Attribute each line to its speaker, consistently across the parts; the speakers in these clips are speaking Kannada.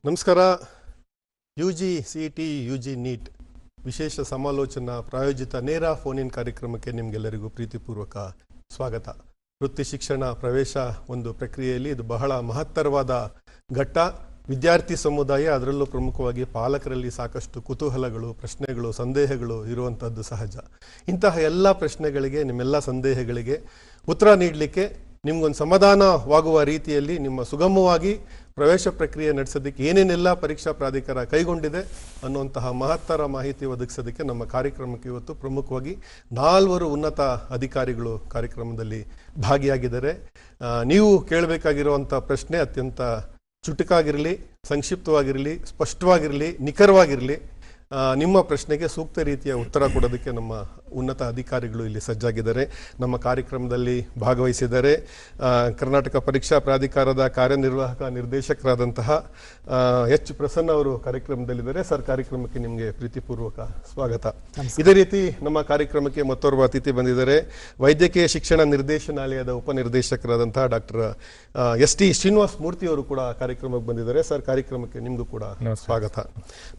Speaker 1: ನಮಸ್ಕಾರ. ಯುಜಿ ಸಿಇಟಿ ಯುಜಿ ನೀಟ್ ವಿಶೇಷ ಸಮಾಲೋಚನಾ ಪ್ರಾಯೋಜಿತ ನೇರ ಫೋನ್ ಇನ್ ಕಾರ್ಯಕ್ರಮಕ್ಕೆ ನಿಮಗೆಲ್ಲರಿಗೂ ಪ್ರೀತಿಪೂರ್ವಕ ಸ್ವಾಗತ. ವೃತ್ತಿ ಶಿಕ್ಷಣ ಪ್ರವೇಶ ಒಂದು ಪ್ರಕ್ರಿಯೆಯಲ್ಲಿ ಇದು ಬಹಳ ಮಹತ್ತರವಾದ ಘಟ್ಟ. ವಿದ್ಯಾರ್ಥಿ ಸಮುದಾಯ, ಅದರಲ್ಲೂ ಪ್ರಮುಖವಾಗಿ ಪಾಲಕರಲ್ಲಿ ಸಾಕಷ್ಟು ಕುತೂಹಲಗಳು, ಪ್ರಶ್ನೆಗಳು, ಸಂದೇಹಗಳು ಇರುವಂಥದ್ದು ಸಹಜ. ಇಂತಹ ಎಲ್ಲ ಪ್ರಶ್ನೆಗಳಿಗೆ, ನಿಮ್ಮೆಲ್ಲ ಸಂದೇಹಗಳಿಗೆ ಉತ್ತರ ನೀಡಲಿಕ್ಕೆ, ನಿಮ್ಗೊಂದು ಸಮಾಧಾನವಾಗುವ ರೀತಿಯಲ್ಲಿ ನಿಮ್ಮ ಸುಗಮವಾಗಿ ಪ್ರವೇಶ ಪ್ರಕ್ರಿಯೆ ನಡೆಸೋದಕ್ಕೆ ಏನೇನೆಲ್ಲ ಪರೀಕ್ಷಾ ಪ್ರಾಧಿಕಾರ ಕೈಗೊಂಡಿದೆ ಅನ್ನುವಂತಹ ಮಹತ್ತರ ಮಾಹಿತಿ ಒದಗಿಸೋದಕ್ಕೆ ನಮ್ಮ ಕಾರ್ಯಕ್ರಮಕ್ಕೆ ಇವತ್ತು ಪ್ರಮುಖವಾಗಿ 4 ಉನ್ನತ ಅಧಿಕಾರಿಗಳು ಕಾರ್ಯಕ್ರಮದಲ್ಲಿ ಭಾಗಿಯಾಗಿದ್ದಾರೆ. ನೀವು ಕೇಳಬೇಕಾಗಿರುವಂಥ ಪ್ರಶ್ನೆ ಅತ್ಯಂತ ಚುಟುಕಾಗಿರಲಿ, ಸಂಕ್ಷಿಪ್ತವಾಗಿರಲಿ, ಸ್ಪಷ್ಟವಾಗಿರಲಿ, ನಿಖರವಾಗಿರಲಿ. ನಿಮ್ಮ ಪ್ರಶ್ನೆಗೆ ಸೂಕ್ತ ರೀತಿಯ ಉತ್ತರ ಕೊಡೋದಕ್ಕೆ ನಮ್ಮ ಉನ್ನತ ಅಧಿಕಾರಿಗಳು ಇಲ್ಲಿ ಸಜ್ಜಾಗಿದ್ದಾರೆ. ನಮ್ಮ ಕಾರ್ಯಕ್ರಮದಲ್ಲಿ ಭಾಗವಹಿಸಿದ್ದಾರೆ ಕರ್ನಾಟಕ ಪರೀಕ್ಷಾ ಪ್ರಾಧಿಕಾರದ ಕಾರ್ಯನಿರ್ವಾಹಕ ನಿರ್ದೇಶಕರಾದಂತಹ ಎಚ್ ಪ್ರಸನ್ನ ಅವರು ಕಾರ್ಯಕ್ರಮದಲ್ಲಿದ್ದಾರೆ. ಸರ್, ಕಾರ್ಯಕ್ರಮಕ್ಕೆ ನಿಮಗೆ ಪ್ರೀತಿಪೂರ್ವಕ ಸ್ವಾಗತ. ಇದೇ ರೀತಿ ನಮ್ಮ ಕಾರ್ಯಕ್ರಮಕ್ಕೆ ಮತ್ತೋರ್ವ ಅತಿಥಿ ಬಂದಿದ್ದಾರೆ. ವೈದ್ಯಕೀಯ ಶಿಕ್ಷಣ ನಿರ್ದೇಶನಾಲಯದ ಉಪನಿರ್ದೇಶಕರಾದಂತಹ ಡಾಕ್ಟರ್ ಎಸ್.ಟಿ. ಶ್ರೀನಿವಾಸ್ ಮೂರ್ತಿ ಅವರು ಕೂಡ ಕಾರ್ಯಕ್ರಮಕ್ಕೆ ಬಂದಿದ್ದಾರೆ. ಸರ್, ಕಾರ್ಯಕ್ರಮಕ್ಕೆ ನಿಮಗೂ ಕೂಡ ಸ್ವಾಗತ.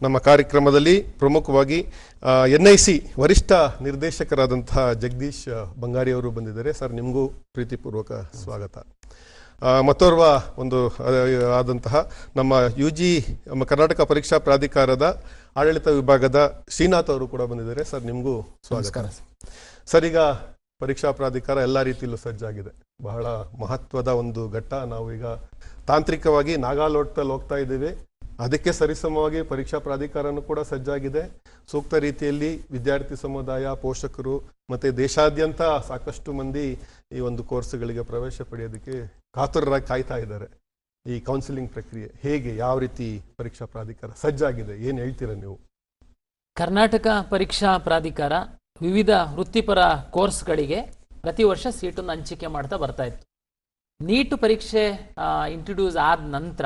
Speaker 1: ನಮ್ಮ ಕಾರ್ಯಕ್ರಮದಲ್ಲಿ ಪ್ರಮುಖವಾಗಿ NIC ವರಿಷ್ಠ ನಿರ್ದೇಶಕರಾದಂತಹ ಜಗದೀಶ್ ಬಂಗಾರಿ ಅವರು ಬಂದಿದ್ದಾರೆ. ಸರ್, ನಿಮಗೂ ಪ್ರೀತಿಪೂರ್ವಕ ಸ್ವಾಗತ. ಮತ್ತೋರ್ವ ಒಂದು ಆದಂತಹ ನಮ್ಮ ನಮ್ಮ ಕರ್ನಾಟಕ ಪರೀಕ್ಷಾ ಪ್ರಾಧಿಕಾರದ ಆಡಳಿತ ವಿಭಾಗದ ಶ್ರೀನಾಥ್ ಅವರು ಕೂಡ ಬಂದಿದ್ದಾರೆ. ಸರ್, ನಿಮಗೂ ಸ್ವಾಗತ. ಸರ್, ಈಗ ಪರೀಕ್ಷಾ ಪ್ರಾಧಿಕಾರ ಎಲ್ಲ ರೀತಿಯಲ್ಲೂ ಸಜ್ಜಾಗಿದೆ. ಬಹಳ ಮಹತ್ವದ ಒಂದು ಘಟ್ಟ. ನಾವು ಈಗ ತಾಂತ್ರಿಕವಾಗಿ ನಾಗಾಲೋಟದಲ್ಲಿ ಹೋಗ್ತಾ ಇದ್ದೀವಿ. ಅದಕ್ಕೆ ಸರಿಸಮವಾಗಿ ಪರೀಕ್ಷಾ ಪ್ರಾಧಿಕಾರನೂ ಕೂಡ ಸಜ್ಜಾಗಿದೆ. ಸೂಕ್ತ ರೀತಿಯಲ್ಲಿ ವಿದ್ಯಾರ್ಥಿ ಸಮುದಾಯ, ಪೋಷಕರು ಮತ್ತು ದೇಶಾದ್ಯಂತ ಸಾಕಷ್ಟು ಮಂದಿ ಈ ಒಂದು ಕೋರ್ಸ್ಗಳಿಗೆ ಪ್ರವೇಶ ಪಡೆಯೋದಕ್ಕೆ ಕಾತುರರಾಗಿ ಕಾಯ್ತಾ ಇದ್ದಾರೆ. ಈ ಕೌನ್ಸಿಲಿಂಗ್ ಪ್ರಕ್ರಿಯೆ ಹೇಗೆ, ಯಾವ ರೀತಿ ಪರೀಕ್ಷಾ ಪ್ರಾಧಿಕಾರ ಸಜ್ಜಾಗಿದೆ, ಏನು ಹೇಳ್ತೀರಾ ನೀವು?
Speaker 2: ಕರ್ನಾಟಕ ಪರೀಕ್ಷಾ ಪ್ರಾಧಿಕಾರ ವಿವಿಧ ವೃತ್ತಿಪರ ಕೋರ್ಸ್ಗಳಿಗೆ ಪ್ರತಿ ವರ್ಷ ಸೀಟನ್ನು ಹಂಚಿಕೆ ಮಾಡ್ತಾ ಬರ್ತಾ ಇತ್ತು. ನೀಟ್ ಪರೀಕ್ಷೆ ಇಂಟ್ರೊಡ್ಯೂಸ್ ಆದ ನಂತರ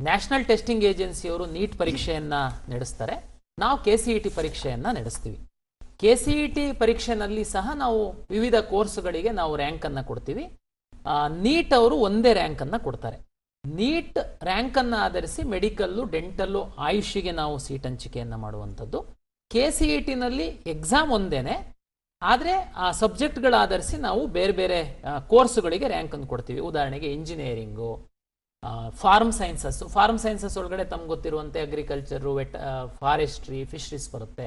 Speaker 2: ನ್ಯಾಷನಲ್ ಟೆಸ್ಟಿಂಗ್ ಏಜೆನ್ಸಿಯವರು ನೀಟ್ ಪರೀಕ್ಷೆಯನ್ನು ನಡೆಸ್ತಾರೆ. ನಾವು KCET ಪರೀಕ್ಷೆಯನ್ನು ನಡೆಸ್ತೀವಿ. KCET ಪರೀಕ್ಷೆನಲ್ಲಿ ಸಹ ನಾವು ವಿವಿಧ ಕೋರ್ಸ್ಗಳಿಗೆ ನಾವು ರ್ಯಾಂಕನ್ನು ಕೊಡ್ತೀವಿ. ನೀಟ್ ಅವರು ಒಂದೇ ರ್ಯಾಂಕನ್ನು ಕೊಡ್ತಾರೆ. ನೀಟ್ ರ್ಯಾಂಕನ್ನು ಆಧರಿಸಿ ಮೆಡಿಕಲ್ಲು, ಡೆಂಟಲ್ಲು, ಆಯುಷಿಗೆ ನಾವು ಸೀಟ್ ಹಂಚಿಕೆಯನ್ನು ಮಾಡುವಂಥದ್ದು. KCETನಲ್ಲಿ ಎಕ್ಸಾಮ್ ಒಂದೇನೆ, ಆದರೆ ಆ ಸಬ್ಜೆಕ್ಟ್ಗಳ ಆಧರಿಸಿ ನಾವು ಬೇರೆ ಬೇರೆ ಕೋರ್ಸ್ಗಳಿಗೆ ರ್ಯಾಂಕನ್ನು ಕೊಡ್ತೀವಿ. ಉದಾಹರಣೆಗೆ ಇಂಜಿನಿಯರಿಂಗು, ಫಾರ್ಮ್ ಸೈನ್ಸಸ್ ಒಳಗಡೆ ತಮ್ಗೆ ಗೊತ್ತಿರುವಂತೆ ಅಗ್ರಿಕಲ್ಚರು, ಫಾರೆಸ್ಟ್ರಿ, ಫಿಶರೀಸ್ ಬರುತ್ತೆ.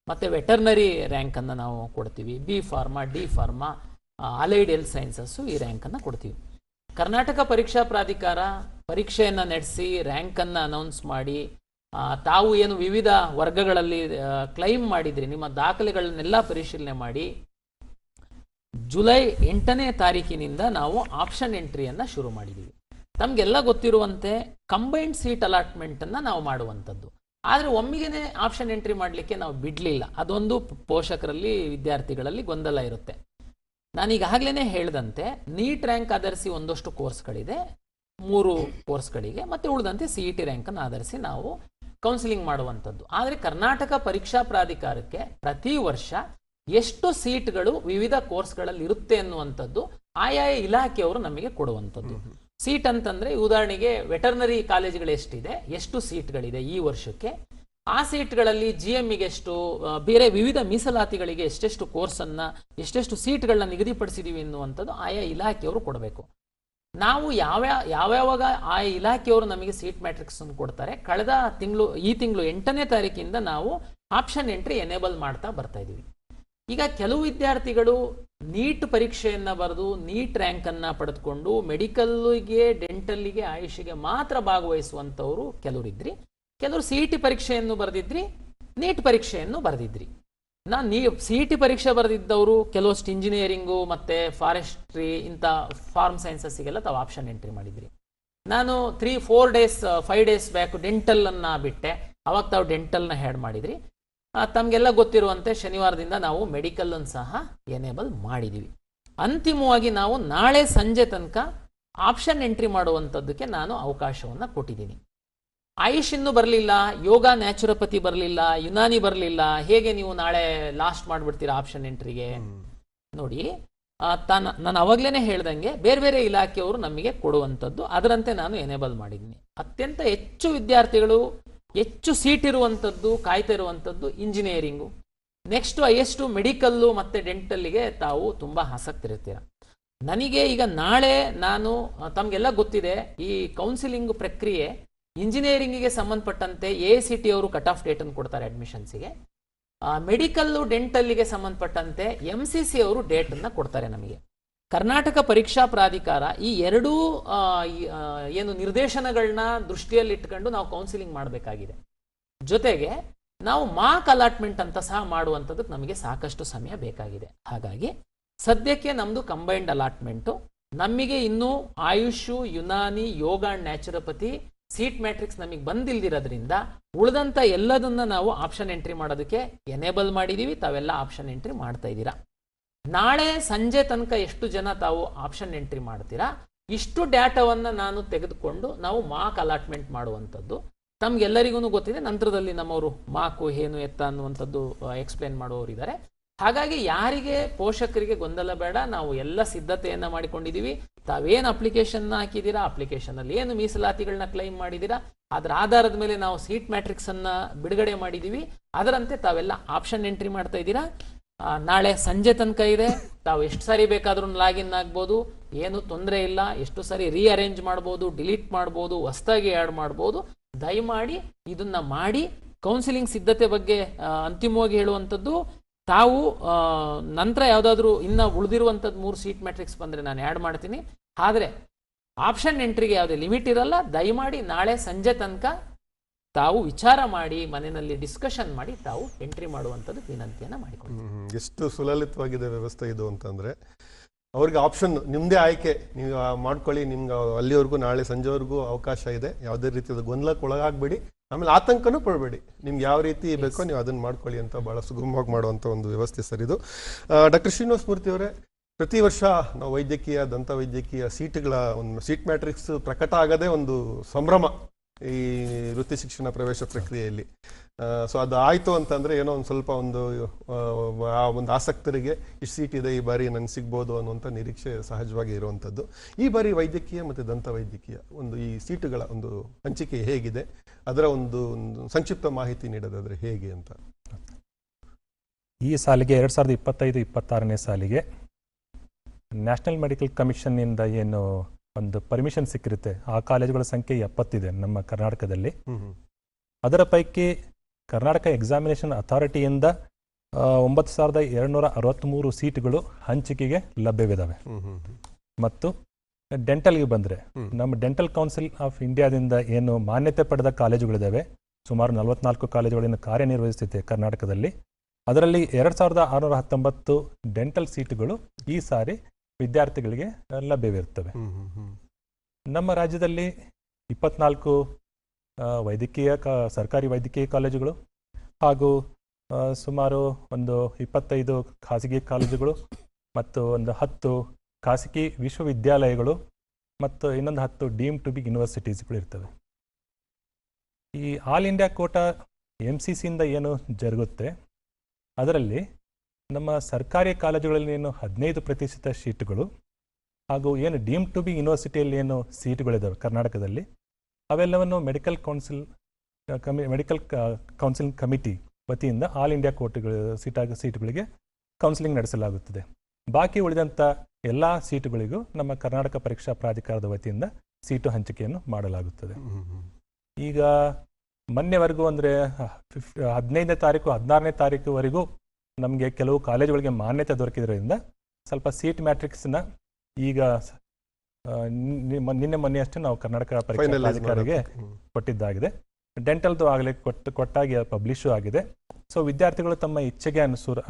Speaker 2: ಮತ್ತು ವೆಟರ್ನರಿ ರ್ಯಾಂಕನ್ನು ನಾವು ಕೊಡ್ತೀವಿ. B pharma, D pharma, allied health sciences ಈ ರ್ಯಾಂಕನ್ನು ಕೊಡ್ತೀವಿ. ಕರ್ನಾಟಕ ಪರೀಕ್ಷಾ ಪ್ರಾಧಿಕಾರ ಪರೀಕ್ಷೆಯನ್ನು ನಡೆಸಿ ರ್ಯಾಂಕನ್ನು ಅನೌನ್ಸ್ ಮಾಡಿ, ತಾವು ಏನು ವಿವಿಧ ವರ್ಗಗಳಲ್ಲಿ ಕ್ಲೈಮ್ ಮಾಡಿದ್ರಿ ನಿಮ್ಮ ದಾಖಲೆಗಳನ್ನೆಲ್ಲ ಪರಿಶೀಲನೆ ಮಾಡಿ ಜುಲೈ 8ನೇ ತಾರೀಕಿನಿಂದ ನಾವು ಆಪ್ಷನ್ ಎಂಟ್ರಿಯನ್ನು ಶುರು ಮಾಡಿದ್ದೀವಿ. ತಮಗೆಲ್ಲ ಗೊತ್ತಿರುವಂತೆ ಕಂಬೈನ್ಡ್ ಸೀಟ್ ಅಲಾಟ್ಮೆಂಟನ್ನು ನಾವು ಮಾಡುವಂಥದ್ದು. ಆದರೆ ಒಮ್ಮಿಗೆ ಆಪ್ಷನ್ ಎಂಟ್ರಿ ಮಾಡಲಿಕ್ಕೆ ನಾವು ಬಿಡಲಿಲ್ಲ. ಅದೊಂದು ಪೋಷಕರಲ್ಲಿ, ವಿದ್ಯಾರ್ಥಿಗಳಲ್ಲಿ ಗೊಂದಲ ಇರುತ್ತೆ. ನಾನೀಗಾಗಲೇ ಹೇಳಿದಂತೆ ನೀಟ್ ರ್ಯಾಂಕ್ ಆಧರಿಸಿ ಒಂದಷ್ಟು ಕೋರ್ಸ್ಗಳಿದೆ, 3 ಕೋರ್ಸ್ಗಳಿಗೆ, ಮತ್ತು ಉಳಿದಂತೆ CET ರ್ಯಾಂಕನ್ನು ಆಧರಿಸಿ ನಾವು ಕೌನ್ಸಿಲಿಂಗ್ ಮಾಡುವಂಥದ್ದು. ಆದರೆ ಕರ್ನಾಟಕ ಪರೀಕ್ಷಾ ಪ್ರಾಧಿಕಾರಕ್ಕೆ ಪ್ರತಿ ವರ್ಷ ಎಷ್ಟು ಸೀಟ್ಗಳು ವಿವಿಧ ಕೋರ್ಸ್ಗಳಲ್ಲಿ ಇರುತ್ತೆ ಅನ್ನುವಂಥದ್ದು ಆಯಾ ಇಲಾಖೆಯವರು ನಮಗೆ ಕೊಡುವಂಥದ್ದು. ಸೀಟ್ ಅಂತಂದ್ರೆ ಉದಾಹರಣೆಗೆ ವೆಟರ್ನರಿ ಕಾಲೇಜುಗಳು ಎಷ್ಟಿದೆ, ಎಷ್ಟು ಸೀಟ್ಗಳಿದೆ ಈ ವರ್ಷಕ್ಕೆ, ಆ ಸೀಟ್ಗಳಲ್ಲಿ GMಗೆ ಎಷ್ಟು, ಬೇರೆ ವಿವಿಧ ಮೀಸಲಾತಿಗಳಿಗೆ ಎಷ್ಟೆಷ್ಟು ಕೋರ್ಸನ್ನು, ಎಷ್ಟೆಷ್ಟು ಸೀಟ್ಗಳನ್ನ ನಿಗದಿಪಡಿಸಿದೀವಿ ಎನ್ನುವಂಥದ್ದು ಆಯಾ ಇಲಾಖೆಯವರು ಕೊಡಬೇಕು. ನಾವು ಯಾವ್ಯಾವಾಗ ಆ ಇಲಾಖೆಯವರು ನಮಗೆ ಸೀಟ್ ಮ್ಯಾಟ್ರಿಕ್ಸ್ ಅನ್ನು ಕೊಡ್ತಾರೆ. ಕಳೆದ ತಿಂಗಳು, ಈ ತಿಂಗಳು 8ನೇ ತಾರೀಕಿಂದ ನಾವು ಆಪ್ಷನ್ ಎಂಟ್ರಿ ಎನೇಬಲ್ ಮಾಡ್ತಾ ಬರ್ತಾ ಇದ್ದೀವಿ. ಈಗ ಕೆಲವು ವಿದ್ಯಾರ್ಥಿಗಳು ನೀಟ್ ಪರೀಕ್ಷೆಯನ್ನು ಬರೆದು ನೀಟ್ ರ್ಯಾಂಕನ್ನು ಪಡೆದುಕೊಂಡು ಮೆಡಿಕಲ್ಗೆ, ಡೆಂಟಲ್ಗೆ, ಆಯುಷಿಗೆ ಮಾತ್ರ ಭಾಗವಹಿಸುವಂಥವರು ಕೆಲವರಿದ್ರಿ. ಕೆಲವರು CET ಪರೀಕ್ಷೆಯನ್ನು ಬರೆದಿದ್ರಿ, ನೀಟ್ ಪರೀಕ್ಷೆಯನ್ನು ಬರೆದಿದ್ರಿ. CET ಪರೀಕ್ಷೆ ಬರೆದಿದ್ದವರು ಕೆಲವಷ್ಟು ಇಂಜಿನಿಯರಿಂಗು ಮತ್ತು ಫಾರೆಸ್ಟ್ರಿ, ಇಂಥ ಫಾರ್ಮ್ ಸೈನ್ಸಸ್ಸಿಗೆಲ್ಲ ತಾವು ಆಪ್ಷನ್ ಎಂಟ್ರಿ ಮಾಡಿದ್ರಿ. ನಾನು 3-4 ಡೇಸ್ 5 ಡೇಸ್ ಬ್ಯಾಕ್ ಡೆಂಟಲನ್ನು ಬಿಟ್ಟೆ, ಅವಾಗ ತಾವು ಡೆಂಟಲ್ನ ಹ್ಯಾಡ್ ಮಾಡಿದ್ರಿ. ತಮಗೆಲ್ಲ ಗೊತ್ತಿರುವಂತೆ ಶನಿವಾರದಿಂದ ನಾವು ಮೆಡಿಕಲ್ಲನ್ನು ಸಹ ಎನೇಬಲ್ ಮಾಡಿದ್ದೀವಿ. ಅಂತಿಮವಾಗಿ ನಾವು ನಾಳೆ ಸಂಜೆ ತನಕ ಆಪ್ಷನ್ ಎಂಟ್ರಿ ಮಾಡುವಂಥದ್ದಕ್ಕೆ ನಾನು ಅವಕಾಶವನ್ನು ಕೊಟ್ಟಿದ್ದೀನಿ. ಆಯುಷ್ ಇನ್ನೂ ಬರಲಿಲ್ಲ, ಯೋಗ ನ್ಯಾಚುರೋಪತಿ ಬರಲಿಲ್ಲ, ಯುನಾನಿ ಬರಲಿಲ್ಲ, ಹೇಗೆ ನೀವು ನಾಳೆ ಲಾಸ್ಟ್ ಮಾಡಿಬಿಡ್ತೀರಾ ಆಪ್ಷನ್ ಎಂಟ್ರಿಗೆ? ನೋಡಿ, ನಾನು ಅವಾಗಲೇ ಹೇಳ್ದಂಗೆ ಬೇರೆ ಬೇರೆ ಇಲಾಖೆಯವರು ನಮಗೆ ಕೊಡುವಂಥದ್ದು, ಅದರಂತೆ ನಾನು ಎನೇಬಲ್ ಮಾಡಿದ್ದೀನಿ. ಅತ್ಯಂತ ಹೆಚ್ಚು ವಿದ್ಯಾರ್ಥಿಗಳು ಹೆಚ್ಚು ಸೀಟ್ ಇರುವಂಥದ್ದು ಕಾಯ್ತಾ ಇರುವಂಥದ್ದು ಇಂಜಿನಿಯರಿಂಗು, ನೆಕ್ಸ್ಟ್ ಹೈಯೆಸ್ಟು ಮೆಡಿಕಲ್ಲು ಮತ್ತು ಡೆಂಟಲ್ಲಿಗೆ ತಾವು ತುಂಬ ಆಸಕ್ತಿ ಇರ್ತೀರ. ನನಗೆ ಈಗ ನಾಳೆ ನಾನು ತಮಗೆಲ್ಲ ಗೊತ್ತಿದೆ ಈ ಕೌನ್ಸಿಲಿಂಗ್ ಪ್ರಕ್ರಿಯೆ ಇಂಜಿನಿಯರಿಂಗಿಗೆ ಸಂಬಂಧಪಟ್ಟಂತೆ AICTE ಅವರು ಕಟ್ ಆಫ್ ಡೇಟನ್ನು ಕೊಡ್ತಾರೆ ಅಡ್ಮಿಷನ್ಸಿಗೆ, ಮೆಡಿಕಲ್ಲು ಡೆಂಟಲ್ಲಿಗೆ ಸಂಬಂಧಪಟ್ಟಂತೆ MCC ಅವರು ಡೇಟನ್ನು ಕೊಡ್ತಾರೆ ನಮಗೆ. ಕರ್ನಾಟಕ ಪರೀಕ್ಷಾ ಪ್ರಾಧಿಕಾರ ಈ ಎರಡೂ ಏನು ನಿರ್ದೇಶನಗಳನ್ನ ದೃಷ್ಟಿಯಲ್ಲಿಟ್ಕೊಂಡು ನಾವು ಕೌನ್ಸಿಲಿಂಗ್ ಮಾಡಬೇಕಾಗಿದೆ. ಜೊತೆಗೆ ನಾವು ಮಾರ್ಕ್ ಅಲಾಟ್ಮೆಂಟ್ ಅಂತ ಸಹ ಮಾಡುವಂಥದ್ದಕ್ಕೆ ನಮಗೆ ಸಾಕಷ್ಟು ಸಮಯ ಬೇಕಾಗಿದೆ. ಹಾಗಾಗಿ ಸದ್ಯಕ್ಕೆ ನಮ್ಮದು ಕಂಬೈನ್ಡ್ ಅಲಾಟ್ಮೆಂಟು. ನಮಗೆ ಇನ್ನೂ ಆಯುಷು, ಯುನಾನಿ, ಯೋಗ ಅಂಡ್ ನ್ಯಾಚುರೋಪತಿ ಸೀಟ್ ಮ್ಯಾಟ್ರಿಕ್ಸ್ ನಮಗೆ ಬಂದಿಲ್ದಿರೋದ್ರಿಂದ ಉಳಿದಂಥ ಎಲ್ಲದನ್ನ ನಾವು ಆಪ್ಷನ್ ಎಂಟ್ರಿ ಮಾಡೋದಕ್ಕೆ ಎನೇಬಲ್ ಮಾಡಿದ್ದೀವಿ. ತಾವೆಲ್ಲ ಆಪ್ಷನ್ ಎಂಟ್ರಿ ಮಾಡ್ತಾ ಇದ್ದೀರಾ. ನಾಳೆ ಸಂಜೆ ತನಕ ಎಷ್ಟು ಜನ ತಾವು ಆಪ್ಷನ್ ಎಂಟ್ರಿ ಮಾಡ್ತೀರಾ ಇಷ್ಟು ಡೇಟಾವನ್ನು ನಾನು ತೆಗೆದುಕೊಂಡು ನಾವು ಮಾರ್ಕ್ ಅಲಾಟ್ಮೆಂಟ್ ಮಾಡುವಂಥದ್ದು. ತಮ್ಗೆಲ್ಲರಿಗೂ ಗೊತ್ತಿದೆ, ನಂತರದಲ್ಲಿ ನಮ್ಮವರು ಮಾರ್ಕು ಏನು ಎತ್ತ ಅನ್ನುವಂಥದ್ದು ಎಕ್ಸ್ಪ್ಲೇನ್ ಮಾಡುವವರಿದ್ದಾರೆ. ಹಾಗಾಗಿ ಯಾರಿಗೆ ಪೋಷಕರಿಗೆ ಗೊಂದಲ ಬೇಡ, ನಾವು ಎಲ್ಲ ಸಿದ್ಧತೆಯನ್ನು ಮಾಡಿಕೊಂಡಿದ್ದೀವಿ. ತಾವೇನು ಅಪ್ಲಿಕೇಶನ್ನ ಹಾಕಿದ್ದೀರಾ, ಅಪ್ಲಿಕೇಶನಲ್ಲಿ ಏನು ಮೀಸಲಾತಿಗಳನ್ನ ಕ್ಲೈಮ್ ಮಾಡಿದ್ದೀರಾ, ಅದರ ಆಧಾರದ ಮೇಲೆ ನಾವು ಸೀಟ್ ಮ್ಯಾಟ್ರಿಕ್ಸನ್ನು ಬಿಡುಗಡೆ ಮಾಡಿದ್ದೀವಿ. ಅದರಂತೆ ತಾವೆಲ್ಲ ಆಪ್ಷನ್ ಎಂಟ್ರಿ ಮಾಡ್ತಾ ಇದ್ದೀರಾ. ನಾಳೆ ಸಂಜೆ ತನಕ ಇದೆ. ತಾವು ಎಷ್ಟು ಸಾರಿ ಬೇಕಾದ್ರೂ ಲಾಗಿನ್ ಆಗ್ಬೋದು, ಏನು ತೊಂದರೆ ಇಲ್ಲ. ಎಷ್ಟು ಸಾರಿ ರೀಅರೇಂಜ್ ಮಾಡ್ಬೋದು, ಡಿಲೀಟ್ ಮಾಡ್ಬೋದು, ಹೊಸದಾಗಿ ಆ್ಯಡ್ ಮಾಡ್ಬೋದು. ದಯಮಾಡಿ ಇದನ್ನ ಮಾಡಿ. ಕೌನ್ಸಿಲಿಂಗ್ ಸಿದ್ಧತೆ ಬಗ್ಗೆ ಅಂತಿಮವಾಗಿ ಹೇಳುವಂಥದ್ದು, ತಾವು ನಂತರ ಯಾವುದಾದ್ರೂ ಇನ್ನು ಉಳಿದಿರುವಂಥದ್ದು 3 ಸೀಟ್ ಮ್ಯಾಟ್ರಿಕ್ಸ್ ಬಂದರೆ ನಾನು ಆ್ಯಡ್ ಮಾಡ್ತೀನಿ. ಆದರೆ ಆಪ್ಷನ್ ಎಂಟ್ರಿಗೆ ಯಾವುದೇ ಲಿಮಿಟ್ ಇರಲ್ಲ. ದಯಮಾಡಿ ನಾಳೆ ಸಂಜೆ ತನಕ ತಾವು ವಿಚಾರ ಮಾಡಿ ಮನೆಯಲ್ಲಿ ಡಿಸ್ಕಷನ್ ಮಾಡಿ ತಾವು ಎಂಟ್ರಿ ಮಾಡುವಂಥದ್ದು ವಿನಂತಿಯನ್ನು ಮಾಡಿಕೊಡ್ತೀನಿ.
Speaker 1: ಎಷ್ಟು ಸುಲಲಿತವಾಗಿದೆ ವ್ಯವಸ್ಥೆ ಇದು ಅಂತಂದರೆ, ಅವ್ರಿಗೆ ಆಪ್ಷನ್ ನಿಮ್ಮದೇ ಆಯ್ಕೆ ನೀವು ಮಾಡ್ಕೊಳ್ಳಿ. ನಿಮ್ಗೆ ಅಲ್ಲಿವರೆಗೂ ನಾಳೆ ಸಂಜೆವರೆಗೂ ಅವಕಾಶ ಇದೆ. ಯಾವುದೇ ರೀತಿಯ ಗೊಂದಲಕ್ಕೆ ಒಳಗಾಗಬೇಡಿ, ಆಮೇಲೆ ಆತಂಕನೂ ಪಡಬೇಡಿ. ನಿಮ್ಗೆ ಯಾವ ರೀತಿ ಬೇಕೋ ನೀವು ಅದನ್ನು ಮಾಡ್ಕೊಳ್ಳಿ ಅಂತ ಭಾಳ ಸುಗಮವಾಗಿ ಮಾಡುವಂಥ ಒಂದು ವ್ಯವಸ್ಥೆ ಸರ್ ಇದು. ಡಾಕ್ಟರ್ ಶ್ರೀನಿವಾಸ ಮೂರ್ತಿ ಅವರೇ, ಪ್ರತಿ ವರ್ಷ ನಾವು ವೈದ್ಯಕೀಯ, ದಂತ ವೈದ್ಯಕೀಯ ಸೀಟ್ಗಳ ಒಂದು ಸೀಟ್ ಮ್ಯಾಟ್ರಿಕ್ಸ್ ಪ್ರಕಟ ಆಗದೆ ಒಂದು ಸಂಭ್ರಮ ಈ ವೃತ್ತಿ ಶಿಕ್ಷಣ ಪ್ರವೇಶ ಪ್ರಕ್ರಿಯೆಯಲ್ಲಿ. ಸೊ ಅದು ಆಯಿತು ಅಂತಂದರೆ ಏನೋ ಒಂದು ಸ್ವಲ್ಪ ಒಂದು ಆಸಕ್ತರಿಗೆ ಇಷ್ಟು ಸೀಟ್ ಇದೆ ಈ ಬಾರಿ ನನಗೆ ಸಿಗ್ಬೋದು ಅನ್ನುವಂಥ ನಿರೀಕ್ಷೆ ಸಹಜವಾಗಿ ಇರುವಂಥದ್ದು. ಈ ಬಾರಿ ವೈದ್ಯಕೀಯ ಮತ್ತು ದಂತ ವೈದ್ಯಕೀಯ ಒಂದು ಈ ಸೀಟುಗಳ ಒಂದು ಹಂಚಿಕೆ ಹೇಗಿದೆ, ಅದರ ಒಂದು ಸಂಕ್ಷಿಪ್ತ ಮಾಹಿತಿ ನೀಡೋದಾದರೆ ಹೇಗೆ ಅಂತ.
Speaker 3: ಈ ಸಾಲಿಗೆ 2025-26ನೇ ಸಾಲಿಗೆ ನ್ಯಾಷನಲ್ ಮೆಡಿಕಲ್ ಕಮಿಷನ್ನಿಂದ ಏನು ಒಂದು ಪರ್ಮಿಷನ್ ಸಿಕ್ಕಿರುತ್ತೆ, ಆ ಕಾಲೇಜುಗಳ ಸಂಖ್ಯೆ 70 ಇದೆ ನಮ್ಮ ಕರ್ನಾಟಕದಲ್ಲಿ. ಅದರ ಪೈಕಿ ಕರ್ನಾಟಕ ಎಕ್ಸಾಮಿನೇಷನ್ ಅಥಾರಿಟಿಯಿಂದ 9,263 ಸೀಟ್ಗಳು ಹಂಚಿಕೆಗೆ ಲಭ್ಯವಿದ್ದಾವೆ. ಮತ್ತು ಡೆಂಟಲ್ಗೆ ಬಂದರೆ ನಮ್ಮ ಡೆಂಟಲ್ ಕೌನ್ಸಿಲ್ ಆಫ್ ಇಂಡಿಯಾದಿಂದ ಏನು ಮಾನ್ಯತೆ ಪಡೆದ ಕಾಲೇಜುಗಳಿದ್ದಾವೆ, ಸುಮಾರು 44 ಕಾಲೇಜುಗಳನ್ನು ಕಾರ್ಯನಿರ್ವಹಿಸುತ್ತಿದೆ ಕರ್ನಾಟಕದಲ್ಲಿ. ಅದರಲ್ಲಿ 2,619 ಡೆಂಟಲ್ ಸೀಟುಗಳು ಈ ಸಾರಿ ವಿದ್ಯಾರ್ಥಿಗಳಿಗೆ ಲಭ್ಯವಿರುತ್ತವೆ. ನಮ್ಮ ರಾಜ್ಯದಲ್ಲಿ 24 ವೈದ್ಯಕೀಯ ಸರ್ಕಾರಿ ವೈದ್ಯಕೀಯ ಕಾಲೇಜುಗಳು ಹಾಗೂ ಸುಮಾರು ಒಂದು 25 ಖಾಸಗಿ ಕಾಲೇಜುಗಳು ಮತ್ತು ಒಂದು 10 ಖಾಸಗಿ ವಿಶ್ವವಿದ್ಯಾಲಯಗಳು ಮತ್ತು ಇನ್ನೊಂದು 10 ಡೀಮ್ ಟು ಬಿ ಯೂನಿವರ್ಸಿಟೀಸ್ಗಳು ಇರ್ತವೆ. ಈ ಆಲ್ ಇಂಡಿಯಾ ಕೋಟಾ MCCಯಿಂದ ಏನು ಜರುಗುತ್ತೆ, ಅದರಲ್ಲಿ ನಮ್ಮ ಸರ್ಕಾರಿ ಕಾಲೇಜುಗಳಲ್ಲಿ ಏನು 15% ಸೀಟುಗಳು ಹಾಗೂ ಏನು ಡೀಮ್ ಟು ಬಿ ಯೂನಿವರ್ಸಿಟಿಯಲ್ಲಿ ಏನು ಸೀಟುಗಳಿದ್ದಾವೆ ಕರ್ನಾಟಕದಲ್ಲಿ, ಅವೆಲ್ಲವನ್ನು ಮೆಡಿಕಲ್ ಕೌನ್ಸಿಲಿಂಗ್ ಕಮಿಟಿ ವತಿಯಿಂದ ಆಲ್ ಇಂಡಿಯಾ ಕೋರ್ಟ್ಗಳು ಸೀಟುಗಳಿಗೆ ಕೌನ್ಸಿಲಿಂಗ್ ನಡೆಸಲಾಗುತ್ತದೆ. ಬಾಕಿ ಉಳಿದಂಥ ಎಲ್ಲ ಸೀಟುಗಳಿಗೂ ನಮ್ಮ ಕರ್ನಾಟಕ ಪರೀಕ್ಷಾ ಪ್ರಾಧಿಕಾರದ ವತಿಯಿಂದ ಸೀಟು ಹಂಚಿಕೆಯನ್ನು ಮಾಡಲಾಗುತ್ತದೆ. ಈಗ ಮೊನ್ನೆವರೆಗೂ ಅಂದರೆ 15ನೇ ತಾರೀಕು 16ನೇ ತಾರೀಕುವರೆಗೂ ನಮಗೆ ಕೆಲವು ಕಾಲೇಜುಗಳಿಗೆ ಮಾನ್ಯತೆ ದೊರಕಿದ್ರಿಂದ ಸ್ವಲ್ಪ ಸೀಟ್ ಮ್ಯಾಟ್ರಿಕ್ಸ್ನ ಈಗ ನಿನ್ನೆ ಮೊನ್ನೆಯಷ್ಟೇ ನಾವು ಕರ್ನಾಟಕ ಪರೀಕ್ಷಾ ಪ್ರಾಧಿಕಾರಿಗೆ ಕೊಟ್ಟಿದ್ದಾಗಿದೆ. ಡೆಂಟಲ್ದು ಆಗಲೇ ಕೊಟ್ಟಾಗಿ ಪಬ್ಲಿಷು ಆಗಿದೆ. ಸೊ ವಿದ್ಯಾರ್ಥಿಗಳು ತಮ್ಮ ಇಚ್ಛೆಗೆ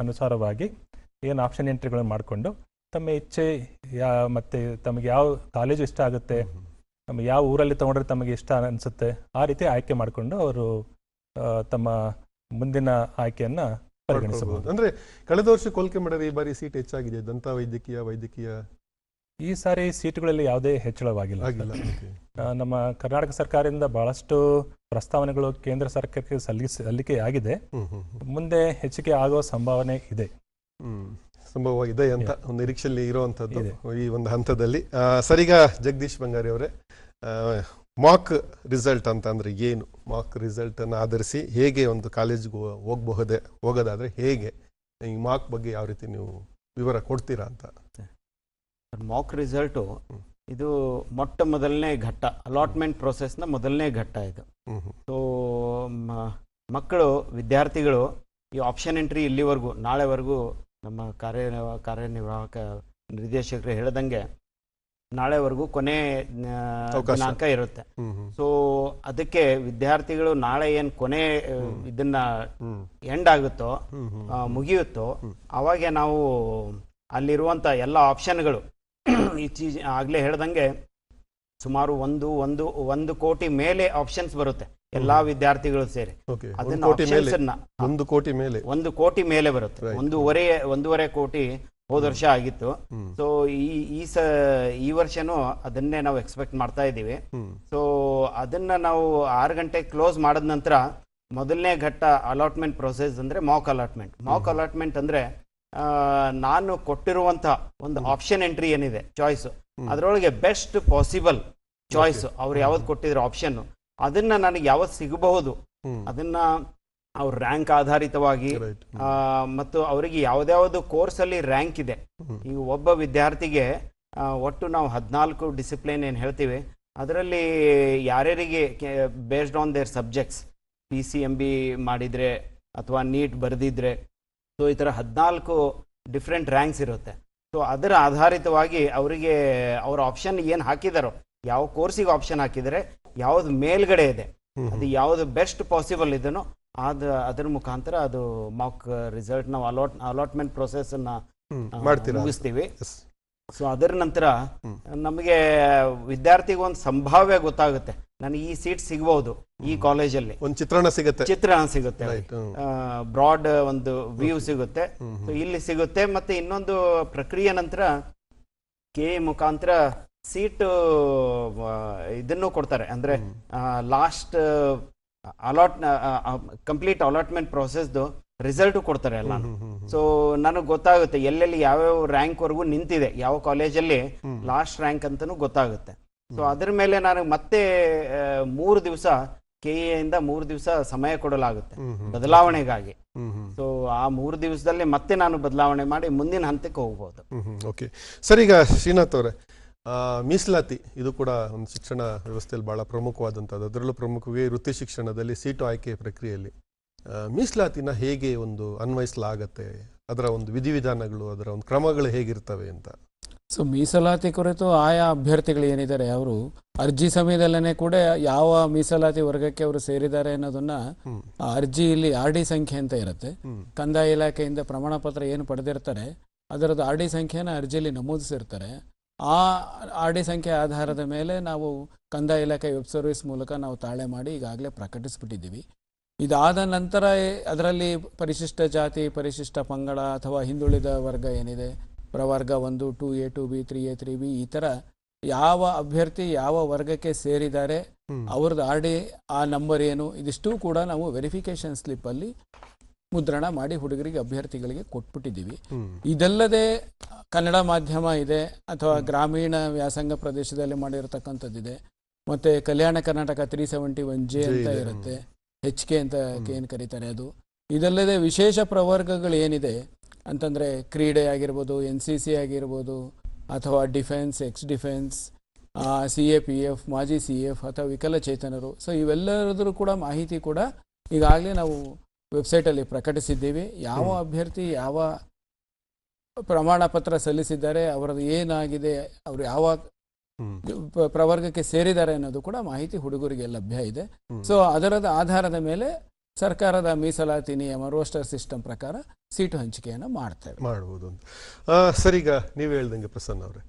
Speaker 3: ಅನುಸಾರವಾಗಿ ಏನು ಆಪ್ಷನ್ ಎಂಟ್ರಿಗಳನ್ನು ಮಾಡಿಕೊಂಡು ತಮ್ಮ ಇಚ್ಛೆ ಮತ್ತು ತಮಗೆ ಯಾವ ಕಾಲೇಜು ಇಷ್ಟ ಆಗುತ್ತೆ, ನಮಗೆ ಯಾವ ಊರಲ್ಲಿ ತೊಗೊಂಡ್ರೆ ತಮಗೆ ಇಷ್ಟ ಅನಿಸುತ್ತೆ, ಆ ರೀತಿ ಆಯ್ಕೆ ಮಾಡಿಕೊಂಡು ಅವರು ತಮ್ಮ ಮುಂದಿನ ಆಯ್ಕೆಯನ್ನು ಪರಿಗಣಿಸಬಹುದು.
Speaker 1: ಅಂದರೆ ಕಳೆದ ವರ್ಷ ಹೋಲಿಕೆ ಮಾಡಿದ್ರೆ ಈ ಬಾರಿ ಸೀಟ್ ಹೆಚ್ಚಾಗಿದೆ ದಂತ ವೈದ್ಯಕೀಯ.
Speaker 3: ಈ ಸಾರಿ ಸೀಟುಗಳಲ್ಲಿ ಯಾವುದೇ ಹೆಚ್ಚಳವಾಗಿಲ್ಲ. ನಮ್ಮ ಕರ್ನಾಟಕ ಸರ್ಕಾರದಿಂದ ಬಹಳಷ್ಟು ಪ್ರಸ್ತಾವನೆಗಳು ಕೇಂದ್ರ ಸರ್ಕಾರಕ್ಕೆ ಸಲ್ಲಿಕೆ ಆಗಿದೆ. ಮುಂದೆ ಹೆಚ್ಚಿಗೆ ಆಗುವ ಸಂಭಾವನೆ ಇದೆ
Speaker 1: ಅಂತ ಒಂದು ನಿರೀಕ್ಷೆಯಲ್ಲಿ ಇರುವಂಥದ್ದು ಈ ಒಂದು ಹಂತದಲ್ಲಿ. ಸರಿಗ ಜಗದೀಶ್ ಬಂಗಾರಿ ಅವರೇ, ಮಾಕ್ ರಿಸಲ್ಟ್ ಅಂತ ಅಂದ್ರೆ ಏನು? ಮಾಕ್ ರಿಸಲ್ಟ್ ಅನ್ನು ಆಧರಿಸಿ ಹೇಗೆ ಒಂದು ಕಾಲೇಜ್ಗೆ ಹೋಗೋದಾದ್ರೆ ಹೇಗೆ, ಈ ಮಾಕ್ ಬಗ್ಗೆ ಯಾವ ರೀತಿ ನೀವು ವಿವರ ಕೊಡ್ತೀರಾ ಅಂತ?
Speaker 4: ಮಾಕ್ ರಿಸಲ್ಟು ಇದು ಮೊಟ್ಟ ಮೊದಲನೇ ಘಟ್ಟ, ಅಲಾಟ್ಮೆಂಟ್ ಪ್ರೋಸೆಸ್ನ ಮೊದಲನೇ ಘಟ್ಟ ಇದು. ಸೊ ಮಕ್ಕಳು, ವಿದ್ಯಾರ್ಥಿಗಳು ಈ ಆಪ್ಷನ್ ಎಂಟ್ರಿ ಇಲ್ಲಿವರೆಗೂ, ನಾಳೆವರೆಗೂ ನಮ್ಮ ಕಾರ್ಯನಿರ್ವಾಹಕ ನಿರ್ದೇಶಕರು ಹೇಳ್ದಂಗೆ ನಾಳೆವರೆಗೂ ಕೊನೆ ದಿನಾಂಕ ಇರುತ್ತೆ. ಸೊ ಅದಕ್ಕೆ ವಿದ್ಯಾರ್ಥಿಗಳು ನಾಳೆ ಏನು ಕೊನೆ ಇದನ್ನ ಎಂಡ್ ಆಗುತ್ತೋ, ಮುಗಿಯುತ್ತೋ, ಅವಾಗೆ ನಾವು ಅಲ್ಲಿರುವಂಥ ಎಲ್ಲ ಆಪ್ಷನ್ಗಳು ಆಗಲೇ ಹೇಳ್ದಂಗೆ ಸುಮಾರು ಒಂದು ಕೋಟಿ ಮೇಲೆ ಆಪ್ಷನ್ಸ್ ಬರುತ್ತೆ ಎಲ್ಲಾ ವಿದ್ಯಾರ್ಥಿಗಳು ಸೇರಿ. ಅದನ್ನ ಒಂದು ಕೋಟಿ ಮೇಲೆ ಬರುತ್ತೆ. ಒಂದೂವರೆ ಕೋಟಿ ಹೋದ ವರ್ಷ ಆಗಿತ್ತು. ಸೊ ಈ ವರ್ಷನೂ ಅದನ್ನೇ ನಾವು ಎಕ್ಸ್ಪೆಕ್ಟ್ ಮಾಡ್ತಾ ಇದ್ದೀವಿ. ಸೊ ಅದನ್ನ ನಾವು 6 ಗಂಟೆಗೆ ಕ್ಲೋಸ್ ಮಾಡಿದ ನಂತರ ಮೊದಲನೇ ಘಟ್ಟ ಅಲಾಟ್ಮೆಂಟ್ ಪ್ರೊಸೆಸ್ ಅಂದ್ರೆ ಮಾಕ್ ಅಲಾಟ್ಮೆಂಟ್ ಅಂದ್ರೆ ನಾನು ಕೊಟ್ಟಿರುವಂತ ಒಂದು ಆಪ್ಷನ್ ಎಂಟ್ರಿ ಏನಿದೆ, ಚಾಯ್ಸ್, ಅದರೊಳಗೆ ಬೆಸ್ಟ್ ಪಾಸಿಬಲ್ ಚಾಯ್ಸ್ ಅವ್ರು ಯಾವ್ದು ಕೊಟ್ಟಿದ್ರು ಆಪ್ಷನ್, ಅದನ್ನ ನನಗೆ ಯಾವತ್ತು ಸಿಗಬಹುದು, ಅದನ್ನ ಅವ್ರ ರ್ಯಾಂಕ್ ಆಧಾರಿತವಾಗಿ ಮತ್ತು ಅವರಿಗೆ ಯಾವ್ದಾವ್ದು ಕೋರ್ಸ್ ಅಲ್ಲಿ ರ್ಯಾಂಕ್ ಇದೆ. ಈಗ ಒಬ್ಬ ವಿದ್ಯಾರ್ಥಿಗೆ ಒಟ್ಟು ನಾವು 14 ಡಿಸಿಪ್ಲಿನ್ ಏನು ಹೇಳ್ತೀವಿ, ಅದರಲ್ಲಿ ಯಾರ್ಯಾರಿಗೆ based on there subjects PCMB ಮಾಡಿದ್ರೆ ಅಥವಾ ನೀಟ್ ಬರೆದಿದ್ರೆ, ಸೊ ಈ ಥರ 14 ಡಿಫ್ರೆಂಟ್ ರ್ಯಾಂಕ್ಸ್ ಇರುತ್ತೆ. ಸೊ ಅದರ ಆಧಾರಿತವಾಗಿ ಅವರಿಗೆ ಅವ್ರ ಆಪ್ಷನ್ ಏನು ಹಾಕಿದಾರೋ, ಯಾವ ಕೋರ್ಸಿಗೆ ಆಪ್ಷನ್ ಹಾಕಿದರೆ ಯಾವ್ದು ಮೇಲ್ಗಡೆ ಇದೆ, ಅದು ಯಾವ್ದು ಬೆಸ್ಟ್ ಪಾಸಿಬಲ್ ಇದನ್ನೋ ಅದರ ಮುಖಾಂತರ ಅದು ಮಾಕ್ ರಿಸಲ್ಟ್ ನಾವು ಅಲಾಟ್ಮೆಂಟ್ ಪ್ರೊಸೆಸ್ ಅನ್ನ ಮುಗಿಸ್ತೀವಿ. ಸೊ ಅದರ ನಂತರ ನಮಗೆ ವಿದ್ಯಾರ್ಥಿಗೆ ಒಂದು ಸಂಭಾವ್ಯ ಗೊತ್ತಾಗುತ್ತೆ, ನನಗೆ ಈ ಸೀಟ್ ಸಿಗಬಹುದು ಈ ಕಾಲೇಜಲ್ಲಿ, ಒಂದು ಚಿತ್ರಣ ಸಿಗುತ್ತೆ, ಬ್ರಾಡ್ ಒಂದು ವ್ಯೂ ಸಿಗುತ್ತೆ. ಸೊ ಇಲ್ಲಿ ಸಿಗುತ್ತೆ. ಮತ್ತೆ ಇನ್ನೊಂದು ಪ್ರಕ್ರಿಯೆ ನಂತರ KE ಮುಖಾಂತರ ಸೀಟ್ ಇದನ್ನು ಕೊಡ್ತಾರೆ, ಅಂದ್ರೆ ಲಾಸ್ಟ್ ಕಂಪ್ಲೀಟ್ ಅಲಾಟ್ಮೆಂಟ್ ಪ್ರೊಸೆಸ್ದು ರಿಸಲ್ಟ್ ಕೊಡ್ತಾರೆ ಎಲ್ಲ. ಸೊ ನನಗೆ ಗೊತ್ತಾಗುತ್ತೆ ಎಲ್ಲೆಲ್ಲಿ ಯಾವ್ಯಾವ ರ್ಯಾಂಕ್ ವರೆಗೂ ನಿಂತಿದೆ, ಯಾವ ಕಾಲೇಜಲ್ಲಿ ಲಾಸ್ಟ್ ರ್ಯಾಂಕ್ ಅಂತಾನು ಗೊತ್ತಾಗುತ್ತೆ. ಸೊ ಅದ್ರ ಮೇಲೆ ನನಗೆ ಮತ್ತೆ 3 ದಿವಸ KE ಇಂದ 3 ದಿವಸ ಸಮಯ ಕೊಡಲಾಗುತ್ತೆ ಬದಲಾವಣೆಗಾಗಿ. ಸೊ ಆ 3 ದಿವಸದಲ್ಲಿ ಮತ್ತೆ ನಾನು ಬದಲಾವಣೆ ಮಾಡಿ ಮುಂದಿನ ಹಂತಕ್ಕೆ ಹೋಗ್ಬೋದು.
Speaker 1: ಓಕೆ ಸರ್, ಈಗ ಶ್ರೀನಾಥ್ ಅವರೇ, ಮೀಸಲಾತಿ ಇದು ಕೂಡ ಒಂದು ಶಿಕ್ಷಣ ವ್ಯವಸ್ಥೆಯಲ್ಲಿ ಬಹಳ ಪ್ರಮುಖವಾದಂಥದ್ದು. ಅದರಲ್ಲೂ ಪ್ರಮುಖವಾಗಿ ವೃತ್ತಿ ಶಿಕ್ಷಣದಲ್ಲಿ ಸೀಟು ಆಯ್ಕೆ ಪ್ರಕ್ರಿಯೆಯಲ್ಲಿ ಮೀಸಲಾತಿನ ಹೇಗೆ ಒಂದು ಅನ್ವಯಿಸಲಾಗತ್ತೆ, ಅದರ ಒಂದು ವಿಧಿವಿಧಾನಗಳು, ಅದರ ಒಂದು ಕ್ರಮಗಳು ಹೇಗಿರ್ತವೆ ಅಂತ?
Speaker 5: ಸೊ ಮೀಸಲಾತಿ ಕುರಿತು ಆಯಾ ಅಭ್ಯರ್ಥಿಗಳು ಏನಿದ್ದಾರೆ ಅವರು ಅರ್ಜಿ ಸಮಯದಲ್ಲೇ ಕೂಡ ಯಾವ ಮೀಸಲಾತಿ ವರ್ಗಕ್ಕೆ ಅವರು ಸೇರಿದ್ದಾರೆ ಅನ್ನೋದನ್ನ ಅರ್ಜಿಯಲ್ಲಿ RD ಸಂಖ್ಯೆ ಅಂತ ಇರುತ್ತೆ. ಕಂದಾಯ ಇಲಾಖೆಯಿಂದ ಪ್ರಮಾಣ ಪತ್ರ ಏನು ಪಡೆದಿರ್ತಾರೆ ಅದರದ್ದು RD ಸಂಖ್ಯೆನ ಅರ್ಜಿಯಲ್ಲಿ ನಮೂದಿಸಿರ್ತಾರೆ. ಆ RD ಸಂಖ್ಯೆ ಆಧಾರದ ಮೇಲೆ ನಾವು ಕಂದಾಯ ಇಲಾಖೆ ವೆಬ್ ಸರ್ವಿಸ್ ಮೂಲಕ ನಾವು ತಾಳೆ ಮಾಡಿ ಈಗಾಗಲೇ ಪ್ರಕಟಿಸ್ಬಿಟ್ಟಿದ್ದೀವಿ. ಇದಾದ ನಂತರ ಅದರಲ್ಲಿ ಪರಿಶಿಷ್ಟ ಜಾತಿ, ಪರಿಶಿಷ್ಟ ಪಂಗಡ ಅಥವಾ ಹಿಂದುಳಿದ ವರ್ಗ ಏನಿದೆ, ಪ್ರವರ್ಗ 1, 2A, 2B, 3A, 3B, ಈ ಥರ ಯಾವ ಅಭ್ಯರ್ಥಿ ಯಾವ ವರ್ಗಕ್ಕೆ ಸೇರಿದ್ದಾರೆ, ಅವ್ರದ್ದು RD ಆ ನಂಬರ್ ಏನು, ಇದಿಷ್ಟು ಕೂಡ ನಾವು ವೆರಿಫಿಕೇಶನ್ ಸ್ಲಿಪ್ಪಲ್ಲಿ ಮುದ್ರಣ ಮಾಡಿ ಹುಡುಗರಿಗೆ, ಅಭ್ಯರ್ಥಿಗಳಿಗೆ ಕೊಟ್ಬಿಟ್ಟಿದ್ದೀವಿ. ಇದಲ್ಲದೆ ಕನ್ನಡ ಮಾಧ್ಯಮ ಇದೆ ಅಥವಾ ಗ್ರಾಮೀಣ ವ್ಯಾಸಂಗ ಪ್ರದೇಶದಲ್ಲಿ ಮಾಡಿರತಕ್ಕಂಥದ್ದಿದೆ. ಮತ್ತು ಕಲ್ಯಾಣ ಕರ್ನಾಟಕ 371J ಅಂತ ಇರುತ್ತೆ, HK ಅಂತ ಏನು ಕರೀತಾರೆ ಅದು. ಇದಲ್ಲದೆ ವಿಶೇಷ ಪ್ರವರ್ಗಗಳು ಏನಿದೆ ಅಂತಂದರೆ ಕ್ರೀಡೆ ಆಗಿರ್ಬೋದು, NCC ಆಗಿರ್ಬೋದು, ಅಥವಾ ಡಿಫೆನ್ಸ್, ಎಕ್ಸ್ ಡಿಫೆನ್ಸ್, CAPF, ಮಾಜಿ CF ಅಥವಾ ವಿಕಲಚೇತನರು. ಸೊ ಇವೆಲ್ಲರದ್ದು ಕೂಡ ಮಾಹಿತಿ ಕೂಡ ಈಗಾಗಲೇ ನಾವು ವೆಬ್ಸೈಟಲ್ಲಿ ಪ್ರಕಟಿಸಿದ್ದೀವಿ. ಯಾವ ಅಭ್ಯರ್ಥಿ ಯಾವ ಪ್ರಮಾಣ ಪತ್ರ ಸಲ್ಲಿಸಿದ್ದಾರೆ, ಅವರದ್ದು ಏನಾಗಿದೆ, ಅವರು ಯಾವ ಪ್ರವರ್ಗಕ್ಕೆ ಸೇರಿದ್ದಾರೆ ಅನ್ನೋದು ಕೂಡ ಮಾಹಿತಿ ಹುಡುಗರಿಗೆ ಲಭ್ಯ ಇದೆ. ಸೊ ಅದರದ ಆಧಾರದ ಮೇಲೆ ಸರ್ಕಾರದ ಮೀಸಲಾತಿ ನಿಯಮ ರೋಸ್ಟರ್ ಸಿಸ್ಟಮ್ ಪ್ರಕಾರ ಸೀಟು ಹಂಚಿಕೆಯನ್ನು ಮಾಡಬಹುದು.
Speaker 1: ಸರ್, ಈಗ ನೀವು ಹೇಳ್ದಂಗೆ ಪ್ರಸನ್ನ ಅವರೇ,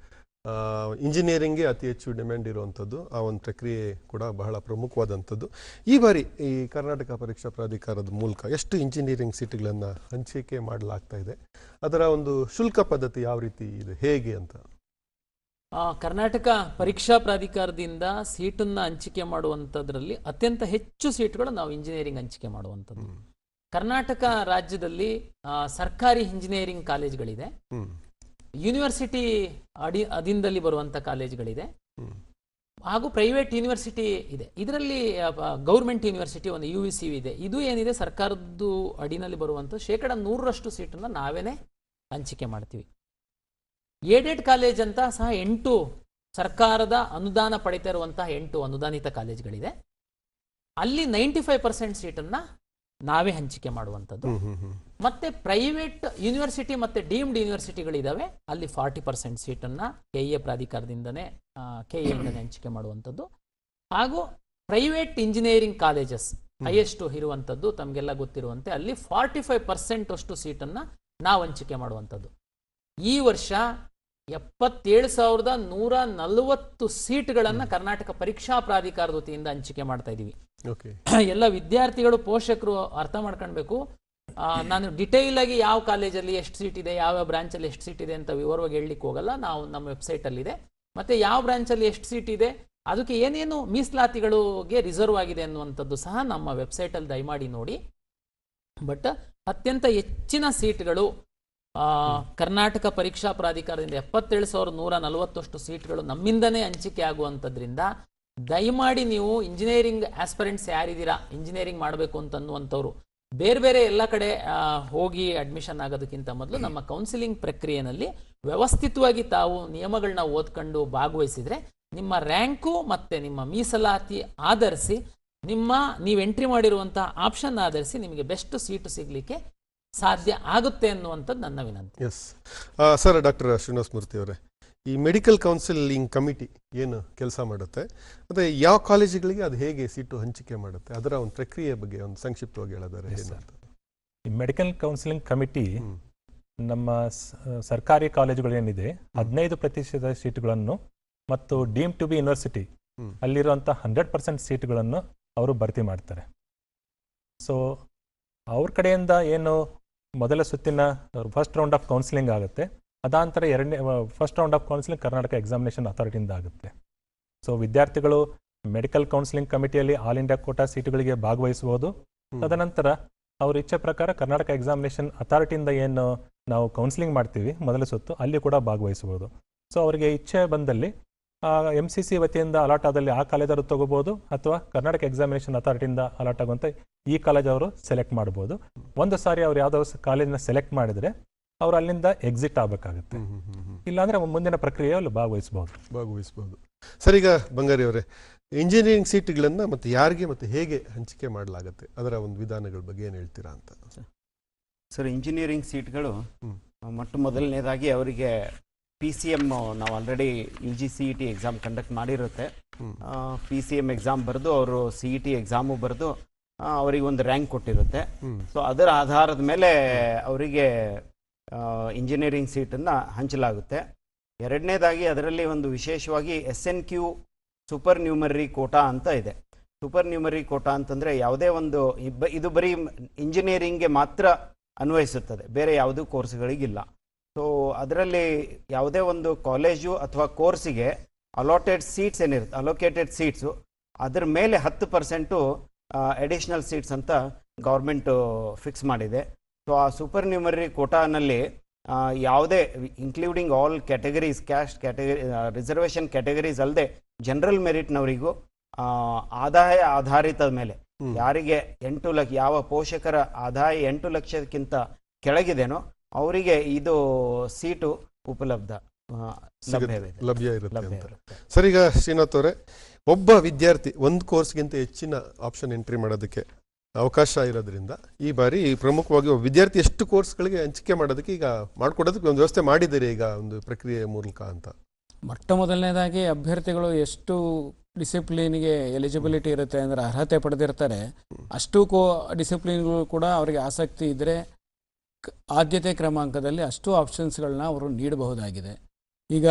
Speaker 1: ಇಂಜಿನಿಯರಿಂಗ್ಗೆ ಅತಿ ಹೆಚ್ಚು ಡಿಮ್ಯಾಂಡ್ ಇರುವಂಥದ್ದು, ಆ ಒಂದು ಪ್ರಕ್ರಿಯೆ ಕೂಡ ಬಹಳ ಪ್ರಮುಖವಾದಂಥದ್ದು. ಈ ಬಾರಿ ಈ ಕರ್ನಾಟಕ ಪರೀಕ್ಷಾ ಪ್ರಾಧಿಕಾರದ ಮೂಲಕ ಎಷ್ಟು ಇಂಜಿನಿಯರಿಂಗ್ ಸೀಟುಗಳನ್ನು ಹಂಚಿಕೆ ಮಾಡಲಾಗ್ತಾ ಇದೆ, ಅದರ ಒಂದು ಶುಲ್ಕ ಪದ್ಧತಿ ಯಾವ ರೀತಿ ಇದೆ, ಹೇಗೆ ಅಂತ?
Speaker 2: ಕರ್ನಾಟಕ ಪರೀಕ್ಷಾ ಪ್ರಾಧಿಕಾರದಿಂದ ಸೀಟನ್ನು ಹಂಚಿಕೆ ಮಾಡುವಂಥದ್ರಲ್ಲಿ ಅತ್ಯಂತ ಹೆಚ್ಚು ಸೀಟುಗಳು ನಾವು ಇಂಜಿನಿಯರಿಂಗ್ ಹಂಚಿಕೆ ಮಾಡುವಂಥದ್ದು. ಕರ್ನಾಟಕ ರಾಜ್ಯದಲ್ಲಿ ಸರ್ಕಾರಿ ಇಂಜಿನಿಯರಿಂಗ್ ಕಾಲೇಜ್ಗಳಿದೆ, ಯೂನಿವರ್ಸಿಟಿ ಅಧೀನದಲ್ಲಿ ಬರುವಂಥ ಕಾಲೇಜ್ಗಳಿದೆ, ಹಾಗೂ ಪ್ರೈವೇಟ್ ಯೂನಿವರ್ಸಿಟಿ ಇದೆ. ಇದರಲ್ಲಿ ಗೌರ್ಮೆಂಟ್ ಯೂನಿವರ್ಸಿಟಿ ಒಂದು UVC ಇದೆ. ಇದು ಏನಿದೆ ಸರ್ಕಾರದ್ದು ಅಡಿನಲ್ಲಿ ಬರುವಂಥ 100% ಸೀಟನ್ನು ನಾವೇನೇ ಹಂಚಿಕೆ ಮಾಡ್ತೀವಿ. ಏಡೆಡ್ ಕಾಲೇಜ್ ಅಂತ ಸಹ 8 ಸರ್ಕಾರದ ಅನುದಾನ ಪಡಿತಾ ಇರುವಂತಹ 8 ಅನುದಾನಿತ ಕಾಲೇಜ್ಗಳಿದೆ. ಅಲ್ಲಿ 95% ಸೀಟನ್ನು ನಾವೇ ಹಂಚಿಕೆ ಮಾಡುವಂಥದ್ದು. ಮತ್ತೆ ಪ್ರೈವೇಟ್ ಯೂನಿವರ್ಸಿಟಿ ಮತ್ತೆ ಡೀಮ್ಡ್ ಯೂನಿವರ್ಸಿಟಿಗಳಿದ್ದಾವೆ, ಅಲ್ಲಿ 40% ಸೀಟನ್ನು KEA ಪ್ರಾಧಿಕಾರದಿಂದನೇ KEA ಹಂಚಿಕೆ ಮಾಡುವಂಥದ್ದು. ಹಾಗೂ ಪ್ರೈವೇಟ್ ಇಂಜಿನಿಯರಿಂಗ್ ಕಾಲೇಜಸ್ ಹೈಯೆಸ್ಟ್ ಇರುವಂಥದ್ದು ತಮಗೆಲ್ಲ ಗೊತ್ತಿರುವಂತೆ ಅಲ್ಲಿ 45% ಅಷ್ಟು ಸೀಟನ್ನು ನಾವು ಹಂಚಿಕೆ ಮಾಡುವಂಥದ್ದು. ಈ ವರ್ಷ 77,140 ಸೀಟ್ಗಳನ್ನು ಕರ್ನಾಟಕ ಪರೀಕ್ಷಾ ಪ್ರಾಧಿಕಾರದ ವತಿಯಿಂದ ಹಂಚಿಕೆ ಮಾಡ್ತಾ ಇದ್ದೀವಿ. ಎಲ್ಲ ವಿದ್ಯಾರ್ಥಿಗಳು ಪೋಷಕರು ಅರ್ಥ ಮಾಡ್ಕೊಳ್ಬೇಕು. ನಾನು ಡಿಟೈಲ್ ಆಗಿ ಯಾವ ಕಾಲೇಜಲ್ಲಿ ಎಷ್ಟು ಸೀಟ್ ಇದೆ, ಯಾವ ಬ್ರಾಂಚಲ್ಲಿ ಎಷ್ಟು ಸೀಟ್ ಇದೆ ಅಂತ ವಿವರವಾಗಿ ಹೇಳಲಿಕ್ಕೆ ಹೋಗಲ್ಲ. ನಾವು ನಮ್ಮ ವೆಬ್ಸೈಟಲ್ಲಿದೆ. ಮತ್ತು ಯಾವ ಬ್ರಾಂಚಲ್ಲಿ ಎಷ್ಟು ಸೀಟ್ ಇದೆ, ಅದಕ್ಕೆ ಏನೇನು ಮೀಸಲಾತಿಗಳಿಗೆ ರಿಸರ್ವ್ ಆಗಿದೆ ಅನ್ನುವಂಥದ್ದು ಸಹ ನಮ್ಮ ವೆಬ್ಸೈಟಲ್ಲಿ ದಯಮಾಡಿ ನೋಡಿ. ಬಟ್ ಅತ್ಯಂತ ಹೆಚ್ಚಿನ ಸೀಟ್ಗಳು ಕರ್ನಾಟಕ ಪರೀಕ್ಷಾ ಪ್ರಾಧಿಕಾರದಿಂದ 77,140 ಸೀಟ್ಗಳು ನಮ್ಮಿಂದನೇ ಹಂಚಿಕೆ ಆಗುವಂಥದ್ರಿಂದ ದಯಮಾಡಿ ನೀವು ಇಂಜಿನಿಯರಿಂಗ್ ಆಸ್ಪರೆಂಟ್ಸ್ ಯಾರಿದ್ದೀರಾ, ಇಂಜಿನಿಯರಿಂಗ್ ಮಾಡಬೇಕು ಅಂತನ್ನುವಂಥವ್ರು ಬೇರೆ ಬೇರೆ ಎಲ್ಲ ಕಡೆ ಹೋಗಿ ಅಡ್ಮಿಷನ್ ಆಗೋದಕ್ಕಿಂತ ಮೊದಲು ನಮ್ಮ ಕೌನ್ಸಿಲಿಂಗ್ ಪ್ರಕ್ರಿಯೆಯಲ್ಲಿ ವ್ಯವಸ್ಥಿತವಾಗಿ ತಾವು ನಿಯಮಗಳನ್ನ ಓದ್ಕೊಂಡು ಭಾಗವಹಿಸಿದರೆ ನಿಮ್ಮ ರ್ಯಾಂಕು ಮತ್ತು ನಿಮ್ಮ ಮೀಸಲಾತಿ ಆಧರಿಸಿ ನೀವು ಎಂಟ್ರಿ ಮಾಡಿರುವಂಥ ಆಪ್ಷನ್ ಆಧರಿಸಿ ನಿಮಗೆ ಬೆಸ್ಟ್ ಸೀಟು ಸಿಗಲಿಕ್ಕೆ ಸಾಧ್ಯ ಆಗುತ್ತೆ ಅನ್ನುವಂಥದ್ದು ನನ್ನ ವಿನಂತಿ.
Speaker 1: Yes sir, doctor Srinivasa Murthy ಅವರೇ, ಈ ಮೆಡಿಕಲ್ ಕೌನ್ಸಿಲಿಂಗ್ ಕಮಿಟಿ ಏನು ಕೆಲಸ ಮಾಡುತ್ತೆ, ಮತ್ತು ಯಾವ ಕಾಲೇಜುಗಳಿಗೆ ಅದು ಹೇಗೆ ಸೀಟು ಹಂಚಿಕೆ ಮಾಡುತ್ತೆ, ಅದರ ಒಂದು ಪ್ರಕ್ರಿಯೆ ಬಗ್ಗೆ ಒಂದು ಸಂಕ್ಷಿಪ್ತವಾಗಿ ಹೇಳೋದಾರೆ ಏನಂತ?
Speaker 3: ಈ ಮೆಡಿಕಲ್ ಕೌನ್ಸಿಲಿಂಗ್ ಕಮಿಟಿ ನಮ್ಮ ಸರ್ಕಾರಿ ಕಾಲೇಜುಗಳೇನಿದೆ 15% ಸೀಟುಗಳನ್ನು ಮತ್ತು ಡೀಮ್ ಟು ಬಿ ಯೂನಿವರ್ಸಿಟಿ ಅಲ್ಲಿರುವಂಥ 100% ಸೀಟುಗಳನ್ನು ಅವರು ಭರ್ತಿ ಮಾಡ್ತಾರೆ. ಸೊ ಅವ್ರ ಕಡೆಯಿಂದ ಏನು ಮೊದಲ ಸುತ್ತಿನ ಫಸ್ಟ್ ರೌಂಡ್ ಆಫ್ ಕೌನ್ಸಿಲಿಂಗ್ ಆಗುತ್ತೆ, ಅದಾಂತರ first round of counselling Karnataka examination ಅಥಾರಿಟಿಯಿಂದ ಆಗುತ್ತೆ. ಸೊ ವಿದ್ಯಾರ್ಥಿಗಳು ಮೆಡಿಕಲ್ ಕೌನ್ಸಿಲಿಂಗ್ ಕಮಿಟಿಯಲ್ಲಿ ಆಲ್ ಇಂಡಿಯಾ ಕೋಟಾ ಸೀಟುಗಳಿಗೆ ಭಾಗವಹಿಸಬಹುದು. ತದನಂತರ ಅವ್ರ ಇಚ್ಛೆ ಪ್ರಕಾರ ಕರ್ನಾಟಕ ಎಕ್ಸಾಮಿನೇಷನ್ ಅಥಾರಿಟಿಯಿಂದ ಏನು ನಾವು ಕೌನ್ಸಿಲಿಂಗ್ ಮಾಡ್ತೀವಿ ಮೊದಲ ಸುತ್ತು, ಅಲ್ಲಿ ಕೂಡ ಭಾಗವಹಿಸಬಹುದು. ಸೊ ಅವರಿಗೆ ಇಚ್ಛೆ ಬಂದಲ್ಲಿ MCC ವತಿಯಿಂದ ಅಲಾಟ್ ಆದಲ್ಲಿ ಆ ಕಾಲೇಜವರು ತಗೋಬಹುದು, ಅಥವಾ ಕರ್ನಾಟಕ ಎಕ್ಸಾಮಿನೇಷನ್ ಅಥಾರಿಟಿಯಿಂದ ಅಲಾಟ್ ಆಗುವಂಥ ಈ ಕಾಲೇಜ್ ಅವರು ಸೆಲೆಕ್ಟ್ ಮಾಡ್ಬೋದು. ಒಂದು ಸಾರಿ ಅವ್ರು ಯಾವುದಾದ್ರು ಕಾಲೇಜನ್ನ ಸೆಲೆಕ್ಟ್ ಮಾಡಿದರೆ ಅವ್ರು ಅಲ್ಲಿಂದ ಎಕ್ಸಿಟ್ ಆಗಬೇಕಾಗುತ್ತೆ. ಇಲ್ಲಾಂದ್ರೆ ಮುಂದಿನ ಪ್ರಕ್ರಿಯೆಯಲ್ಲಿ ಭಾಗವಹಿಸಬಹುದು.
Speaker 1: ಸರ್, ಈಗ ಬಂಗಾರಿ ಅವರೇ, ಇಂಜಿನಿಯರಿಂಗ್ ಸೀಟ್ಗಳನ್ನು ಮತ್ತು ಯಾರಿಗೆ ಮತ್ತು ಹೇಗೆ ಹಂಚಿಕೆ ಮಾಡಲಾಗುತ್ತೆ, ಅದರ ಒಂದು ವಿಧಾನಗಳ ಬಗ್ಗೆ ಏನು ಹೇಳ್ತೀರಾ ಅಂತ?
Speaker 4: ಸರ್, ಇಂಜಿನಿಯರಿಂಗ್ ಸೀಟ್ಗಳು ಮೊಟ್ಟ ಮೊದಲನೇದಾಗಿ ಅವರಿಗೆ PCM ನಾವು ಆಲ್ರೆಡಿ UGCET ಎಕ್ಸಾಮ್ ಕಂಡಕ್ಟ್ ಮಾಡಿರುತ್ತೆ. PCM ಎಕ್ಸಾಮ್ ಬರೆದು ಅವರು CET ಎಕ್ಸಾಮು ಬರೆದು ಅವರಿಗೆ ಒಂದು ರ್ಯಾಂಕ್ ಕೊಟ್ಟಿರುತ್ತೆ. ಸೊ ಅದರ ಆಧಾರದ ಮೇಲೆ ಅವರಿಗೆ ಇಂಜಿನಿಯರಿಂಗ್ ಸೀಟನ್ನು ಹಂಚಲಾಗುತ್ತೆ. ಎರಡನೇದಾಗಿ ಅದರಲ್ಲಿ ಒಂದು ವಿಶೇಷವಾಗಿ SNQ ಸೂಪರ್ ನ್ಯೂಮರಿ ಕೋಟಾ ಅಂತ ಇದೆ. ಸೂಪರ್ ನ್ಯೂಮರಿ ಕೋಟಾ ಅಂತಂದರೆ ಯಾವುದೇ ಒಂದು ಇದು ಬರೀ ಇಂಜಿನಿಯರಿಂಗ್ಗೆ ಮಾತ್ರ ಅನ್ವಯಿಸುತ್ತದೆ, ಬೇರೆ ಯಾವುದೂ ಕೋರ್ಸ್ಗಳಿಗಿಲ್ಲ. ಸೊ ಅದರಲ್ಲಿ ಯಾವುದೇ ಒಂದು ಕಾಲೇಜು ಅಥವಾ ಕೋರ್ಸಿಗೆ ಅಲಾಟೆಡ್ ಸೀಟ್ಸ್ ಏನಿರುತ್ತೆ, ಅಲೋಕೇಟೆಡ್ ಸೀಟ್ಸು, ಅದರ ಮೇಲೆ 10% ಅಡಿಷ್ನಲ್ ಸೀಟ್ಸ್ ಅಂತ ಗೌರ್ಮೆಂಟು ಫಿಕ್ಸ್ ಮಾಡಿದೆ. ಸೊ ಆ ಸೂಪರ್ ನ್ಯೂಮರಿ ಕೋಟಾನಲ್ಲಿ ಯಾವುದೇ including all categories, caste category, reservation categories ಅಲ್ಲದೆ ಜನರಲ್ ಮೆರಿಟ್ನವರಿಗೂ ಆದಾಯ ಆಧಾರಿತದ ಮೇಲೆ ಯಾರಿಗೆ 8 ಲಕ್ಷ, ಯಾವ ಪೋಷಕರ ಆದಾಯ 8 ಲಕ್ಷಕ್ಕಿಂತ ಕೆಳಗಿದೆನೋ ಅವರಿಗೆ ಇದು ಸೀಟು
Speaker 1: ಲಭ್ಯ ಇರುತ್ತೆ. ಸರ್, ಈಗ ಶ್ರೀನಾಥ್ ಅವರೇ, ಒಬ್ಬ ವಿದ್ಯಾರ್ಥಿ ಒಂದು ಕೋರ್ಸ್ಗಿಂತ ಹೆಚ್ಚಿನ ಆಪ್ಷನ್ ಎಂಟ್ರಿ ಮಾಡೋದಕ್ಕೆ ಅವಕಾಶ ಇರೋದ್ರಿಂದ ಈ ಬಾರಿ ಪ್ರಮುಖವಾಗಿ ಒಬ್ಬ ವಿದ್ಯಾರ್ಥಿ ಎಷ್ಟು ಕೋರ್ಸ್ಗಳಿಗೆ ಹಂಚಿಕೆ ಮಾಡೋದಕ್ಕೆ ಈಗ ಮಾಡಿಕೊಡೋದಕ್ಕೆ ಒಂದು ವ್ಯವಸ್ಥೆ ಮಾಡಿದ್ದೀರಿ ಈಗ ಒಂದು ಪ್ರಕ್ರಿಯೆ ಮೂಲಕ ಅಂತ?
Speaker 5: ಮೊಟ್ಟ ಮೊದಲನೇದಾಗಿ ಅಭ್ಯರ್ಥಿಗಳು ಎಷ್ಟು ಡಿಸಿಪ್ಲಿನ್ಗೆ ಎಲಿಜಿಬಿಲಿಟಿ ಇರುತ್ತೆ ಅಂದರೆ ಅರ್ಹತೆ ಪಡೆದಿರ್ತಾರೆ, ಅಷ್ಟು ಡಿಸಿಪ್ಲಿನ್ಗಳು ಕೂಡ ಅವರಿಗೆ ಆಸಕ್ತಿ ಇದ್ದರೆ ಆದ್ಯತೆ ಕ್ರಮಾಂಕದಲ್ಲಿ ಅಷ್ಟು ಆಪ್ಷನ್ಸ್ಗಳನ್ನ ಅವರು ನೀಡಬಹುದಾಗಿದೆ. ಈಗ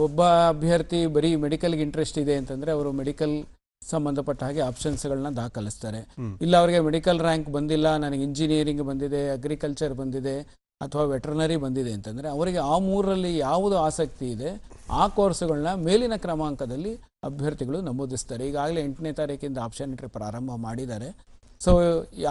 Speaker 5: ಒಬ್ಬ ಅಭ್ಯರ್ಥಿ ಬರೀ ಮೆಡಿಕಲ್ಗೆ ಇಂಟ್ರೆಸ್ಟ್ ಇದೆ ಅಂತಂದರೆ ಅವರು ಮೆಡಿಕಲ್ ಸಂಬಂಧಪಟ್ಟ ಹಾಗೆ ಆಪ್ಷನ್ಸ್ಗಳನ್ನ ದಾಖಲಿಸ್ತಾರೆ. ಇಲ್ಲ ಅವರಿಗೆ ಮೆಡಿಕಲ್ ರ್ಯಾಂಕ್ ಬಂದಿಲ್ಲ, ನನಗೆ ಇಂಜಿನಿಯರಿಂಗ್ ಬಂದಿದೆ, ಅಗ್ರಿಕಲ್ಚರ್ ಬಂದಿದೆ ಅಥವಾ ವೆಟರ್ನರಿ ಬಂದಿದೆ ಅಂತಂದರೆ ಅವರಿಗೆ ಆ ಮೂರರಲ್ಲಿ ಯಾವುದು ಆಸಕ್ತಿ ಇದೆ ಆ ಕೋರ್ಸ್ಗಳನ್ನ ಮೇಲಿನ ಕ್ರಮಾಂಕದಲ್ಲಿ ಅಭ್ಯರ್ಥಿಗಳು ನಮೂದಿಸ್ತಾರೆ. ಈಗಾಗಲೇ 8ನೇ ತಾರೀಕಿಂದ ಆಪ್ಷನ್ ಎಂಟ್ರಿ ಪ್ರಾರಂಭ ಮಾಡಿದ್ದಾರೆ. ಸೊ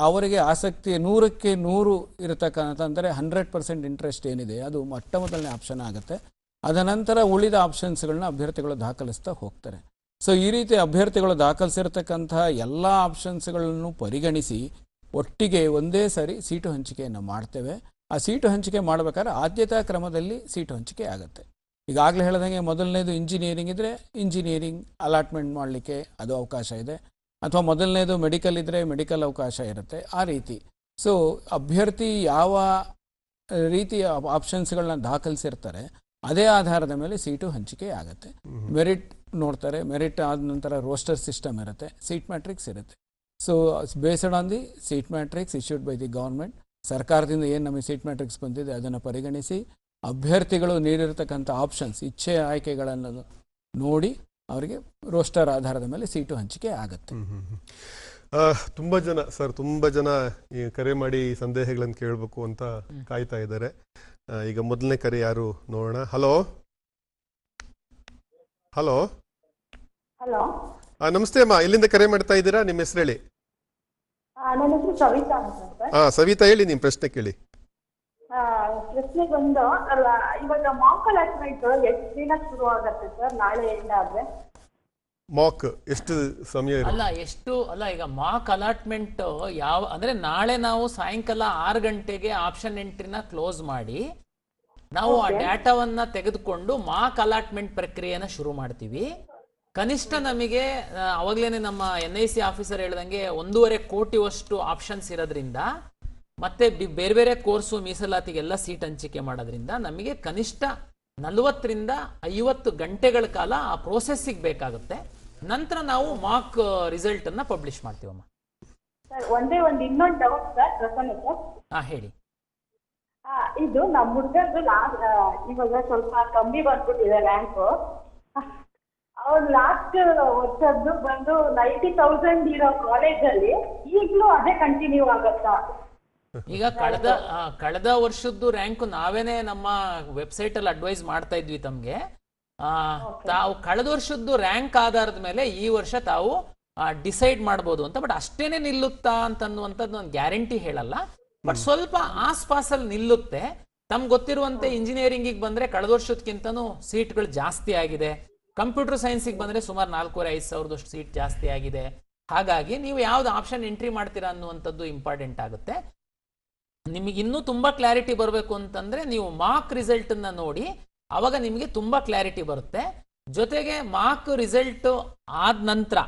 Speaker 5: ಅವರಿಗೆ ಆಸಕ್ತಿ 100ಕ್ಕೆ 100 ಇರತಕ್ಕಂತಂದರೆ 100% ಇಂಟ್ರೆಸ್ಟ್ ಏನಿದೆ ಅದು ಮೊಟ್ಟ ಮೊದಲನೇ ಆಪ್ಷನ್ ಆಗುತ್ತೆ. ಅದನಂತರ ಉಳಿದ ಆಪ್ಷನ್ಸ್ಗಳನ್ನ ಅಭ್ಯರ್ಥಿಗಳು ದಾಖಲಿಸ್ತಾ ಹೋಗ್ತಾರೆ. ಸೊ ಈ ರೀತಿ ಅಭ್ಯರ್ಥಿಗಳು ದಾಖಲಿಸಿರ್ತಕ್ಕಂತಹ ಎಲ್ಲ ಆಪ್ಷನ್ಸ್ಗಳನ್ನು ಪರಿಗಣಿಸಿ ಒಟ್ಟಿಗೆ ಒಂದೇ ಸಾರಿ ಸೀಟು ಹಂಚಿಕೆಯನ್ನು ಮಾಡ್ತೇವೆ. ಆ ಸೀಟು ಹಂಚಿಕೆ ಮಾಡಬೇಕಾದ್ರೆ ಆದ್ಯತಾ ಕ್ರಮದಲ್ಲಿ ಸೀಟು ಹಂಚಿಕೆ ಆಗುತ್ತೆ. ಈಗಾಗಲೇ ಹೇಳ್ದಂಗೆ ಮೊದಲನೇದು ಇಂಜಿನಿಯರಿಂಗ್ ಇದ್ದರೆ ಇಂಜಿನಿಯರಿಂಗ್ ಅಲಾಟ್ಮೆಂಟ್ ಮಾಡಲಿಕ್ಕೆ ಅದು ಅವಕಾಶ ಇದೆ, ಅಥವಾ ಮೊದಲನೇದು ಮೆಡಿಕಲ್ ಇದ್ದರೆ ಮೆಡಿಕಲ್ ಅವಕಾಶ ಇರುತ್ತೆ. ಆ ರೀತಿ ಸೊ ಅಭ್ಯರ್ಥಿ ಯಾವ ರೀತಿಯ ಆಪ್ಷನ್ಸ್ಗಳನ್ನ ದಾಖಲಿಸಿರ್ತಾರೆ ಅದೇ ಆಧಾರದ ಮೇಲೆ ಸೀಟು ಹಂಚಿಕೆ ಆಗುತ್ತೆ. ಮೆರಿಟ್ ನೋಡ್ತಾರೆ, ಮೆರಿಟ್ ಆದ ನಂತರ ರೋಸ್ಟರ್ ಸಿಸ್ಟಮ್ ಇರುತ್ತೆ, ಸೀಟ್ ಮ್ಯಾಟ್ರಿಕ್ಸ್ ಇರುತ್ತೆ. So based on the seat matrix issued by the government, ಸರ್ಕಾರದಿಂದ ಏನು ನಮಗೆ ಸೀಟ್ ಮ್ಯಾಟ್ರಿಕ್ಸ್ ಬಂದಿದೆ ಅದನ್ನು ಪರಿಗಣಿಸಿ ಅಭ್ಯರ್ಥಿಗಳು ನೀಡಿರತಕ್ಕಂಥ ಆಪ್ಷನ್ಸ್ ಇಚ್ಛೆ ಆಯ್ಕೆಗಳನ್ನು ನೋಡಿ ಅವರಿಗೆ ರೋಸ್ಟರ್ ಆಧಾರದ ಮೇಲೆ ಸೀಟು ಹಂಚಿಕೆ ಆಗುತ್ತೆ.
Speaker 1: ತುಂಬ ಜನ ಈ ಕರೆ ಮಾಡಿ ಸಂದೇಹಗಳನ್ನು ಕೇಳಬೇಕು ಅಂತ ಕಾಯ್ತಾ ಇದ್ದಾರೆ. ಈಗ ಮೊದಲನೇ ಕರೆ ಯಾರು ನೋಡೋಣ. ಹಲೋ ಹಲೋ
Speaker 6: ಹಲೋ,
Speaker 1: ನಮಸ್ತೆ ಅಮ್ಮ, ಎಲ್ಲಿಂದ ಕರೆ ಮಾಡ್ತಾ ಇದ್ದೀರಾ? ನಿಮ್ಮ ಹೆಸರು ಹೇಳಿ.
Speaker 6: ನನ್ನ ಹೆಸರು ಸವಿತಾ ಅಂತ ಸರ್.
Speaker 1: ಸವಿತಾ, ಹೇಳಿ ನಿಮ್ಮ ಪ್ರಶ್ನೆ ಕೇಳಿ.
Speaker 6: ಪ್ರಶ್ನೆ ಬಂದು ಅಲ್ಲ, ಇವಾಗ ಮಾಕ್ ಅಲಾಟ್ಮೆಂಟ್ ಎಷ್ಟು ದಿನ ಶುರು ಆಗತ್ತೆ ಸರ್? ನಾಳೆಯಿಂದ ಆದ್ರೆ
Speaker 1: ಮಾಕ್ ಎಷ್ಟು ಸಮಯ
Speaker 2: ಈಗ ಮಾಕ್ ಅಲಾಟ್ಮೆಂಟ್ ಯಾವ ಅಂದ್ರೆ ನಾಳೆ ನಾವು ಸಾಯಂಕಾಲ 6 ಗಂಟೆಗೆ ಆಪ್ಷನ್ ಎಂಟ್ರಿನ ಕ್ಲೋಸ್ ಮಾಡಿ ನಾವು ಆ ಡಾಟಾವನ್ನ ತೆಗೆದುಕೊಂಡು ಮಾಕ್ ಅಲಾಟ್ಮೆಂಟ್ ಪ್ರಕ್ರಿಯೆನ ಶುರು ಮಾಡ್ತೀವಿ. ಕನಿಷ್ಠ ನಮಗೆ ಅವಾಗ್ಲೇನೆ ನಮ್ಮ NIC ಆಫೀಸರ್ ಹೇಳ್ದಂಗೆ 1.5 ಕೋಟಿಯಷ್ಟು ಆಪ್ಷನ್ಸ್ ಇರೋದ್ರಿಂದ ಮತ್ತೆ ಬೇರೆ ಬೇರೆ ಕೋರ್ಸು ಮೀಸಲಾತಿಗೆಲ್ಲ ಸೀಟ್ ಹಂಚಿಕೆ ಮಾಡೋದ್ರಿಂದ ನಮಗೆ ಕನಿಷ್ಠ 40 ರಿಂದ 50 ಗಂಟೆಗಳ ಕಾಲ ಆ ಪ್ರೋಸೆಸ್ಸಿಗೆ ಬೇಕಾಗುತ್ತೆ. ನಂತರ ನಾವು ಮಾಕ್ ರಿಸಲ್ಟ್ ಅನ್ನ ಪಬ್ಲಿಷ್ ಮಾಡ್ತೀವಮ್ಮ.
Speaker 6: ಒಂದು ಇನ್ನೊಂದು ಡೌಟ್ ಸರ್, ಪ್ರಸನ್ನ ಸರ್.
Speaker 2: ಹೇಳಿ.
Speaker 6: ಇದು ನಮ್ಮ ಹುಡುಗದ್ದು ಇವಾಗ ಸ್ವಲ್ಪ ಕಮ್ಮಿ ಬಂದ್ಬಿಟ್ಟಿದೆ ರ್ಯಾಂಕು. ಅವ್ರು ಲಾಸ್ಟ್ ವರ್ಷದ್ದು ಬಂದು 90,000 ಇರೋ ಕಾಲೇಜಲ್ಲಿ ಈಗಲೂ ಅದೇ ಕಂಟಿನ್ಯೂ ಆಗತ್ತಾ?
Speaker 2: ಈಗ ಕಳೆದ ವರ್ಷದ್ದು ರ್ಯಾಂಕ್ ನಾವೇನೆ ನಮ್ಮ ವೆಬ್ಸೈಟ್ ಅಲ್ಲಿ ಅಡ್ವೈಸ್ ಮಾಡ್ತಾ ಇದ್ವಿ ತಮ್ಗೆ. ತಾವು ಕಳೆದ ವರ್ಷದ್ದು ರ್ಯಾಂಕ್ ಆಧಾರದ ಮೇಲೆ ಈ ವರ್ಷ ತಾವು ಡಿಸೈಡ್ ಮಾಡ್ಬೋದು ಅಂತ. ಬಟ್ ಅಷ್ಟೇನೆ ನಿಲ್ಲುತ್ತಾ ಅಂತನ್ನುವಂಥದ್ದು ನಾನು ಗ್ಯಾರಂಟಿ ಹೇಳಲ್ಲ, ಬಟ್ ಸ್ವಲ್ಪ ಆಸ್ಪಾಸಲ್ಲಿ ನಿಲ್ಲುತ್ತೆ. ತಮ್ಗೆ ಗೊತ್ತಿರುವಂತೆ ಇಂಜಿನಿಯರಿಂಗಿಗೆ ಬಂದ್ರೆ ಕಳೆದ ವರ್ಷದಕ್ಕಿಂತನೂ ಸೀಟ್ಗಳು ಜಾಸ್ತಿ ಆಗಿದೆ. ಕಂಪ್ಯೂಟರ್ ಸೈನ್ಸಿಗೆ ಬಂದ್ರೆ ಸುಮಾರು 4,500 ಸಾವಿರದಷ್ಟು ಸೀಟ್ ಜಾಸ್ತಿ ಆಗಿದೆ. ಹಾಗಾಗಿ ನೀವು ಯಾವ್ದು ಆಪ್ಷನ್ ಎಂಟ್ರಿ ಮಾಡ್ತೀರಾ ಅನ್ನುವಂಥದ್ದು ಇಂಪಾರ್ಟೆಂಟ್ ಆಗುತ್ತೆ. ನಿಮಗೆ ಇನ್ನೂ ತುಂಬಾ ಕ್ಲಾರಿಟಿ ಬರಬೇಕು ಅಂತಂದ್ರೆ ನೀವು ಮಾರ್ಕ್ ರಿಸಲ್ಟ್ ಅನ್ನ ನೋಡಿ, ಅವಾಗ ನಿಮಗೆ ತುಂಬಾ ಕ್ಲಾರಿಟಿ ಬರುತ್ತೆ. ಜೊತೆಗೆ ಮಾರ್ಕ್ ರಿಸಲ್ಟ್ ಆದ ನಂತರ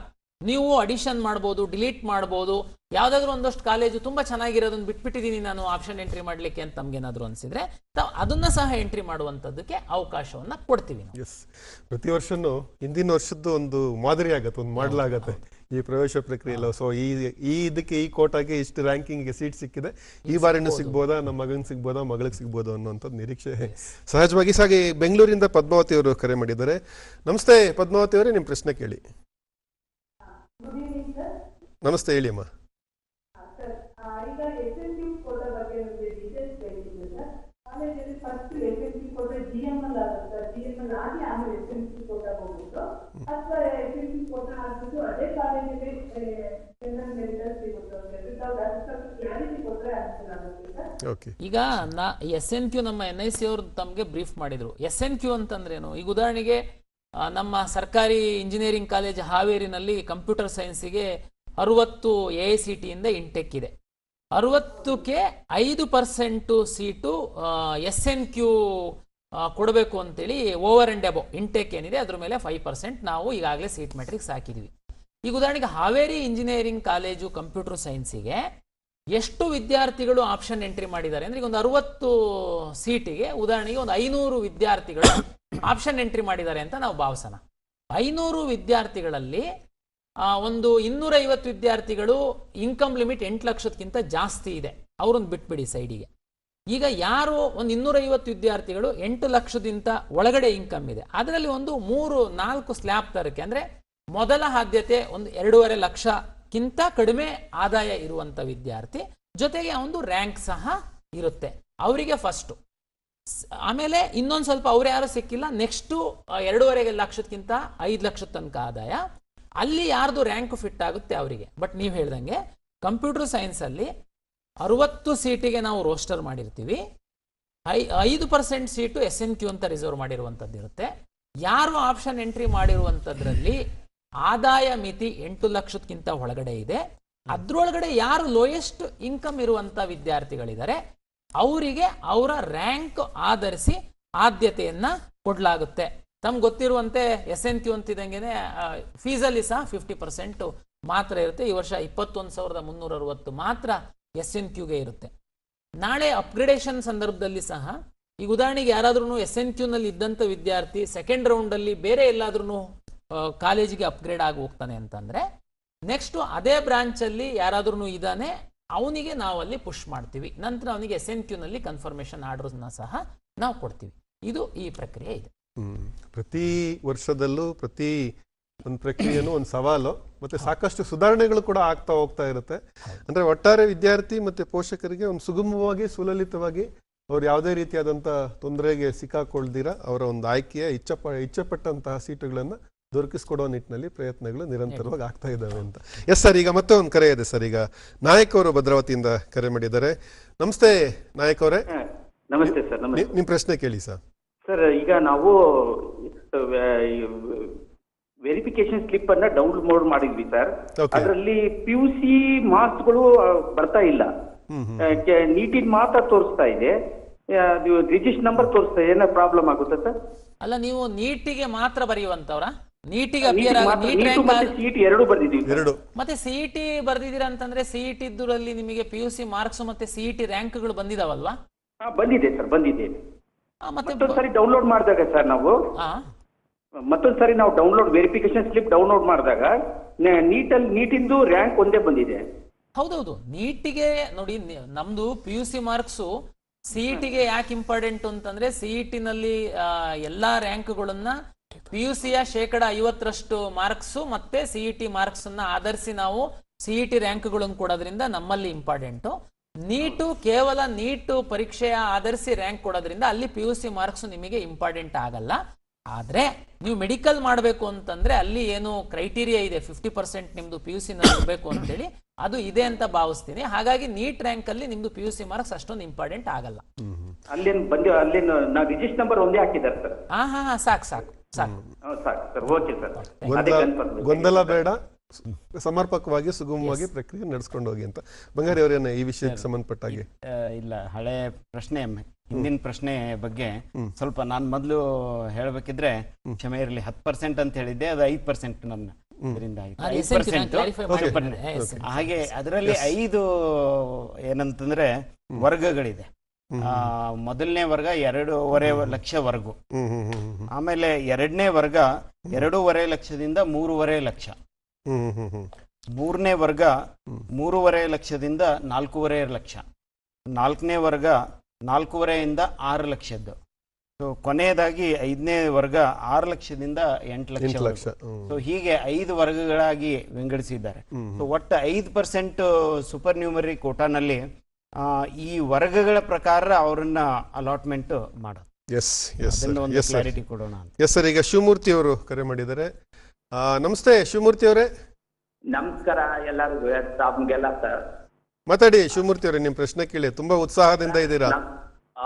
Speaker 2: ನೀವು ಅಡಿಷನ್ ಮಾಡ್ಬೋದು, ಡಿಲೀಟ್ ಮಾಡ್ಬೋದು. ಯಾವ್ದಾದ್ರು ಒಂದಷ್ಟು ಕಾಲೇಜು ತುಂಬಾ ಚೆನ್ನಾಗಿರೋದನ್ನ ಬಿಟ್ಬಿಟ್ಟಿದ್ದೀನಿ ನಾನು ಆಪ್ಷನ್ ಎಂಟ್ರಿ ಮಾಡ್ಲಿಕ್ಕೆ ಅಂತ ತಮ್ಗೇನಾದ್ರು ಅನ್ಸಿದ್ರೆ ಅದನ್ನ ಸಹ ಎಂಟ್ರಿ ಮಾಡುವಂತದ್ದಕ್ಕೆ ಅವಕಾಶವನ್ನ ಕೊಡ್ತೀವಿ.
Speaker 1: ಪ್ರತಿ ವರ್ಷನೂ ಹಿಂದಿನ ವರ್ಷದ್ದು ಒಂದು ಮಾದರಿ ಆಗತ್ತೆ, ಒಂದು ಮಾಡಲಾಗತ್ತೆ ಈ ಪ್ರವೇಶ ಪ್ರಕ್ರಿಯೆಲ್ಲ. ಸೊ ಈ ಕೋಟಾಗೆ ಇಷ್ಟು ರ್ಯಾಂಕಿಂಗ್ಗೆ ಸೀಟ್ ಸಿಕ್ಕಿದೆ, ಈ ಬಾರಿನೂ ಸಿಗ್ಬೋದಾ, ನಮ್ಮ ಮಗನಿಗೆ ಸಿಗ್ಬೋದಾ, ಮಗಳಿಗೆ ಸಿಗ್ಬೋದಾ ಅನ್ನೋಂಥದ್ದು ನಿರೀಕ್ಷೆ ಸಹಜವಾಗಿ. ಸಾಗಿ ಬೆಂಗಳೂರಿಂದ ಪದ್ಮಾವತಿ ಅವರು ಕರೆ ಮಾಡಿದ್ದಾರೆ. ನಮಸ್ತೆ ಪದ್ಮಾವತಿ ಅವರೇ, ನಿಮ್ಮ ಪ್ರಶ್ನೆ ಕೇಳಿ. ನಮಸ್ತೆ, ಹೇಳಿ ಅಮ್ಮ.
Speaker 2: ಈಗ SNQ ನಮ್ಮ NIC ಅವರು ತಮಗೆ ಬ್ರೀಫ್ ಮಾಡಿದ್ರು. SNQ ಅಂತಂದ್ರೇನು? ಈಗ ಉದಾಹರಣೆಗೆ ನಮ್ಮ ಸರ್ಕಾರಿ ಇಂಜಿನಿಯರಿಂಗ್ ಕಾಲೇಜ್ ಹಾವೇರಿನಲ್ಲಿ ಕಂಪ್ಯೂಟರ್ ಸೈನ್ಸಿಗೆ 60 AICT ಇಂದ ಇಂಟೆಕ್ ಇದೆ. 60ಕ್ಕೆ 5% ಸೀಟು SNQ ಕೊಡಬೇಕು ಅಂತೇಳಿ ಓವರ್ ಅಂಡ್ ಅಬೋ ಇಂಟೆಕ್ ಏನಿದೆ ಅದ್ರ ಮೇಲೆ 5% ನಾವು ಈಗಾಗಲೇ ಸೀಟ್ ಮ್ಯಾಟ್ರಿಕ್ಸ್ ಹಾಕಿದ್ವಿ. ಈಗ ಉದಾಹರಣೆಗೆ ಹಾವೇರಿ ಇಂಜಿನಿಯರಿಂಗ್ ಕಾಲೇಜು ಕಂಪ್ಯೂಟರ್ ಸೈನ್ಸಿಗೆ ಎಷ್ಟು ವಿದ್ಯಾರ್ಥಿಗಳು ಆಪ್ಷನ್ ಎಂಟ್ರಿ ಮಾಡಿದ್ದಾರೆ ಅಂದ್ರೆ, ಈಗ ಒಂದು 60 ಸೀಟಿಗೆ ಉದಾಹರಣೆಗೆ ಒಂದು 500 ವಿದ್ಯಾರ್ಥಿಗಳು ಆಪ್ಷನ್ ಎಂಟ್ರಿ ಮಾಡಿದ್ದಾರೆ ಅಂತ ನಾವು ಭಾವಿಸೋಣ. 500 ವಿದ್ಯಾರ್ಥಿಗಳಲ್ಲಿ ಒಂದು 250 ವಿದ್ಯಾರ್ಥಿಗಳು ಇನ್ಕಮ್ ಲಿಮಿಟ್ 8 ಲಕ್ಷಕ್ಕಿಂತ ಜಾಸ್ತಿ ಇದೆ, ಅವ್ರನ್ನ ಬಿಟ್ಬಿಡಿ ಸೈಡಿಗೆ. ಈಗ ಯಾರು ಒಂದು 250 ವಿದ್ಯಾರ್ಥಿಗಳು 8 ಲಕ್ಷದಿಂದ ಒಳಗಡೆ ಇನ್ಕಮ್ ಇದೆ, ಅದರಲ್ಲಿ ಒಂದು 3-4 ಸ್ಲ್ಯಾಬ್ ತರಕ್ಕೆ ಅಂದ್ರೆ ಮೊದಲ ಆದ್ಯತೆ ಒಂದು 2.5 ಲಕ್ಷಕ್ಕಿಂತ ಕಡಿಮೆ ಆದಾಯ ಇರುವಂತ ವಿದ್ಯಾರ್ಥಿ, ಜೊತೆಗೆ ಒಂದು ರ್ಯಾಂಕ್ ಸಹ ಇರುತ್ತೆ, ಅವರಿಗೆ ಫಸ್ಟ್. ಆಮೇಲೆ ಇನ್ನೊಂದು ಸ್ವಲ್ಪ ಅವ್ರು ಯಾರು ಸಿಕ್ಕಿಲ್ಲ, ನೆಕ್ಸ್ಟ್ 2.5 ಲಕ್ಷಕ್ಕಿಂತ 5 ಲಕ್ಷದ ತನಕ ಆದಾಯ, ಅಲ್ಲಿ ಯಾರ್ದು ರ್ಯಾಂಕ್ ಫಿಟ್ ಆಗುತ್ತೆ ಅವರಿಗೆ. ಬಟ್ ನೀವು ಹೇಳ್ದಂಗೆ ಕಂಪ್ಯೂಟರ್ ಸೈನ್ಸ್ ಅಲ್ಲಿ 60 ಸೀಟಿಗೆ ನಾವು ರೋಸ್ಟರ್ ಮಾಡಿರ್ತೀವಿ, 5% ಸೀಟು SNQ ಅಂತ ರಿಸರ್ವ್ ಮಾಡಿರುವಂಥದ್ದು ಇರುತ್ತೆ. ಯಾರು ಆಪ್ಷನ್ ಎಂಟ್ರಿ ಮಾಡಿರುವಂಥದ್ರಲ್ಲಿ ಆದಾಯ ಮಿತಿ 8 ಲಕ್ಷಕ್ಕಿಂತ ಒಳಗಡೆ ಇದೆ. ಅದ್ರೊಳಗಡೆ ಯಾರು ಲೋಯೆಸ್ಟ್ ಇನ್ಕಮ್ ಇರುವಂತ ವಿದ್ಯಾರ್ಥಿಗಳಿದ್ದಾರೆ ಅವರಿಗೆ ಅವರ ರ್ಯಾಂಕ್ ಆಧರಿಸಿ ಆದ್ಯತೆಯನ್ನ ಕೊಡಲಾಗುತ್ತೆ. ತಮ್ಗೆ ಗೊತ್ತಿರುವಂತೆ SNQ ಅಂತಿದಂಗೆನೆ ಫೀಸಲ್ಲಿ ಸಹ 50% ಮಾತ್ರ ಇರುತ್ತೆ. ಈ ವರ್ಷ 21,360 ಮಾತ್ರ SNQಗೆ ಇರುತ್ತೆ. ನಾಳೆ ಅಪ್ಗ್ರೇಡೇಷನ್ ಸಂದರ್ಭದಲ್ಲಿ ಸಹ ಈಗ ಉದಾಹರಣೆಗೆ ಯಾರಾದ್ರೂ SNQ ನಲ್ಲಿ ಇದ್ದಂಥ ವಿದ್ಯಾರ್ಥಿ ಸೆಕೆಂಡ್ ರೌಂಡ್ ಅಲ್ಲಿ ಬೇರೆ ಎಲ್ಲಾದ್ರೂ ಕಾಲೇಜಿಗೆ ಅಪ್ಗ್ರೇಡ್ ಆಗಿ ಹೋಗ್ತಾನೆ ಅಂತಂದ್ರೆ ನೆಕ್ಸ್ಟ್ ಅದೇ ಬ್ರಾಂಚ್ ಅಲ್ಲಿ ಯಾರಾದ್ರೂ ಇದ್ದಾನೆ ಅವನಿಗೆ ನಾವು ಅಲ್ಲಿ ಪುಷ್ ಮಾಡ್ತೀವಿ. ನಂತರ ಅವನಿಗೆ SNQ ನಲ್ಲಿ ಕನ್ಫರ್ಮೇಶನ್ ಆರ್ಡರ್ಸ್ನ ಸಹ ನಾವು ಕೊಡ್ತೀವಿ. ಇದು ಈ ಪ್ರಕ್ರಿಯೆ ಇದೆ.
Speaker 1: ಪ್ರತಿ ವರ್ಷದಲ್ಲೂ ಪ್ರತಿ ಒಂದು ಪ್ರಕ್ರಿಯೆನೂ ಒಂದು ಸವಾಲು ಮತ್ತೆ ಸಾಕಷ್ಟು ಸುಧಾರಣೆಗಳು ಕೂಡ ಆಗ್ತಾ ಹೋಗ್ತಾ ಇರುತ್ತೆ. ಅಂದ್ರೆ ಒಟ್ಟಾರೆ ವಿದ್ಯಾರ್ಥಿ ಮತ್ತೆ ಪೋಷಕರಿಗೆ ಒಂದು ಸುಗಮವಾಗಿ ಸುಲಲಿತವಾಗಿ ಅವ್ರು ಯಾವುದೇ ರೀತಿಯಾದಂಥ ತೊಂದರೆಗೆ ಸಿಕ್ಕಾಕೊಳ್ದಿರ ಅವರ ಒಂದು ಆಯ್ಕೆಯ ಇಚ್ಛೆಪಟ್ಟಂತಹ ಸೀಟುಗಳನ್ನ ದೊರಕಿಸ್ಕೊಡೋ ನಿಟ್ಟಿನಲ್ಲಿ ಪ್ರಯತ್ನಗಳು ನಿರಂತರವಾಗಿ ಆಗ್ತಾ ಇದ್ದಾವೆ ಅಂತ. ಎಸ್ ಸರ್, ಈಗ ಮತ್ತೆ ಒಂದು ಕರೆ ಇದೆ ಸರ್. ಈಗ ನಾಯಕ್ ಅವರು ಭದ್ರಾವತಿಯಿಂದ ಕರೆ ಮಾಡಿದ್ದಾರೆ. ನಮಸ್ತೆ ನಾಯಕ್ ಅವರೇ.
Speaker 7: ನಮಸ್ತೆ ಸರ್.
Speaker 1: ನಿಮ್ಮ ಪ್ರಶ್ನೆ ಕೇಳಿ ಸರ್.
Speaker 7: ಸರ್, ಈಗ ನಾವು ವೆರಿಫಿಕೇಶನ್ ಸ್ಲಿಪ್ ಅನ್ನ ಡೌನ್ಲೋಡ್ ಮಾಡಿದ್ವಿ ಸರ್. ಅದರಲ್ಲಿ PUC ಮಾರ್ಕ್ಸ್ಗಳು ಬರ್ತಾ ಇಲ್ಲ. ನೀಟಿನ ಮಾತ್ರ ತೋರಿಸ್ತಾ ಇದೆ, ರಿಜಿಸ್ಟರ್ ನಂಬರ್ ತೋರಿಸ್ತಾ ಇದೆ. ಏನೋ ಪ್ರಾಬ್ಲಮ್ ಆಗುತ್ತಾ ಸರ್?
Speaker 2: ಅಲ್ಲ, ನೀವು ನೀಟಿಗೆ ಮಾತ್ರ ಬರೆಯುವಂತವ್ರ? ನೀಟಿಗೆ
Speaker 7: CET ಎರಡು ಬರ್ದಿದ್ದೀವಿ.
Speaker 2: ಮತ್ತೆ CET ಬರ್ದಿದ್ದೀರಾ ಅಂತಂದ್ರೆ CET ಇದ್ರಲ್ಲಿ ನಿಮಗೆ PUC ಮಾರ್ಕ್ಸ್ ಮತ್ತೆ CET ರ್ಯಾಂಕ್ಗಳು ಬಂದಿದಾವಲ್ವಾ?
Speaker 7: ಬಂದಿದೆ ಸರ್, ಬಂದಿದೆ.
Speaker 2: ಮತ್ತೆ
Speaker 7: ಡೌನ್ಲೋಡ್ ಮಾಡಿದಾಗ ಸರ್ ನಾವು ಮತ್ತೊಂದ್ಸರಿ ನಾವು ಡೌನ್ಲೋಡ್ ವೆರಿಫಿಕೇಶನ್ ಸ್ಲಿಪ್ ಡೌನ್ಲೋಡ್ ಮಾಡಿದಾಗ ನೀಟಿಂದು ರ್ಯಾಂಕ್ ಒಂದೇ ಬಂದಿದೆ.
Speaker 2: ಹೌದೌದು, ನೀಟಿಗೆ ನೋಡಿ ನಮ್ದು PUC ಮಾರ್ಕ್ಸು CETಗೆ ಯಾಕೆ ಇಂಪಾರ್ಟೆಂಟ್ ಅಂತಂದ್ರೆ CET ನಲ್ಲಿ ಎಲ್ಲಾ ರ್ಯಾಂಕ್ಗಳನ್ನ PUCಯ 50% ಮಾರ್ಕ್ಸ್ ಮತ್ತೆ CET ಮಾರ್ಕ್ಸ್ ಅನ್ನ ಆಧರಿಸಿ ನಾವು CET ರ್ಯಾಂಕ್ಗಳನ್ನು ಕೊಡೋದ್ರಿಂದ ನಮ್ಮಲ್ಲಿ ಇಂಪಾರ್ಟೆಂಟು. ನೀಟು ಕೇವಲ ನೀಟು ಪರೀಕ್ಷೆಯ ಆಧರಿಸಿ ರ್ಯಾಂಕ್ ಕೊಡೋದ್ರಿಂದ ಅಲ್ಲಿ PUC ಮಾರ್ಕ್ಸ್ ನಿಮಗೆ ಇಂಪಾರ್ಟೆಂಟ್ ಆಗಲ್ಲ. ಆದ್ರೆ ನೀವು ಮೆಡಿಕಲ್ ಮಾಡಬೇಕು ಅಂತಂದ್ರೆ ಅಲ್ಲಿ ಏನು ಕ್ರೈಟೀರಿಯಾ ಇದೆ, 50% ನಿಮ್ದು PUC ನಲ್ಲಿ ಇರಬೇಕು ಅಂತೇಳಿ ಅದು ಇದೆ ಅಂತ ಭಾವಿಸ್ತೀನಿ. ಹಾಗಾಗಿ ನೀಟ್ ರ್ಯಾಂಕ್ ಅಲ್ಲಿ ನಿಮ್ದು PUC ಮಾರ್ಕ್ಸ್ ಅಷ್ಟೊಂದು ಇಂಪಾರ್ಟೆಂಟ್ ಆಗಲ್ಲ.
Speaker 7: ಅಲ್ಲೇನು ರಿಜಿಸ್ಟರ್ ನಂಬರ್ ಒಂದೇ ಹಾಕಿದ್ದಾರೆ ಸರ್.
Speaker 2: ಸಾಕು ಸಾಕು ಸಾಕು
Speaker 7: ಸಾಕು ಸರ್. ಓಕೆ ಸರ್,
Speaker 1: ಗೊಂದಲ ಬೇಡ, ಸಮರ್ಪಕವಾಗಿ ಸುಗಮವಾಗಿ ಪ್ರಕ್ರಿಯೆ ನಡೆಸ್ಕೊಂಡು ಹೋಗಿ ಅಂತ. ಬಂಗಾರಿ ಅವರೇನ ಈ ವಿಷಯಕ್ಕೆ ಸಂಬಂಧಪಟ್ಟ ಹಾಗೆ?
Speaker 4: ಇಲ್ಲ, ಹಳೆ ಪ್ರಶ್ನೆ ಹಿಂದಿನ ಪ್ರಶ್ನೆ ಬಗ್ಗೆ ಸ್ವಲ್ಪ ನಾನು ಮೊದಲು ಹೇಳಬೇಕಿದ್ರೆ ಕ್ಷಮೆ ಇರಲಿ. 10% ಅಂತ ಹೇಳಿದ್ದೆ, ಅದು 5% ನನ್ನ ಇದರಿಂದ ಆಯ್ತು. ಹಾಗೆ ಅದರಲ್ಲಿ 5 ಏನಂತಂದ್ರೆ ವರ್ಗಗಳಿದೆ. ಮೊದಲನೇ ವರ್ಗ 2.5 ಲಕ್ಷವರೆಗೂ, ಆಮೇಲೆ ಎರಡನೇ ವರ್ಗ 2.5 ಲಕ್ಷದಿಂದ 3.5 ಲಕ್ಷ, ಮೂರನೇ ವರ್ಗ 3.5 ಲಕ್ಷದಿಂದ 4.5 ಲಕ್ಷ, ನಾಲ್ಕನೇ ವರ್ಗ 4.5 6 ಲಕ್ಷದ್ದು, ಕೊನೆಯದಾಗಿ 5ನೇ ವರ್ಗ 6 ಲಕ್ಷದಿಂದ 8 ಲಕ್ಷ. ಸೊ ಹೀಗೆ 5 ವರ್ಗಗಳಾಗಿ ವಿಂಗಡಿಸಿದ್ದಾರೆ. ಸೊ ಒಟ್ಟು 5% ಸೂಪರ್ ನ್ಯೂಮರಿ ಕೋಟಾನಲ್ಲಿ ಈ ವರ್ಗಗಳ ಪ್ರಕಾರ ಅವರನ್ನ ಅಲಾಟ್ಮೆಂಟ್ ಮಾಡೋದು. ಕ್ಲಾರಿಟಿ ಕೊಡೋಣ ಅಂತ.
Speaker 1: ಎಸ್ ಸರ್, ಈಗ ಶಿವಮೂರ್ತಿ ಅವರು ಕರೆ ಮಾಡಿದ್ದಾರೆ. ನಮಸ್ತೆ ಶಿವಮೂರ್ತಿ ಅವರೇ.
Speaker 8: ನಮಸ್ಕಾರ ಎಲ್ಲರಿಗೂ, ತಮ್ಗೆಲ್ಲ ಸರ್.
Speaker 1: ಮಾತಾಡಿ ಶಿವಮೂರ್ತಿ ಅವರೇ, ನಿಮ್ ಪ್ರಶ್ನೆ ಕೇಳಿ. ತುಂಬಾ ಉತ್ಸಾಹದಿಂದ ಇದ್ದೀರಾ.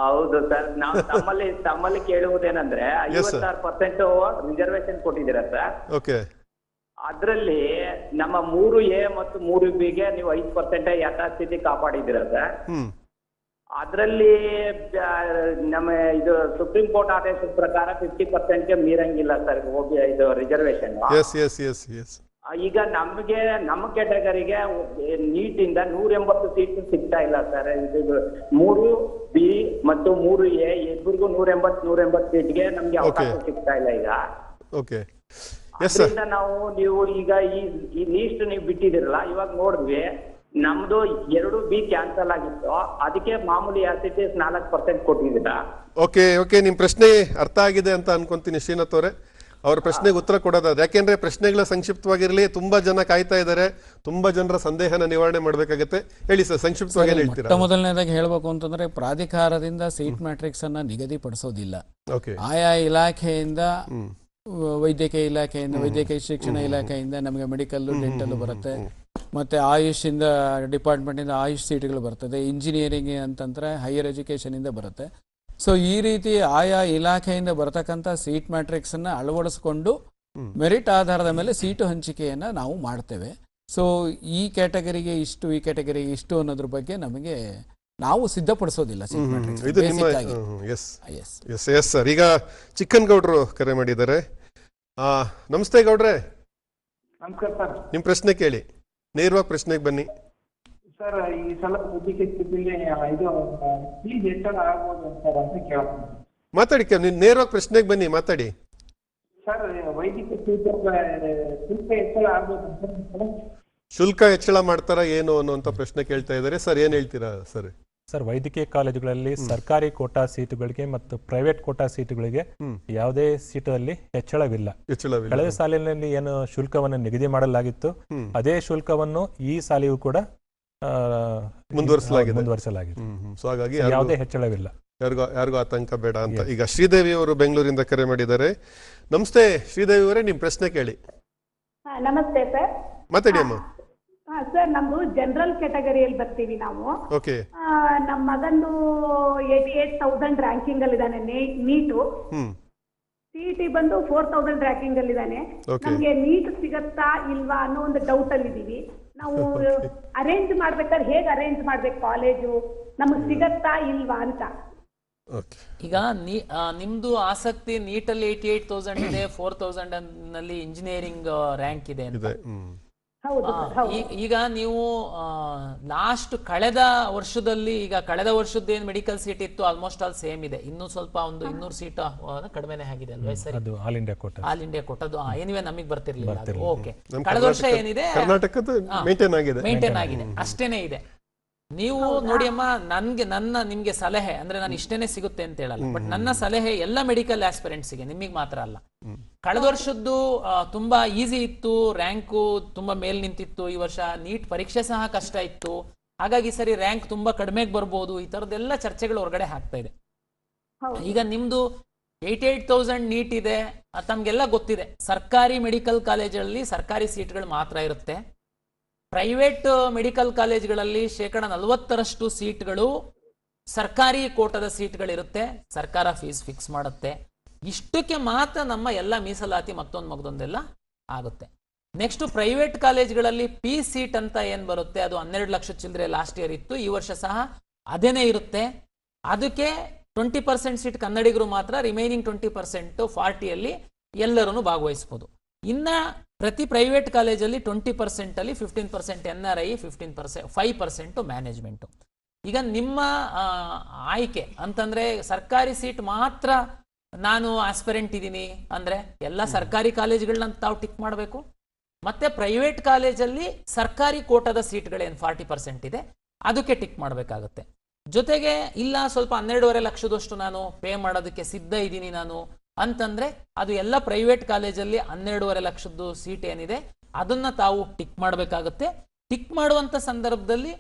Speaker 8: ಹೌದು ಸರ್, ನಾವು ತಮ್ಮಲ್ಲಿ ಕೇಳುವುದೇನಂದ್ರೆ 56% ರಿಸರ್ವೇಶನ್ ಕೊಟ್ಟಿದ್ದೀರಾ ಸರ್.
Speaker 1: ಓಕೆ.
Speaker 8: ಅದ್ರಲ್ಲಿ ನಮ್ಮ 3A ಮತ್ತು 3Bಗೆ ನೀವು 5% ಯಥಾಸ್ಥಿತಿ ಕಾಪಾಡಿದ್ದೀರಾ ಸರ್. ಅದ್ರಲ್ಲಿ ನಮ್ಮ ಇದು ಸುಪ್ರೀಂ ಕೋರ್ಟ್ ಆದೇಶದ ಪ್ರಕಾರ 50%ಗೆ ಮೀರಂಗಿಲ್ಲ ಸರ್ ಇದು ರಿಸರ್ವೇಶನ್. ಈಗ ನಮ್ಮ ಕ್ಯಾಟಗರಿಗೆ ನೀಟಿಂದ 180 ಸೀಟ್ ಸಿಗ್ತಾ ಇಲ್ಲ ಸರ್. ಇದು 3B ಮತ್ತು 3A ಇಬ್ಬರಿಗೂ 180 ಸೀಟ್ಗೆ ನಮ್ಗೆ ಅವಕಾಶ ಸಿಗ್ತಾ ಇಲ್ಲ ಈಗ. ಅದರಿಂದ ನೀವು ಈಗ ಈ ಲೀಸ್ಟ್ ನೀವು ಬಿಟ್ಟಿದಿರಲ್ಲ, ಇವಾಗ ನೋಡಿದ್ವಿ ನಮ್ದು 2B ಕ್ಯಾನ್ಸಲ್ ಆಗಿತ್ತು, ಅದಕ್ಕೆ ಮಾಮೂಲಿ ಆಸಿಟೀಸ್ 4% ಕೊಟ್ಟಿದ್ದೀರಾ.
Speaker 1: ಓಕೆ, ನಿಮ್ ಪ್ರಶ್ನೆ ಅರ್ಥ ಆಗಿದೆ ಅಂತ ಅನ್ಕೊಂತೀನಿ ಶ್ರೀನಾಥ್ ಅವರೇ. ಅವ್ರ ಪ್ರಶ್ನೆಗೆ ಉತ್ತರ ಕೊಡೋದಾದ್ರೆ, ಯಾಕೆಂದ್ರೆ ಪ್ರಶ್ನೆಗಳ ಸಂಕ್ಷಿಪ್ತವಾಗಿರ್ಲಿ, ತುಂಬಾ ಜನ ಕಾಯ್ತಾ ಇದ್ದಾರೆ, ತುಂಬಾ ಜನರ ಸಂದೇಹನ ನಿವಾರಣೆ ಮಾಡ್ಬೇಕಾಗತ್ತೆ. ಹೇಳಿ ಸರ್, ಸಂಕ್ಷಿಪ್ತವಾಗಿ ಹೇಳ್ತೀರಾ?
Speaker 5: ಮೊದಲನೇದಾಗಿ ಹೇಳ್ಬೇಕು ಅಂತಂದ್ರೆ ಪ್ರಾಧಿಕಾರದಿಂದ ಸೀಟ್ ಮ್ಯಾಟ್ರಿಕ್ಸ್ ಅನ್ನ ನಿಗದಿಪಡಿಸೋದಿಲ್ಲ. ಆಯಾ ಇಲಾಖೆಯಿಂದ, ವೈದ್ಯಕೀಯ ಇಲಾಖೆಯಿಂದ, ವೈದ್ಯಕೀಯ ಶಿಕ್ಷಣ ಇಲಾಖೆಯಿಂದ ನಮಗೆ ಮೆಡಿಕಲ್ ಡೆಂಟಲ್ ಬರುತ್ತೆ, ಮತ್ತೆ ಆಯುಷ್ ಇಂದ ಡಿಪಾರ್ಟ್ಮೆಂಟ್ ಇಂದ ಆಯುಷ್ ಸೀಟ್ಗಳು ಬರ್ತದೆ, ಇಂಜಿನಿಯರಿಂಗ್ ಅಂತಂದ್ರೆ ಹೈಯರ್ ಎಜುಕೇಶನ್ ಇಂದ ಬರುತ್ತೆ. ಸೊ ಈ ರೀತಿ ಆಯಾ ಇಲಾಖೆಯಿಂದ ಬರತಕ್ಕಂಥ ಸೀಟ್ ಮ್ಯಾಟ್ರಿಕ್ಸ್ ಅನ್ನ ಅಳವಡಿಸಿಕೊಂಡು ಮೆರಿಟ್ ಆಧಾರದ ಮೇಲೆ ಸೀಟು ಹಂಚಿಕೆಯನ್ನು ನಾವು ಮಾಡ್ತೇವೆ. ಸೊ ಈ ಕ್ಯಾಟಗರಿಗೆ ಇಷ್ಟು, ಈ ಕ್ಯಾಟಗರಿಗೆ ಇಷ್ಟು ಅನ್ನೋದ್ರ ಬಗ್ಗೆ ನಮಗೆ ನಾವು ಸಿದ್ಧಪಡಿಸೋದಿಲ್ಲ.
Speaker 1: ಇದು ನಿಮ್ಮ ಎಸ್ ಸರ್. ಈಗ ಚಿಕ್ಕನ್ ಗೌಡ್ರು ಕರೆ ಮಾಡಿದ್ದಾರೆ. ನಮಸ್ತೆ ಗೌಡ್ರೆ.
Speaker 9: ನಮಸ್ಕಾರ ಸರ್.
Speaker 1: ನಿಮ್ಮ ಪ್ರಶ್ನೆ ಕೇಳಿ, ನೇರವಾಗಿ ಪ್ರಶ್ನೆಗೆ ಬನ್ನಿ
Speaker 9: ಸರ್. ಈ ಸಲ ಇದು ಫೀಸ್ ಹೆಚ್ಚಳ ಆಗ್ಬೋದು ಸರ್ ಅಂತ ಕೇಳ್ತೀನಿ.
Speaker 1: ಮಾತಾಡಿ, ನೀವು ನೇರವಾಗಿ ಪ್ರಶ್ನೆಗೆ ಬನ್ನಿ, ಮಾತಾಡಿ
Speaker 9: ಸರ್. ವೈದ್ಯಕೀಯ ಶುಲ್ಕ ಹೆಚ್ಚಳ ಆಗ್ಬೋದು ಸರ್.
Speaker 1: ಶುಲ್ಕ ಹೆಚ್ಚಳ ಮಾಡ್ತಾರ ಏನು ಅನ್ನುವಂತ ಪ್ರಶ್ನೆ ಕೇಳ್ತಾ ಇದ್ದಾರೆ ಸರ್. ಏನ್ ಹೇಳ್ತೀರಾ ಸರ್?
Speaker 3: ಸರ್, ವೈದ್ಯಕೀಯ ಕಾಲೇಜುಗಳಲ್ಲಿ ಸರ್ಕಾರಿ ಕೋಟಾ ಸೀಟುಗಳಿಗೆ ಮತ್ತು ಪ್ರೈವೇಟ್ ಕೋಟಾ ಸೀಟುಗಳಿಗೆ ಯಾವುದೇ ಸೀಟಲ್ಲಿ ಹೆಚ್ಚಳವಿಲ್ಲ. ಕಳೆದ ಸಾಲಿನಲ್ಲಿ ಏನು ಶುಲ್ಕವನ್ನು ನಿಗದಿ ಮಾಡಲಾಗಿತ್ತು ಅದೇ ಶುಲ್ಕವನ್ನು ಈ ಸಾಲಿಯೂ ಕೂಡ ಮುಂದುವರಿಸಲಾಗಿದೆ.
Speaker 1: ಸೊ ಹಾಗಾಗಿ
Speaker 3: ಯಾವುದೇ ಹೆಚ್ಚಳವಿಲ್ಲ,
Speaker 1: ಯಾರಿಗೂ ಆತಂಕ ಬೇಡ ಅಂತ. ಈಗ ಶ್ರೀದೇವಿ ಅವರು ಬೆಂಗಳೂರಿಂದ ಕರೆ ಮಾಡಿದ್ದಾರೆ. ನಮಸ್ತೆ ಶ್ರೀದೇವಿ ಅವರೇ, ನಿಮ್ ಪ್ರಶ್ನೆ ಕೇಳಿ.
Speaker 6: ನಮಸ್ತೆ ಸರ್.
Speaker 1: ಮಾತಾಡಿ ಅಮ್ಮ.
Speaker 6: ಸರ್, ನಮ್ದು ಜನರಲ್ ಕ್ಯಾಟಗರಿಯಲ್ಲಿ ಬರ್ತೀವಿ ನಾವು.
Speaker 1: ಓಕೆ.
Speaker 6: ನಮ್ಮ ಮಗಂದು 88,000 ರ್ಯಾಂಕಿಂಗ್ ಅಲ್ಲಿ ಇದ್ದಾನೆ ನೀಟು. ಸಿಇಟಿ ಬಂದು 4,000 ರ್ಯಾಂಕಿಂಗ್ ಅಲ್ಲಿ ಇದ್ದಾನೆ. ನಮ್ಗೆ ನೀಟ್ ಸಿಗತ್ತಾ ಇಲ್ವಾ ಅನ್ನೋ ಒಂದು ಡೌಟ್ ಅಲ್ಲಿ ಇದೀವಿ. ನಾವು ಅರೇಂಜ್ ಮಾಡ್ಬೇಕಾದ್ರೆ ಹೇಗೆ ಅರೇಂಜ್ ಮಾಡ್ಬೇಕು ಕಾಲೇಜು, ನಮಗ್ ಸಿಗತ್ತಾ ಇಲ್ವಾ ಅಂತ.
Speaker 2: ಈಗ ನಿಮ್ದು ಆಸಕ್ತಿ ನೀಟಲ್ಲಿ 88,000 ಇದೆ, 4,000 ನಲ್ಲಿ ಇಂಜಿನಿಯರಿಂಗ್ ರ್ಯಾಂಕ್ ಇದೆ ಅಂತ. ಈಗ ನೀವು ಲಾಸ್ಟ್ ಕಳೆದ ವರ್ಷದಲ್ಲಿ, ಈಗ ಕಳೆದ ವರ್ಷದ ಏನ್ ಮೆಡಿಕಲ್ ಸೀಟ್ ಇತ್ತು ಆಲ್ಮೋಸ್ಟ್ ಆಲ್ ಸೇಮ್ ಇದೆ. ಇನ್ನೂ ಸ್ವಲ್ಪ ಒಂದು 200 ಸೀಟ್ ಕಡಿಮೆನೆ ಆಗಿದೆ ಅಲ್ವಾ ಸರ್?
Speaker 3: ಆಲ್ ಇಂಡಿಯಾ ಕೋಟಾ
Speaker 2: ಏನಿವೆ ನಮಗೆ ಬರ್ತಿರ್ಲಿಲ್ಲ. ಓಕೆ, ಕಳೆದ ವರ್ಷ ಏನಿದೆ
Speaker 1: ಕರ್ನಾಟಕದ
Speaker 2: ಮೇಂಟೈನ್ ಆಗಿದೆ, ಅಷ್ಟೇನೆ ಇದೆ. ನೀವು ನೋಡಿ ಅಮ್ಮ, ನಿಮ್ಗೆ ಸಲಹೆ ಅಂದ್ರೆ ನಾನು ಇಷ್ಟೇನೆ ಸಿಗುತ್ತೆ ಅಂತ ಹೇಳಲ್ಲ, ಬಟ್ ನನ್ನ ಸಲಹೆ ಎಲ್ಲ ಮೆಡಿಕಲ್ ಆಸ್ಪಿರೆಂಟ್ಸ್ಗೆ, ನಿಮಗೆ ಮಾತ್ರ ಅಲ್ಲ. ಕಳೆದ ವರ್ಷದ್ದು ತುಂಬಾ ಈಸಿ ಇತ್ತು, ರ್ಯಾಂಕು ತುಂಬಾ ಮೇಲ್ ನಿಂತಿತ್ತು. ಈ ವರ್ಷ ನೀಟ್ ಪರೀಕ್ಷೆ ಸಹ ಕಷ್ಟ ಇತ್ತು, ಹಾಗಾಗಿ ಸರಿ ರ್ಯಾಂಕ್ ತುಂಬಾ ಕಡಿಮೆಗೆ ಬರ್ಬೋದು. ಈ ತರದೆಲ್ಲ ಚರ್ಚೆಗಳು ಹೊರಗಡೆ ಆಗ್ತಾ ಇದೆ. ಈಗ ನಿಮ್ದು 88,000 ನೀಟ್ ಇದೆ, ತಮ್ಗೆಲ್ಲ ಗೊತ್ತಿದೆ. ಸರ್ಕಾರಿ ಮೆಡಿಕಲ್ ಕಾಲೇಜಲ್ಲಿ ಸರ್ಕಾರಿ ಸೀಟ್ಗಳು ಮಾತ್ರ ಇರುತ್ತೆ. ಪ್ರೈವೇಟ್ ಮೆಡಿಕಲ್ ಕಾಲೇಜ್ಗಳಲ್ಲಿ 40% ಸೀಟ್ಗಳು ಸರ್ಕಾರಿ ಕೋಟದ ಸೀಟ್ಗಳಿರುತ್ತೆ. ಸರ್ಕಾರ ಫೀಸ್ ಫಿಕ್ಸ್ ಮಾಡುತ್ತೆ. ಇಷ್ಟಕ್ಕೆ ಮಾತ್ರ ನಮ್ಮ ಎಲ್ಲ ಮೀಸಲಾತಿ ಮಗದೊಂದೆಲ್ಲ ಆಗುತ್ತೆ. ನೆಕ್ಸ್ಟ್ ಪ್ರೈವೇಟ್ ಕಾಲೇಜ್ಗಳಲ್ಲಿ ಪಿ ಸೀಟ್ ಅಂತ ಏನ್ ಬರುತ್ತೆ, ಅದು 12 ಲಕ್ಷ ಚಿಲ್ಲರೆ ಲಾಸ್ಟ್ ಇಯರ್ ಇತ್ತು. ಈ ವರ್ಷ ಸಹ ಅದೇನೇ ಇರುತ್ತೆ. ಅದಕ್ಕೆ 20% ಸೀಟ್ ಕನ್ನಡಿಗರು ಮಾತ್ರ, ರಿಮೈನಿಂಗ್ 20% 40ಯಲ್ಲಿ ಎಲ್ಲರೂ ಭಾಗವಹಿಸಬಹುದು. ಇನ್ನ ಪ್ರತಿ ಪ್ರೈವೇಟ್ ಕಾಲೇಜಲ್ಲಿ 20% ಅಲ್ಲಿ 15% NRI, 5% ಮ್ಯಾನೇಜ್ಮೆಂಟ್. ಈಗ ನಿಮ್ಮ ಆಯ್ಕೆ ಅಂತಂದ್ರೆ ಸರ್ಕಾರಿ ಸೀಟ್ ಮಾತ್ರ ನಾನು ಆಸ್ಪಿರೆಂಟ್ ಇದ್ದೀನಿ ಅಂದ್ರೆ ಎಲ್ಲ ಸರ್ಕಾರಿ ಕಾಲೇಜುಗಳನ್ನ ತಾವು ಟಿಕ್ ಮಾಡಬೇಕು. ಮತ್ತೆ ಪ್ರೈವೇಟ್ ಕಾಲೇಜಲ್ಲಿ ಸರ್ಕಾರಿ ಕೋಟಾದ ಸೀಟ್ಗಳೇನು 40% ಇದೆ ಅದಕ್ಕೆ ಟಿಕ್ ಮಾಡಬೇಕಾಗುತ್ತೆ. ಜೊತೆಗೆ ಇಲ್ಲ ಸ್ವಲ್ಪ 12.5 ಲಕ್ಷದಷ್ಟು ನಾನು ಪೇ ಮಾಡೋದಕ್ಕೆ ಸಿದ್ಧ ಇದ್ದೀನಿ ನಾನು ಅಂತಂದ್ರೆ ಅದು ಎಲ್ಲ ಪ್ರೈವೇಟ್ ಕಾಲೇಜಲ್ಲಿ 12.5 ಲಕ್ಷದ್ದು ಸೀಟ್ ಏನಿದೆ ಅದನ್ನ ತಾವು ಟಿಕ್ ಮಾಡಬೇಕಾಗುತ್ತೆ. ಟಿಕ್ ಮಾಡುವಂತ ಸಂದರ್ಭದಲ್ಲಿ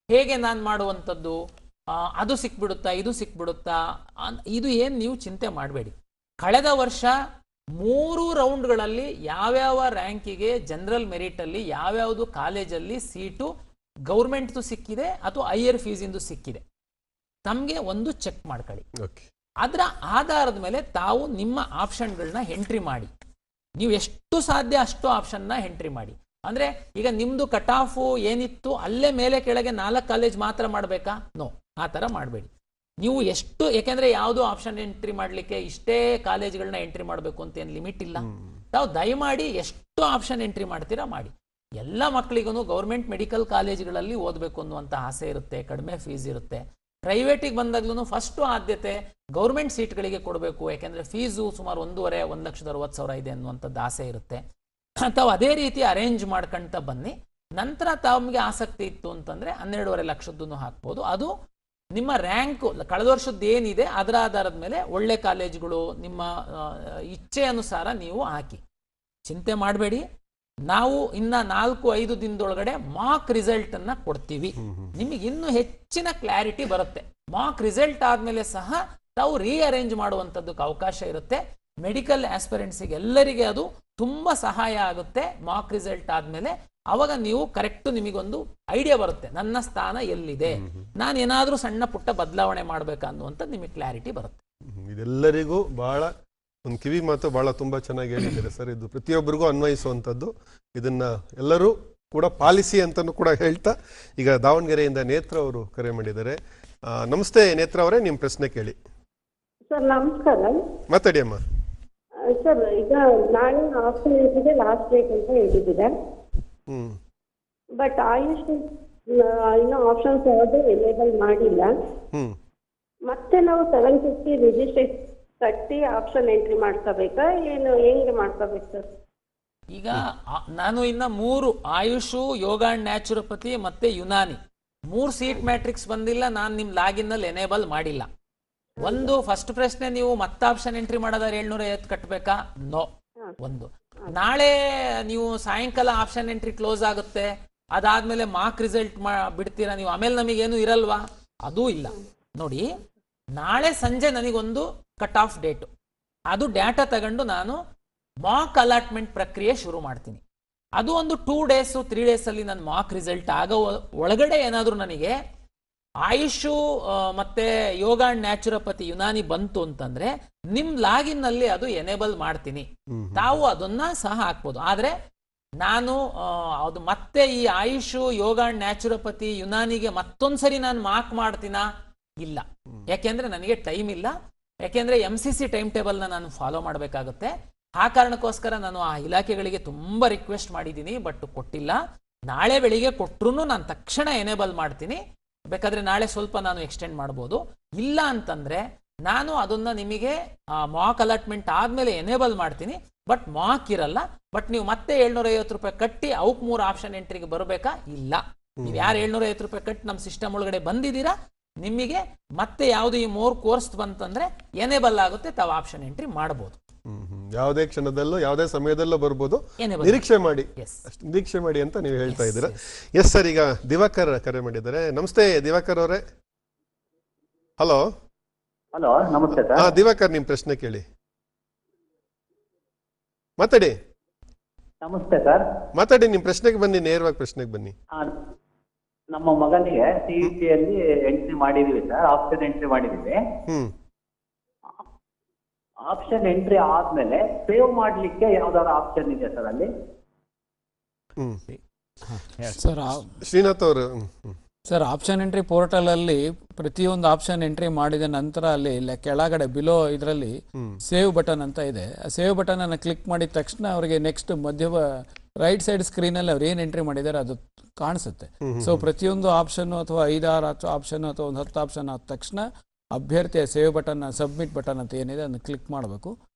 Speaker 2: ಹೇಗೆ ನಾನು ಮಾಡುವಂಥದ್ದು, ಅದು ಸಿಕ್ಬಿಡುತ್ತಾ ಇದು ಸಿಕ್ಬಿಡುತ್ತಾ, ಇದು ಏನು ನೀವು ಚಿಂತೆ ಮಾಡಬೇಡಿ. ಕಳೆದ ವರ್ಷ 3 ರೌಂಡ್ಗಳಲ್ಲಿ ಯಾವ್ಯಾವ ರ್ಯಾಂಕಿಗೆ ಜನರಲ್ ಮೆರಿಟ್ ಅಲ್ಲಿ ಯಾವ್ಯಾವುದು ಕಾಲೇಜಲ್ಲಿ ಸೀಟು ಗೌರ್ಮೆಂಟ್ದು ಸಿಕ್ಕಿದೆ ಅಥವಾ ಹೈಯರ್ ಫೀಸ್ ಇಂದು ಸಿಕ್ಕಿದೆ, ತಮಗೆ ಒಂದು ಚೆಕ್ ಮಾಡ್ಕೊಳ್ಳಿ. ಅದರ ಆಧಾರದ ಮೇಲೆ ತಾವು ನಿಮ್ಮ ಆಪ್ಷನ್ಗಳನ್ನ ಎಂಟ್ರಿ ಮಾಡಿ. ನೀವು ಎಷ್ಟು ಸಾಧ್ಯ ಅಷ್ಟು ಆಪ್ಷನ್ನ ಎಂಟ್ರಿ ಮಾಡಿ. ಅಂದ್ರೆ ಈಗ ನಿಮ್ದು ಕಟ್ ಆಫ್ ಏನಿತ್ತು ಅಲ್ಲೇ ಮೇಲೆ ಕೆಳಗೆ 4 ಕಾಲೇಜ್ ಮಾತ್ರ ಮಾಡಬೇಕಾ? ನೋ, ಆ ಥರ ಮಾಡಬೇಡಿ. ನೀವು ಎಷ್ಟು, ಯಾಕೆಂದ್ರೆ ಯಾವುದು ಆಪ್ಷನ್ ಎಂಟ್ರಿ ಮಾಡಲಿಕ್ಕೆ ಇಷ್ಟೇ ಕಾಲೇಜ್ಗಳನ್ನ ಎಂಟ್ರಿ ಮಾಡಬೇಕು ಅಂತ ಏನು ಲಿಮಿಟ್ ಇಲ್ಲ. ತಾವು ದಯಮಾಡಿ ಎಷ್ಟು ಆಪ್ಷನ್ ಎಂಟ್ರಿ ಮಾಡ್ತೀರಾ ಮಾಡಿ. ಎಲ್ಲ ಮಕ್ಕಳಿಗೂ ಗೌರ್ಮೆಂಟ್ ಮೆಡಿಕಲ್ ಕಾಲೇಜ್ಗಳಲ್ಲಿ ಓದಬೇಕು ಅನ್ನುವಂಥ ಆಸೆ ಇರುತ್ತೆ, ಕಡಿಮೆ ಫೀಸ್ ಇರುತ್ತೆ. ಪ್ರೈವೇಟಿಗೆ ಬಂದಾಗ್ಲೂ ಫಸ್ಟ್ ಆದ್ಯತೆ ಗೌರ್ಮೆಂಟ್ ಸೀಟ್ಗಳಿಗೆ ಕೊಡಬೇಕು, ಯಾಕೆಂದ್ರೆ ಫೀಸು ಸುಮಾರು 1,60,000 ಇದೆ ಅನ್ನುವಂಥದ್ದು ಆಸೆ ಇರುತ್ತೆ. ತಾವು ಅದೇ ರೀತಿ ಅರೇಂಜ್ ಮಾಡ್ಕೊಂತ ಬನ್ನಿ. ನಂತರ ತಮಗೆ ಆಸಕ್ತಿ ಇತ್ತು ಅಂತಂದ್ರೆ 12.5 ಲಕ್ಷದ್ದು ಹಾಕ್ಬೋದು. ಅದು ನಿಮ್ಮ ರ್ಯಾಂಕ್ ಕಳೆದ ವರ್ಷದ್ದು ಏನಿದೆ ಅದರ ಆಧಾರದ ಮೇಲೆ ಒಳ್ಳೆ ಕಾಲೇಜುಗಳು ನಿಮ್ಮ ಇಚ್ಛೆ ಅನುಸಾರ ನೀವು ಹಾಕಿ. ಚಿಂತೆ ಮಾಡಬೇಡಿ. ನಾವು ಇನ್ನ 4-5 ದಿನದೊಳಗಡೆ ಮಾಕ್ ರಿಸಲ್ಟ್ ಅನ್ನ ಕೊಡ್ತೀವಿ. ನಿಮಗೆ ಇನ್ನೂ ಹೆಚ್ಚಿನ ಕ್ಲಾರಿಟಿ ಬರುತ್ತೆ. ಮಾಕ್ ರಿಸಲ್ಟ್ ಆದ್ಮೇಲೆ ಸಹ ತಾವು ರೀಅರೇಂಜ್ ಮಾಡುವಂಥದ್ದಕ್ಕೆ ಅವಕಾಶ ಇರುತ್ತೆ. ಮೆಡಿಕಲ್ ಆಸ್ಪಿರೆಂಟ್ಸಿಗೆ ಎಲ್ಲರಿಗೆ ಅದು ತುಂಬಾ ಸಹಾಯ ಆಗುತ್ತೆ. ಮಾಕ್ ರಿಸಲ್ಟ್ ಆದ್ಮೇಲೆ ಅವಾಗ ನೀವು ಕರೆಕ್ಟ್ ನಿಮಗೊಂದು ಐಡಿಯಾ ಬರುತ್ತೆ, ನನ್ನ ಸ್ಥಾನ ಎಲ್ಲಿದೆ, ನಾನು ಏನಾದ್ರೂ ಸಣ್ಣ ಪುಟ್ಟ ಬದಲಾವಣೆ ಮಾಡ್ಬೇಕಾ ಅನ್ನುವಂಥದ್ದು ನಿಮಗೆ ಕ್ಲಾರಿಟಿ ಬರುತ್ತೆ.
Speaker 1: ಇದೆಲ್ಲರಿಗೂ ಬಹಳ ಒಂದು ಕಿವಿ ಮಾತು ಬಹಳ ತುಂಬಾ ಚೆನ್ನಾಗಿ ಹೇಳಿದ್ದಾರೆ ಸರ್. ಇದು ಪ್ರತಿಯೊಬ್ಬರಿಗೂ ಅನ್ವಯಿಸುವಂಥದ್ದು. ಇದನ್ನ ಎಲ್ಲರೂ ಕೂಡ ಪಾಲಿಸಿ ಅಂತಲೂ ಕೂಡ ಹೇಳ್ತಾ, ಈಗ ದಾವಣಗೆರೆಯಿಂದ ನೇತ್ರ ಅವರು ಕರೆ ಮಾಡಿದ್ದಾರೆ. ನಮಸ್ತೆ ನೇತ್ರ ಅವರೇ, ನಿಮ್ಮ ಪ್ರಶ್ನೆ ಕೇಳಿ.
Speaker 10: ಸರ್ ನಮಸ್ಕಾರ.
Speaker 1: ಮಾತಾಡಿ ಅಮ್ಮ.
Speaker 10: ಸರ್ ಈಗ ನಾಳೆ ಆಪ್ಷನ್ ಎಂಟ್ರಿಗೆ ಲಾಸ್ಟ್ ಡೇಟ್ ಅಂತ ಹೇಳಿದ್ದಾರೆ. ಬಟ್ ಆಯುಷ್ ಇನ್ನೂ ಆಪ್ಷನ್ಸ್ ಯಾವುದು ಎನೇಬಲ್ ಮಾಡಿಲ್ಲ. ಮತ್ತೆ ನಾವು 750 ರಿಜಿಸ್ಟ್ರೇಷನ್ ಕಟ್ಟಿ ಆಪ್ಷನ್ ಎಂಟ್ರಿ ಮಾಡ್ಕೋಬೇಕಾ, ಏನು ಹೆಂಗೆ ಮಾಡ್ಕೋಬೇಕು ಸರ್?
Speaker 2: ಈಗ ನಾನು ಇನ್ನ 3 ಆಯುಷು, ಯೋಗ ಅಂಡ್ ನ್ಯಾಚುರೋಪತಿ ಮತ್ತೆ ಯುನಾನಿ 3 ಸೀಟ್ ಮ್ಯಾಟ್ರಿಕ್ಸ್ ಬಂದಿಲ್ಲ. ನಾನು ನಿಮ್ ಲಾಗಿನ್ ನಲ್ಲಿ ಎನೇಬಲ್ ಮಾಡಿಲ್ಲ. ಒಂದು ಫಸ್ಟ್ ಪ್ರಶ್ನೆ, ನೀವು ಮತ್ತೆ ಆಪ್ಷನ್ ಎಂಟ್ರಿ ಮಾಡೋದಾದ್ರೆ 750 ಕಟ್ಟಬೇಕಾ? ನೋ. ಒಂದು ನಾಳೆ ನೀವು ಸಾಯಂಕಾಲ ಆಪ್ಷನ್ ಎಂಟ್ರಿ ಕ್ಲೋಸ್ ಆಗುತ್ತೆ, ಅದಾದ್ಮೇಲೆ ಮಾರ್ಕ್ ರಿಸಲ್ಟ್ ಬಿಡ್ತೀರಾ ನೀವು, ಆಮೇಲೆ ನಮಗೇನು ಇರಲ್ವಾ? ಅದೂ ಇಲ್ಲ. ನೋಡಿ, ನಾಳೆ ಸಂಜೆ ನನಗೊಂದು ಕಟ್ ಆಫ್ ಡೇಟು, ಅದು ಡೇಟಾ ತಗೊಂಡು ನಾನು ಮಾಕ್ ಅಲಾಟ್ಮೆಂಟ್ ಪ್ರಕ್ರಿಯೆ ಶುರು ಮಾಡ್ತೀನಿ. ಅದು ಒಂದು 2 days 3 days ಅಲ್ಲಿ ನನ್ನ ಮಾಕ್ ರಿಸಲ್ಟ್ ಆಗೋ ಒಳಗಡೆ ಏನಾದರೂ ನನಗೆ ಆಯುಷು ಮತ್ತೆ ಯೋಗ ಅಂಡ್ ನ್ಯಾಚುರೋಪತಿ ಯುನಾನಿ ಬಂತು ಅಂತಂದ್ರೆ ನಿಮ್ ಲಾಗಿನ್ ನಲ್ಲಿ ಅದು ಎನೇಬಲ್ ಮಾಡ್ತೀನಿ. ತಾವು ಅದನ್ನ ಸಹ ಹಾಕ್ಬೋದು. ಆದ್ರೆ ನಾನು ಅದು ಮತ್ತೆ ಈ ಆಯುಷು, ಯೋಗ ಅಂಡ್ ನ್ಯಾಚುರೋಪತಿ, ಯುನಾನಿಗೆ ಮತ್ತೊಂದ್ಸರಿ ನಾನು ಮಾರ್ಕ್ ಮಾಡ್ತೀನಾ? ಇಲ್ಲ. ಯಾಕೆಂದ್ರೆ ನನಗೆ ಟೈಮ್ ಇಲ್ಲ. ಯಾಕೆಂದ್ರೆ MCC ಟೈಮ್ ಟೇಬಲ್ನ ನಾನು ಫಾಲೋ ಮಾಡಬೇಕಾಗುತ್ತೆ. ಆ ಕಾರಣಕ್ಕೋಸ್ಕರ ನಾನು ಆ ಇಲಾಖೆಗಳಿಗೆ ತುಂಬಾ ರಿಕ್ವೆಸ್ಟ್ ಮಾಡಿದ್ದೀನಿ, ಬಟ್ ಕೊಟ್ಟಿಲ್ಲ. ನಾಳೆ ಬೆಳಿಗ್ಗೆ ಕೊಟ್ರು ನಾನು ತಕ್ಷಣ ಎನೇಬಲ್ ಮಾಡ್ತೀನಿ. ಬೇಕಾದ್ರೆ ನಾಳೆ ಸ್ವಲ್ಪ ನಾನು ಎಕ್ಸ್ಟೆಂಡ್ ಮಾಡ್ಬೋದು. ಇಲ್ಲ ಅಂತಂದ್ರೆ ನಾನು ಅದನ್ನ ನಿಮಗೆ ಮಾಕ್ ಅಲಾಟ್ಮೆಂಟ್ ಆದ್ಮೇಲೆ ಎನೇಬಲ್ ಮಾಡ್ತೀನಿ, ಬಟ್ ಮಾಕ್ ಇರಲ್ಲ. ಬಟ್ ನೀವು ಮತ್ತೆ 750 ರೂಪಾಯಿ ಕಟ್ಟಿ ಅವಕ್ 3 ಆಪ್ಷನ್ ಎಂಟ್ರಿಗೆ ಬರಬೇಕಾ? ಇಲ್ಲ. ನೀವು ಯಾರು 750 ರೂಪಾಯಿ ಕಟ್ಟಿ ನಮ್ಮ ಸಿಸ್ಟಮ್ ಒಳಗಡೆ ಬಂದಿದ್ದೀರಾ, ನಿಮಗೆ ಮತ್ತೆ ಯಾವ್ದು ಈ 3 ಕೋರ್ಸ್ ಬಂತಂದ್ರೆ ಎನೇಬಲ್ ಆಗುತ್ತೆ, ತಾವು ಆಪ್ಷನ್ ಎಂಟ್ರಿ ಮಾಡಬಹುದು.
Speaker 1: ಯಾವುದೇ ಕ್ಷಣದಲ್ಲೂ ಯಾವುದೇ ಸಮಯದಲ್ಲೂ ಬರ್ಬೋದು. ನಿರೀಕ್ಷೆ ಮಾಡಿ, ನಿರೀಕ್ಷೆ ಮಾಡಿ ಅಂತ ನೀವು ಹೇಳ್ತಾ ಇದ್ದೀರಾ. ಎಸ್ ಸರ್, ಈಗ ದಿವಾಕರ್ ಕರೆ ಮಾಡಿದ್ದಾರೆ. ನಮಸ್ತೆ ದಿವಾಕರ್ ಅವರೇ. ಹಲೋ.
Speaker 11: ಹಲೋ, ನಮಸ್ತೆ ಸರ್.
Speaker 1: ದಿವಾಕರ್, ನಿಮ್ ಪ್ರಶ್ನೆ ಕೇಳಿ. ಮಾತಾಡಿ.
Speaker 11: ನಮಸ್ತೆ ಸರ್.
Speaker 1: ಮಾತಾಡಿ, ನಿಮ್ ಪ್ರಶ್ನೆಗೆ ಬನ್ನಿ, ನೇರವಾಗಿ ಪ್ರಶ್ನೆಗೆ ಬನ್ನಿ.
Speaker 11: ನಮ್ಮ ಮಗನಿಗೆ CET ಅಲ್ಲಿ ಎಂಟ್ರಿ ಮಾಡಿದೀವಿ ಸರ್, ಆಪ್ಷನ್ ಎಂಟ್ರಿ ಮಾಡಿದೀವಿ. ಆಪ್ಷನ್ ಎಂಟ್ರಿ ಆದ್ಮೇಲೆ ಸೇವ್ ಮಾಡ್ಲಿಕ್ಕೆ ಯಾವ್ದಾದ್ರು ಆಪ್ಷನ್ ಇದೆ ಸರ್ ಅಲ್ಲಿ?
Speaker 5: ಸರ್
Speaker 1: ಶ್ರೀನಾಥ್ ಅವರು.
Speaker 5: ಸರ್, ಆಪ್ಷನ್ ಎಂಟ್ರಿ ಪೋರ್ಟಲ್ ಅಲ್ಲಿ ಪ್ರತಿಯೊಂದು ಆಪ್ಷನ್ ಎಂಟ್ರಿ ಮಾಡಿದ ನಂತರ ಅಲ್ಲಿ ಕೆಳಗಡೆ ಬಿಲೋ ಇದರಲ್ಲಿ ಸೇವ್ ಬಟನ್ ಅಂತ ಇದೆ. ಆ ಸೇವ್ ಬಟನ್ ಅನ್ನು ಕ್ಲಿಕ್ ಮಾಡಿದ ತಕ್ಷಣ ಅವರಿಗೆ ನೆಕ್ಸ್ಟ್ ಮಧ್ಯ ರೈಟ್ ಸೈಡ್ ಸ್ಕ್ರೀನ್ ಅಲ್ಲಿ ಅವ್ರು ಏನ್ ಎಂಟ್ರಿ ಮಾಡಿದ್ದಾರೆ ಅದು ಕಾಣಿಸುತ್ತೆ. ಸೊ ಪ್ರತಿಯೊಂದು ಆಪ್ಷನ್ ಅಥವಾ 5-6 ಆಪ್ಷನ್ ಅಥವಾ ಒಂದು 10 ಆಪ್ಷನ್ ಆದ ತಕ್ಷಣ ಅಭ್ಯರ್ಥಿಯ ಸೇವ್ ಬಟನ್, ಸಬ್ಮಿಟ್ ಬಟನ್ ಅಂತ ಏನಿದೆ ಅದನ್ನು ಕ್ಲಿಕ್ ಮಾಡಬೇಕು.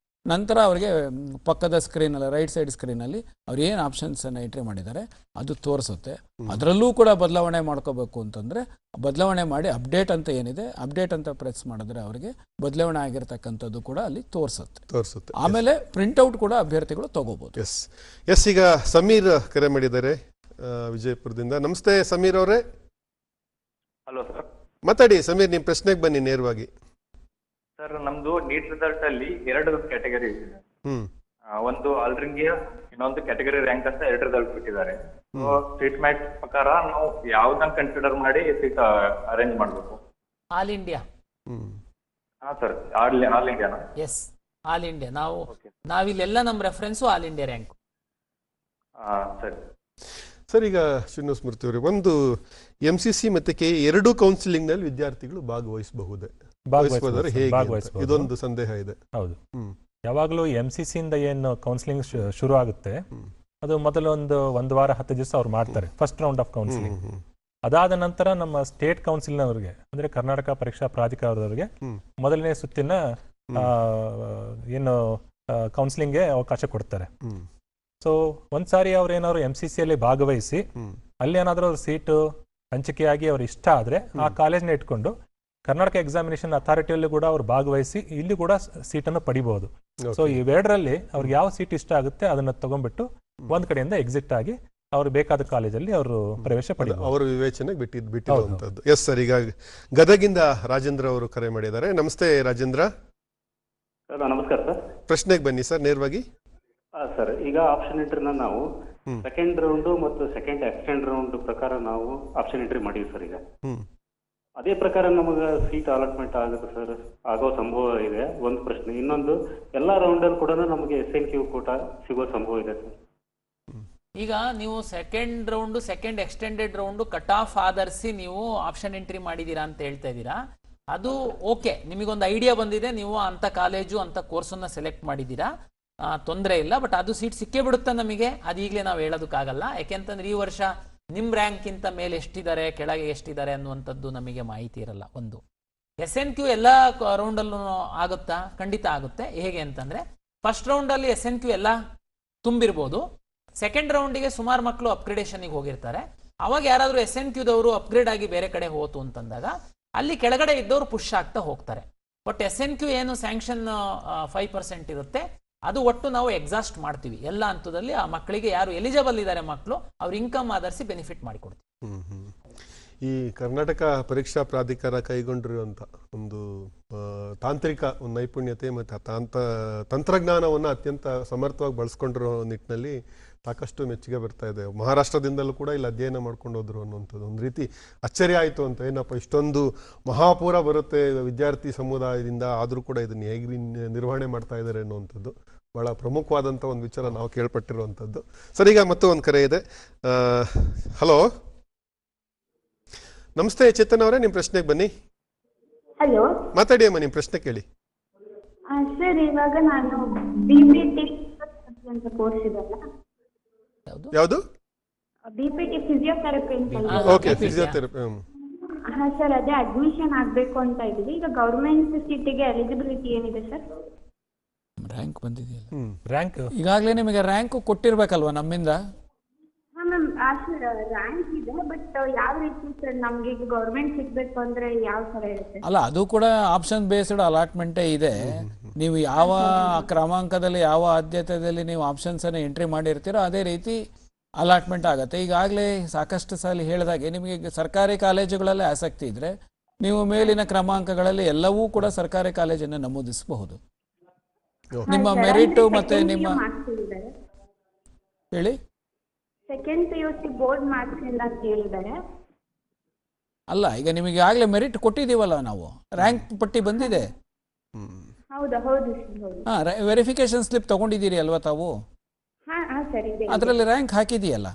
Speaker 5: ನಂತರ ಅವರಿಗೆ ಪಕ್ಕದ ಸ್ಕ್ರೀನಲ್ಲಿ, ರೈಟ್ ಸೈಡ್ ಸ್ಕ್ರೀನಲ್ಲಿ ಅವ್ರು ಏನು ಆಪ್ಷನ್ಸ್ ಅನ್ನು ಎಂಟ್ರಿ ಮಾಡಿದ್ದಾರೆ ಅದು ತೋರಿಸುತ್ತೆ. ಅದರಲ್ಲೂ ಕೂಡ ಬದಲಾವಣೆ ಮಾಡ್ಕೋಬೇಕು ಅಂತಂದ್ರೆ ಬದಲಾವಣೆ ಮಾಡಿ ಅಪ್ಡೇಟ್ ಅಂತ ಏನಿದೆ, ಅಪ್ಡೇಟ್ ಅಂತ ಪ್ರೆಸ್ ಮಾಡಿದ್ರೆ ಅವರಿಗೆ ಬದಲಾವಣೆ ಆಗಿರ್ತಕ್ಕಂಥದ್ದು ಕೂಡ ಅಲ್ಲಿ ತೋರಿಸುತ್ತೆ. ಆಮೇಲೆ ಪ್ರಿಂಟ್ಔಟ್ ಕೂಡ ಅಭ್ಯರ್ಥಿಗಳು ತಗೋಬಹುದು.
Speaker 1: ಎಸ್ ಈಗ ಸಮೀರ್ ಕರೆ ಮಾಡಿದ್ದಾರೆ ವಿಜಯಪುರದಿಂದ. ನಮಸ್ತೆ ಸಮೀರ್ ಅವರೇ.
Speaker 12: Hello sir.
Speaker 1: ಮಾತಾಡಿ ಸಮೀರ್, ನಿಮ್ ಪ್ರಶ್ನೆಗೆ ಬನ್ನಿ ನೇರವಾಗಿ.
Speaker 12: ಸರ್, ನಮ್ದು ನೀಟ್ ರಿಸಲ್ಟ್ ಅಲ್ಲಿ 2 ಕ್ಯಾಟಗರಿ ಇದೆ. ಒಂದು ಆಲ್ ಇಂಡಿಯಾ, ಇನ್ನೊಂದು ಕ್ಯಾಟಗರಿ ರ್ಯಾಂಕ್ ಅಂತ 2 ರಿಸಲ್ಟ್ ಬಿಟ್ಟಿದ್ದಾರೆ. ಸೀಟ್ ಮ್ಯಾಟ್ ಪ್ರಕಾರ ನಾವು ಯಾವ್ದನ್ನ ಕನ್ಸಿಡರ್ ಮಾಡಿ ಸೀಟ್ ಅರೇಂಜ್ ಮಾಡಬೇಕು?
Speaker 2: All India.
Speaker 12: ಹಾ ಸರ್, ಆಲ್ ಇಂಡಿಯಾನ?
Speaker 2: Yes, all India. ನಾವಿಲ್ಲೆಲ್ಲ ನಮ್ಮ ರೆಫರೆನ್ಸು ಆಲ್ ಇಂಡಿಯಾ ರ್ಯಾಂಕ್.
Speaker 12: ಸರಿ
Speaker 1: ಸರ್, ಈಗ ಶ್ರೀನಿವಾಸ ಮೂರ್ತಿ ಅವರೇ, ಒಂದು MCC ಮತ್ತೆ KE 2 ಕೌನ್ಸಿಲಿಂಗ್ ನಲ್ಲಿ ವಿದ್ಯಾರ್ಥಿಗಳು ಭಾಗವಹಿಸಬಹುದೇ? ಇದೊಂದು ಸಂದೇಹ ಇದೆ.
Speaker 3: ಹೌದು, ಯಾವಾಗಲೂ MCC ಇಂದ ಏನು ಕೌನ್ಸಿಲಿಂಗ್ ಶುರು ಆಗುತ್ತೆ ಅದು ಮೊದಲು ಒಂದು ವಾರ 10 ದಿವಸ ಅವ್ರು ಮಾಡ್ತಾರೆ, ಫಸ್ಟ್ ರೌಂಡ್ ಆಫ್ ಕೌನ್ಸಿಲಿಂಗ್. ಅದಾದ ನಂತರ ನಮ್ಮ ಸ್ಟೇಟ್ ಕೌನ್ಸಿಲ್ನವರಿಗೆ, ಅಂದ್ರೆ ಕರ್ನಾಟಕ ಪರೀಕ್ಷಾ ಪ್ರಾಧಿಕಾರದವರಿಗೆ ಮೊದಲನೇ ಸುತ್ತಿನ ಏನು ಕೌನ್ಸಿಲಿಂಗ್ಗೆ ಅವಕಾಶ ಕೊಡ್ತಾರೆ. ಸೊ ಒಂದ್ಸಾರಿ ಅವ್ರೇನಾದ್ರು MCC ಅಲ್ಲಿ ಭಾಗವಹಿಸಿ ಅಲ್ಲಿ ಏನಾದರೂ ಅವ್ರ ಸೀಟು ಹಂಚಿಕೆಯಾಗಿ ಅವ್ರು ಇಷ್ಟ ಆದ್ರೆ ಆ ಕಾಲೇಜ್ನ ಇಟ್ಕೊಂಡು ಕರ್ನಾಟಕ ಎಕ್ಸಾಮಿನೇಷನ್ ಅಥಾರಿಟಿಯಲ್ಲಿ ಕೂಡ ಅವ್ರು ಭಾಗವಹಿಸಿ ಇಲ್ಲಿ ಕೂಡ ಸೀಟನ್ನು ಪಡಿಬಹುದು. ಸೊ ಇವೆರಡರಲ್ಲಿ ಅವ್ರಿಗೆ ಯಾವ ಸೀಟ್ ಇಷ್ಟ ಆಗುತ್ತೆ ಅದನ್ನ ತಗೊಂಡ್ಬಿಟ್ಟು ಒಂದ್ ಕಡೆಯಿಂದ ಎಕ್ಸಿಟ್ ಆಗಿ ಅವ್ರು ಬೇಕಾದ ಕಾಲೇಜಲ್ಲಿ ಅವರು ಪ್ರವೇಶ ಪಡೆಯಬಹುದು.
Speaker 1: ಅವರ ವಿವೇಚನೆಗೆ ಬಿಟ್ಟಿರುವಂತದ್ದು. ಎಸ್ ಸರ್, ಈಗ ಗದಗಿಂದ ರಾಜೇಂದ್ರ ಅವರು ಕರೆ ಮಾಡಿದ್ದಾರೆ. ನಮಸ್ತೆ ರಾಜೇಂದ್ರ.
Speaker 13: ನಮಸ್ಕಾರ ಸರ್.
Speaker 1: ಪ್ರಶ್ನೆಗೆ ಬನ್ನಿ ಸರ್ ನೇರವಾಗಿ.
Speaker 13: ಸರ್, ಈಗ ಆಪ್ಷನ್ ಎಂಟ್ರಿನ ನಾವು ಸೆಕೆಂಡ್ ರೌಂಡ್ ಮತ್ತು ಸೆಕೆಂಡ್ ಎಕ್ಸ್ಟೆಂಡ್ ರೌಂಡ್ ಪ್ರಕಾರ ನಾವು ಆಪ್ಷನ್ ಎಂಟ್ರಿ ಮಾಡಿವಿ ಸರ್. ಈಗ ಅದೇ ಪ್ರಕಾರ ನಮಗೆ ಸೀಟ್ ಅಲಾಟ್ಮೆಂಟ್ ಆಗುತ್ತೆ ಸರ್, ಆಗೋ ಸಂಭವ ಇದೆ ಒಂದು ಪ್ರಶ್ನೆ. ಇನ್ನೊಂದು, ಎಲ್ಲ ರೌಂಡಲ್ಲಿ ಕೂಡ ನಮಗೆ SNQ ಕೋಟಾ ಸಿಗೋ ಸಂಭವ ಇದೆ ಸರ್.
Speaker 2: ಈಗ ನೀವು second round, second extended round cut off ಆಧರಿಸಿ ನೀವು ಆಪ್ಷನ್ ಎಂಟ್ರಿ ಮಾಡಿದ್ದೀರಾ ಅಂತ ಹೇಳ್ತಾ ಇದ್ದೀರಾ. ಅದು ಓಕೆ, ನಿಮಗೊಂದು ಐಡಿಯಾ ಬಂದಿದೆ, ನೀವು ಅಂಥ ಕಾಲೇಜು ಅಂಥ ಕೋರ್ಸನ್ನು ಸೆಲೆಕ್ಟ್ ಮಾಡಿದ್ದೀರಾ, ತೊಂದರೆ ಇಲ್ಲ. ಬಟ್ ಅದು ಸೀಟ್ ಸಿಕ್ಕೇ ಬಿಡುತ್ತೆ ನಮಗೆ, ಅದು ಈಗಲೇ ನಾವು ಹೇಳೋದಕ್ಕಾಗಲ್ಲ. ಯಾಕೆಂತಂದ್ರೆ ಈ ವರ್ಷ ನಿಮ್ಮ ರ್ಯಾಂಕ್ಗಿಂತ ಮೇಲೆ ಎಷ್ಟಿದ್ದಾರೆ, ಕೆಳಗೆ ಎಷ್ಟಿದ್ದಾರೆ ಅನ್ನುವಂಥದ್ದು ನಮಗೆ ಮಾಹಿತಿ ಇರಲ್ಲ. ಒಂದು SNQ ಎಲ್ಲ ರೌಂಡಲ್ಲೂ ಆಗುತ್ತಾ? ಖಂಡಿತ ಆಗುತ್ತೆ. ಹೇಗೆ ಅಂತಂದರೆ ಫಸ್ಟ್ ರೌಂಡಲ್ಲಿ SNQ ಎಲ್ಲ ತುಂಬಿರ್ಬೋದು, ಸೆಕೆಂಡ್ ರೌಂಡಿಗೆ ಸುಮಾರು ಮಕ್ಕಳು ಅಪ್ಗ್ರೇಡೇಷನ್ಗೆ ಹೋಗಿರ್ತಾರೆ. ಅವಾಗ ಯಾರಾದರೂ SNQದವರು ಅಪ್ಗ್ರೇಡ್ ಆಗಿ ಬೇರೆ ಕಡೆ ಹೋತು ಅಂತಂದಾಗ ಅಲ್ಲಿ ಕೆಳಗಡೆ ಇದ್ದವರು ಪುಷ್ ಆಗ್ತಾ ಹೋಗ್ತಾರೆ. ಬಟ್ SNQ ಏನು ಸ್ಯಾಂಕ್ಷನ್ 5% ಇರುತ್ತೆ, ಅದು ಒಟ್ಟು ನಾವು ಎಕ್ಸಾಸ್ಟ್ ಮಾಡ್ತೀವಿ ಎಲ್ಲ ಹಂತದಲ್ಲಿ. ಆ ಮಕ್ಕಳಿಗೆ ಯಾರು ಎಲಿಜಿಬಲ್ ಇದ್ದಾರೆ ಮಕ್ಕಳು, ಅವ್ರ ಇನ್ಕಮ್ ಆಧರಿಸಿ ಬೆನಿಫಿಟ್ ಮಾಡಿಕೊಡ್ತೀವಿ.
Speaker 1: ಈ ಕರ್ನಾಟಕ ಪರೀಕ್ಷಾ ಪ್ರಾಧಿಕಾರ ಕೈಗೊಂಡಿರುವಂಥ ಒಂದು ತಾಂತ್ರಿಕ ಒಂದು ನೈಪುಣ್ಯತೆ ಮತ್ತು ತಂತ್ರಜ್ಞಾನವನ್ನು ಅತ್ಯಂತ ಸಮರ್ಥವಾಗಿ ಬಳಸ್ಕೊಂಡಿರೋ ನಿಟ್ಟಿನಲ್ಲಿ ಸಾಕಷ್ಟು ಮೆಚ್ಚುಗೆ ಬರ್ತಾ ಇದೆ. ಮಹಾರಾಷ್ಟ್ರದಿಂದಲೂ ಕೂಡ ಇಲ್ಲಿ ಅಧ್ಯಯನ ಮಾಡ್ಕೊಂಡು ಹೋದ್ರು ಅನ್ನುವಂಥದ್ದು ಒಂದು ರೀತಿ ಅಚ್ಚರಿ ಆಯಿತು. ಅಂತ ಏನಪ್ಪ ಇಷ್ಟೊಂದು ಮಹಾಪೂರ ಬರುತ್ತೆ ವಿದ್ಯಾರ್ಥಿ ಸಮುದಾಯದಿಂದ, ಆದರೂ ಕೂಡ ಇದನ್ನು ಹೇಗೆ ನಿರ್ವಹಣೆ ಮಾಡ್ತಾ ಇದ್ದಾರೆ ಅನ್ನುವಂಥದ್ದು ಭಾಳ ಪ್ರಮುಖವಾದಂಥ ಒಂದು ವಿಚಾರ ನಾವು ಕೇಳ್ಪಟ್ಟಿರುವಂಥದ್ದು. ಸರ್, ಈಗ ಮತ್ತೆ ಒಂದು ಕರೆ ಇದೆ. ಹಲೋ, ನಮಸ್ತೆ ಚೇತನ್ ಅವರೇ, ನಿಮ್ಮ ಪ್ರಶ್ನೆಗೆ ಬನ್ನಿ.
Speaker 14: ಹಲೋ,
Speaker 1: ಮಾತಾಡಿ ಅಮ್ಮ, ನಿಮ್ಮ ಪ್ರಶ್ನೆ ಕೇಳಿ.
Speaker 14: ಸರ್, ಇವಾಗ ನಾನು BPT ಅಂತ ಕೋರ್ಸ್ ಇದೆಲ್ಲ,
Speaker 1: ಯಾವುದು?
Speaker 14: BPT ಫಿಸಿಯೋಥೆರಪಿ ಅಂತ.
Speaker 1: Okay, physiotherapy.
Speaker 14: ಹಾ ಸರ್, ಅದೇ ಅಡ್ಮಿಷನ್ ಆಗಬೇಕು ಅಂತ ಇದ್ದೀವಿ. ಈಗ ಗೌರ್ಮೆಂಟ್ ಸೀಟಿಗೆ ಎಲಿಜಿಬಿಲಿಟಿ ಏನಿದೆ ಸರ್?
Speaker 5: ರ್ಯಾಂಕ್ ಬಂದಿದೆಯಲ್ಲ,
Speaker 3: ರ್ಯಾಂಕ್
Speaker 5: ಈಗಾಗಲೇ ನಿಮಗೆ ರ್ಯಾಂಕ್ ಕೊಟ್ಟಿರ್ಬೇಕಲ್ವಾ ನಮ್ಮಿಂದ?
Speaker 14: ಹಾ ಮ್ಯಾಮ್, ಸರ್ ರ್ಯಾಂಕ್ ಇದೆ, ಬಟ್ ಯಾವ ರೀತಿ ಸರ್ ನಮ್ಗೆ ಈಗ ಗೌರ್ಮೆಂಟ್ ಸಿಗ್ಬೇಕು ಅಂದ್ರೆ ಯಾವ ತರ ಇರುತ್ತೆ?
Speaker 5: ಅಲ್ಲ, ಅದು ಕೂಡ ಆಪ್ಷನ್ ಬೇಸ್ಡ್ ಅಲಾಟ್ಮೆಂಟೇ ಇದೆ. ನೀವು ಯಾವ ಕ್ರಮಾಂಕದಲ್ಲಿ, ಯಾವ ಆದ್ಯತೆಯಲ್ಲಿ ನೀವು ಆಪ್ಷನ್ಸ್ ಅನ್ನು ಎಂಟ್ರಿ ಮಾಡಿರ್ತೀರೋ ಅದೇ ರೀತಿ ಅಲಾಟ್ಮೆಂಟ್ ಆಗುತ್ತೆ. ಈಗಾಗಲೇ ಸಾಕಷ್ಟು ಸಲ ಹೇಳಿದಾಗೆ ನಿಮಗೆ ಸರ್ಕಾರಿ ಕಾಲೇಜುಗಳಲ್ಲಿ ಆಸಕ್ತಿ ಇದ್ರೆ ನೀವು ಮೇಲಿನ ಕ್ರಮಾಂಕಗಳಲ್ಲಿ ಎಲ್ಲವೂ ಕೂಡ ಸರ್ಕಾರಿ ಕಾಲೇಜನ್ನು ನಮೂದಿಸಬಹುದು. ನಿಮ್ಮ ಮೆರಿಟ್ ಮತ್ತೆ ನಿಮ್ಮ ಹೇಳಿ,
Speaker 14: ಸೆಕೆಂಡ್ PUC ಬೋರ್ಡ್ ಮಾರ್ಕ್ಸ್ ಇಂದ ಅಂತ ಹೇಳಿದ್ದಾರೆ.
Speaker 5: ಅಲ್ಲ, ಈಗ ನಿಮಗೆ ಆಗಲೇ ಮೆರಿಟ್ ಕೊಟ್ಟಿದ್ದೀವಲ್ಲ ನಾವು, ರ್ಯಾಂಕ್ ಪಟ್ಟಿ ಬಂದಿದೆ.
Speaker 14: ಹೌದಾ? ಹೌದು ಸರ್, ಹೌದು.
Speaker 5: ವೆರಿಫಿಕೇಶನ್ ಸ್ಲಿಪ್ ತಗೊಂಡಿದ್ದೀರಿ ಅಲ್ವಾ ತಾವು?
Speaker 14: ಹಾ ಹಾ ಸರ್, ಇದೆ.
Speaker 5: ಅದರಲ್ಲಿ ರ್ಯಾಂಕ್ ಹಾಕಿದೆಯಲ್ಲ,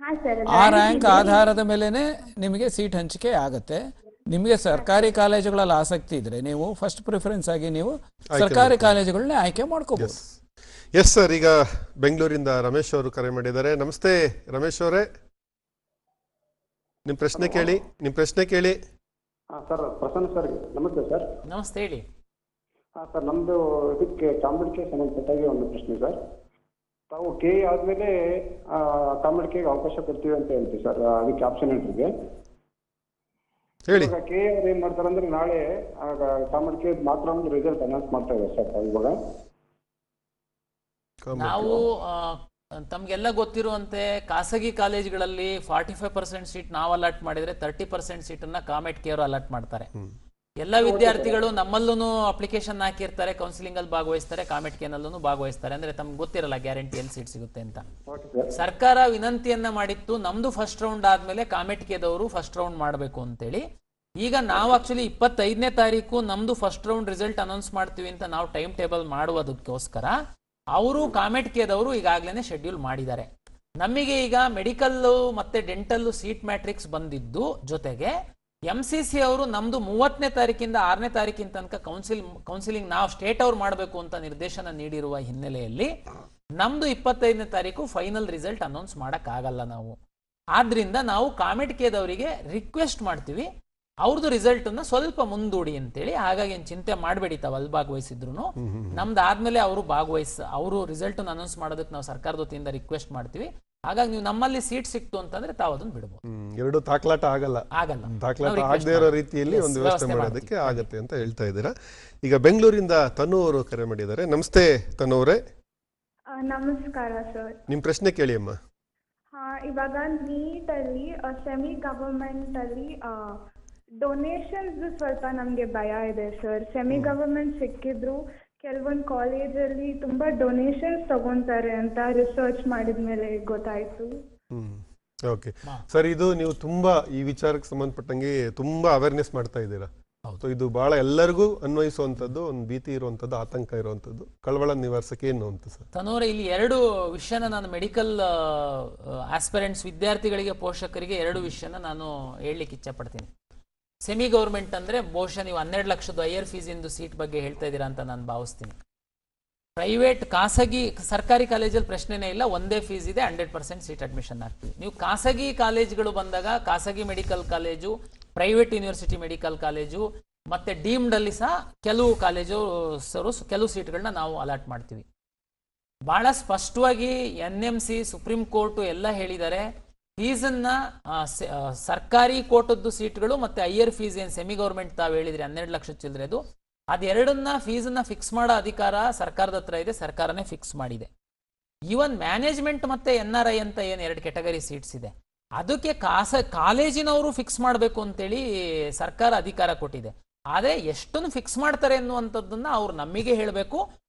Speaker 14: ಹಾ ಸರ್,
Speaker 5: ಆ ರ್ಯಾಂಕ್ ಆಧಾರದ ಮೇಲೆನೆ ನಿಮಗೆ ಸೀಟ್ ಹಂಚಿಕೆ ಆಗುತ್ತೆ. ನಿಮಗೆ ಸರ್ಕಾರಿ ಕಾಲೇಜುಗಳಲ್ಲಿ ಆಸಕ್ತಿ ಇದ್ರೆ ನೀವು ಫಸ್ಟ್ ಪ್ರಿಫರೆನ್ಸ್ ಆಗಿ ನೀವು ಸರ್ಕಾರಿ ಕಾಲೇಜುಗಳನ್ನ ಆಯ್ಕೆ ಮಾಡ್ಕೋಬಹುದು.
Speaker 1: ಎಸ್ ಸರ್, ಈಗ ಬೆಂಗಳೂರಿಂದ ರಮೇಶ್ ಅವರು ಕರೆ ಮಾಡಿದ್ದಾರೆ. ನಮಸ್ತೆ ರಮೇಶ್ ಅವರೇ, ನಿಮ್ಮ ಪ್ರಶ್ನೆ ಕೇಳಿ.
Speaker 9: ಸರ್, ಪ್ರಸನ್ನ ಸರ್, ನಮಸ್ತೆ ಸರ್.
Speaker 2: ನಮಸ್ತೆ, ಹೇಳಿ.
Speaker 9: ಸರ್, ನಮ್ದು ಇದಕ್ಕೆ ಕಾಂಪಿಟಿಗೆ ಸಂಬಂಧಪಟ್ಟಾಗಿ ಒಂದು ಪ್ರಶ್ನೆ ಸರ್. ತಾವು KE ಆದ್ಮೇಲೆ ಕಾಂಪಿಟಿಗೆ ಅವಕಾಶ ಕೊಡ್ತೀವಿ ಅಂತ ಹೇಳ್ತೀವಿ ಸರ್, ಅದಕ್ಕೆ ಆಪ್ಷನ್ ಎಂಟ್ರಿಗೆ
Speaker 1: ಹೇಳಿ.
Speaker 9: KE ಅವ್ರು ಏನ್ ಮಾಡ್ತಾರೆ ಅಂದ್ರೆ ನಾಳೆ ಕಾಂಪಿಟಿಗೆ ಮಾತ್ರ ಒಂದು ರಿಸಲ್ಟ್ ಅನೌನ್ಸ್ ಮಾಡ್ತಾ ಇದ್ದಾರೆ ಸರ್. ಇವಾಗ
Speaker 2: ನಾವು ತಮ್ಗೆಲ್ಲ ಗೊತ್ತಿರುವಂತೆ ಖಾಸಗಿ ಕಾಲೇಜುಗಳಲ್ಲಿ 45% ಸೀಟ್ ನಾವು ಅಲಾಟ್ ಮಾಡಿದ್ರೆ 30% ಸೀಟನ್ನ ಕಾಮೆಟ್ ಕೇರ್ ಅಲಾಟ್ ಮಾಡ್ತಾರೆ. ಎಲ್ಲ ವಿದ್ಯಾರ್ಥಿಗಳು ನಮ್ಮಲ್ಲೂ ಅಪ್ಲಿಕೇಶನ್ ಹಾಕಿರ್ತಾರೆ, ಕೌನ್ಸಿಲಿಂಗ್ ಅಲ್ಲಿ ಭಾಗವಹಿಸ್ತಾರೆ, ಕಾಮೆಟ್ ಕೇನಲ್ಲೂ ಭಾಗವಹಿಸ್ತಾರೆ. ಅಂದ್ರೆ ತಮ್ಗೆ ಗೊತ್ತಿರಲ್ಲ ಗ್ಯಾರಂಟಿ ಎಲ್ಲಿ ಸೀಟ್ ಸಿಗುತ್ತೆ ಅಂತ. ಸರ್ಕಾರ ವಿನಂತಿಯನ್ನ ಮಾಡಿತ್ತು, ನಮ್ದು ಫಸ್ಟ್ ರೌಂಡ್ ಆದ್ಮೇಲೆ ಕಾಮೆಟ್ ಕೇದವರು ಫಸ್ಟ್ ರೌಂಡ್ ಮಾಡಬೇಕು ಅಂತೇಳಿ. ಈಗ ನಾವು ಆಕ್ಚುಲಿ 25ನೇ ತಾರೀಕು ನಮ್ದು ಫಸ್ಟ್ ರೌಂಡ್ ರಿಸಲ್ಟ್ ಅನೌನ್ಸ್ ಮಾಡ್ತೀವಿ ಅಂತ ನಾವು ಟೈಮ್ ಟೇಬಲ್ ಮಾಡುವುದಕ್ಕೋಸ್ಕರ ಅವರು ಕಾಮೆಟ್ ಕೇದವರು ಈಗಾಗಲೇ ಶೆಡ್ಯೂಲ್ ಮಾಡಿದ್ದಾರೆ. ನಮಗೆ ಈಗ ಮೆಡಿಕಲ್ ಮತ್ತೆ ಡೆಂಟಲ್ ಸೀಟ್ ಮ್ಯಾಟ್ರಿಕ್ಸ್ ಬಂದಿದ್ದು, ಜೊತೆಗೆ MCC ಅವರು ನಮ್ದು 30ನೇ ತಾರೀಕಿಂದ 6ನೇ ತಾರೀಕಿನ ತನಕ ಕೌನ್ಸಿಲಿಂಗ್ ನಾವು ಸ್ಟೇಟ್ ಅವ್ರು ಮಾಡಬೇಕು ಅಂತ ನಿರ್ದೇಶನ ನೀಡಿರುವ ಹಿನ್ನೆಲೆಯಲ್ಲಿ ನಮ್ದು 25ನೇ ತಾರೀಕು ಫೈನಲ್ ರಿಸಲ್ಟ್ ಅನೌನ್ಸ್ ಮಾಡಕ್ ಆಗಲ್ಲ ನಾವು. ಆದ್ರಿಂದ ನಾವು ಕಾಮೆಟ್ ಕೇದವರಿಗೆ ರಿಕ್ವೆಸ್ಟ್ ಮಾಡ್ತೀವಿ, ಅವ್ರದ್ದು ರಿಸಲ್ಟ್ ಅನ್ನ ಸ್ವಲ್ಪ ಮುಂದೂಡಿ ಅಂತೇಳಿ. ಹಾಗಾಗಿ ಏನ್ ಚಿಂತೆ ಮಾಡಬೇಡಿ, ತಾವು ಅಲ್ಲಿ ಭಾಗವಹಿಸಿದ್ರು ನಮ್ದು ಆದ್ಮೇಲೆ ಅವರು ರಿಸಲ್ಟ್ ಅನೌನ್ಸ್ ಮಾಡೋದಕ್ಕೆ ನಾವು ಸರ್ಕಾರದ ವತಿಯಿಂದ ರಿಕ್ವೆಸ್ಟ್ ಮಾಡ್ತೀವಿ. ಹಾಗಾಗಿ ನೀವು ನಮ್ಮಲ್ಲಿ ಸೀಟ್ ಸಿಕ್ತು ಅಂತಂದ್ರೆ ತಾವು ಅದನ್ನ ಬಿಡಬಹುದು.
Speaker 1: ಎರಡು ತಾಕ್ಲಾಟ ಆಗಲ್ಲ, ತಾಕ್ಲಾಟ ಆಗದೇ ಇರೋ ರೀತಿಯಲ್ಲಿ ಒಂದು ವ್ಯವಸ್ಥೆ ಮಾಡೋದಕ್ಕೆ ಆಗತ್ತೆ ಅಂತ ಹೇಳ್ತಾ ಇದ್ದೀರಾ. ಈಗ ಬೆಂಗಳೂರಿಂದ ತನು ಅವರು ಕರೆ ಮಾಡಿದ್ದಾರೆ. ನಮಸ್ತೆ ತನು ಅವರೇ.
Speaker 14: ನಮಸ್ಕಾರ ಸರ್.
Speaker 1: ನಿಮ್ ಪ್ರಶ್ನೆ ಕೇಳಿ ಅಮ್ಮ.
Speaker 14: ಇವಾಗ ನೀಟ್ ಅಲ್ಲಿ ಸೆಮಿ ಗವರ್ಮೆಂಟ್ ಅಲ್ಲಿ ಡೊನೇಷನ್ಸ್ ಸ್ವಲ್ಪ ನಮ್ಗೆ ಭಯ ಇದೆ ಸರ್. ಸೆಮಿ ಗವರ್ಮೆಂಟ್ ಸಿಕ್ಕಿದ್ರು ಕೆಲವೊಂದು ಕಾಲೇಜಲ್ಲಿ ತುಂಬಾ ಡೊನೇಷನ್ಸ್ ತಗೊಂತಾರೆ ಅಂತ ರಿಸರ್ಚ್ ಮಾಡಿದ್ಮೇಲೆ ಗೊತ್ತಾಯ್ತು.
Speaker 1: ಓಕೆ ಸರ್, ಇದು ನೀವು ತುಂಬಾ ಈ ವಿಚಾರಕ್ಕೆ ಸಂಬಂಧಪಟ್ಟಂಗೆ ತುಂಬಾ ಅವೇರ್ನೆಸ್ ಮಾಡ್ತಾ ಇದ್ದೀರಾ. ಸೊ ಇದು ಬಹಳ ಎಲ್ಲರಿಗೂ ಅನ್ವಯಿಸುವಂಥದ್ದು, ಒಂದು ಭೀತಿ ಇರುವಂಥದ್ದು, ಆತಂಕ ಇರುವಂಥದ್ದು, ಕಳವಳ ನಿವಾರಿಸಕ್ಕೆ ಏನು ಅಂತ ಸರ್?
Speaker 2: ತನೋರೆ, ಇಲ್ಲಿ ಎರಡು ವಿಷಯನ ನಾನು ಮೆಡಿಕಲ್ ಆಸ್ಪಿರೆಂಟ್ಸ್ ವಿದ್ಯಾರ್ಥಿಗಳಿಗೆ, ಪೋಷಕರಿಗೆ ಎರಡು ವಿಷಯನ ನಾನು ಹೇಳಲಿಕ್ಕೆ ಇಚ್ಛಪಡ್ತೀನಿ. ಸೆಮಿ ಗೌರ್ಮೆಂಟ್ ಅಂದ್ರೆ ಬಹುಶಃ ನೀವು 12 ಲಕ್ಷದ ಹೈಯರ್ ಫೀಸ್ ಇಂದು ಸೀಟ್ ಬಗ್ಗೆ ಹೇಳ್ತಾ ಇದ್ದೀರಾ ಅಂತ ನಾನು ಭಾವಿಸ್ತೀನಿ. ಪ್ರೈವೇಟ್ ಖಾಸಗಿ ಸರ್ಕಾರಿ ಕಾಲೇಜಲ್ಲಿ ಪ್ರಶ್ನೆನೇ ಇಲ್ಲ, ಒಂದೇ ಫೀಸ್ ಇದೆ, 100% ಸೀಟ್ ಅಡ್ಮಿಷನ್ ಆಗ್ತೀವಿ. ನೀವು ಖಾಸಗಿ ಕಾಲೇಜ್ಗಳು ಬಂದಾಗ ಖಾಸಗಿ medical college, private university medical college ಮತ್ತೆ ಡೀಮ್ಡ್ ಅಲ್ಲಿ ಸಹ ಕೆಲವು ಕಾಲೇಜು ಕೆಲವು ಸೀಟ್ಗಳನ್ನ ನಾವು ಅಲಾಟ್ ಮಾಡ್ತೀವಿ. ಬಹಳ ಸ್ಪಷ್ಟವಾಗಿ NMC, ಸುಪ್ರೀಂ ಕೋರ್ಟ್ ಎಲ್ಲ ಹೇಳಿದ್ದಾರೆ, ಫೀಸನ್ನ ಸರ್ಕಾರಿ ಕೋಟದ್ದು ಸೀಟ್ಗಳು ಮತ್ತೆ ಹೈಯರ್ ಫೀಸ್ ಏನು ಸೆಮಿ ಗೌರ್ಮೆಂಟ್ ತಾವು ಹೇಳಿದ್ರಿ 12 ಲಕ್ಷ ಚಿಲ್ಲರೆದು, ಅದೆರಡನ್ನ ಫೀಸನ್ನ ಫಿಕ್ಸ್ ಮಾಡೋ ಅಧಿಕಾರ ಸರ್ಕಾರದ ಹತ್ರ ಇದೆ, ಸರ್ಕಾರನೇ ಫಿಕ್ಸ್ ಮಾಡಿದೆ. ಈವನ್ ಮ್ಯಾನೇಜ್ಮೆಂಟ್ ಮತ್ತೆ NRI ಅಂತ ಏನು 2 ಕೆಟಗರಿ ಸೀಟ್ಸ್ ಇದೆ, ಅದಕ್ಕೆ ಕಾಲೇಜಿನವರು ಫಿಕ್ಸ್ ಮಾಡಬೇಕು ಅಂತೇಳಿ ಸರ್ಕಾರ ಅಧಿಕಾರ ಕೊಟ್ಟಿದೆ. ಆದರೆ ಎಷ್ಟನ್ನು ಫಿಕ್ಸ್ ಮಾಡ್ತಾರೆ ಅನ್ನುವಂಥದ್ದನ್ನ ಅವ್ರು ನಮಗೆ ಹೇಳಬೇಕು,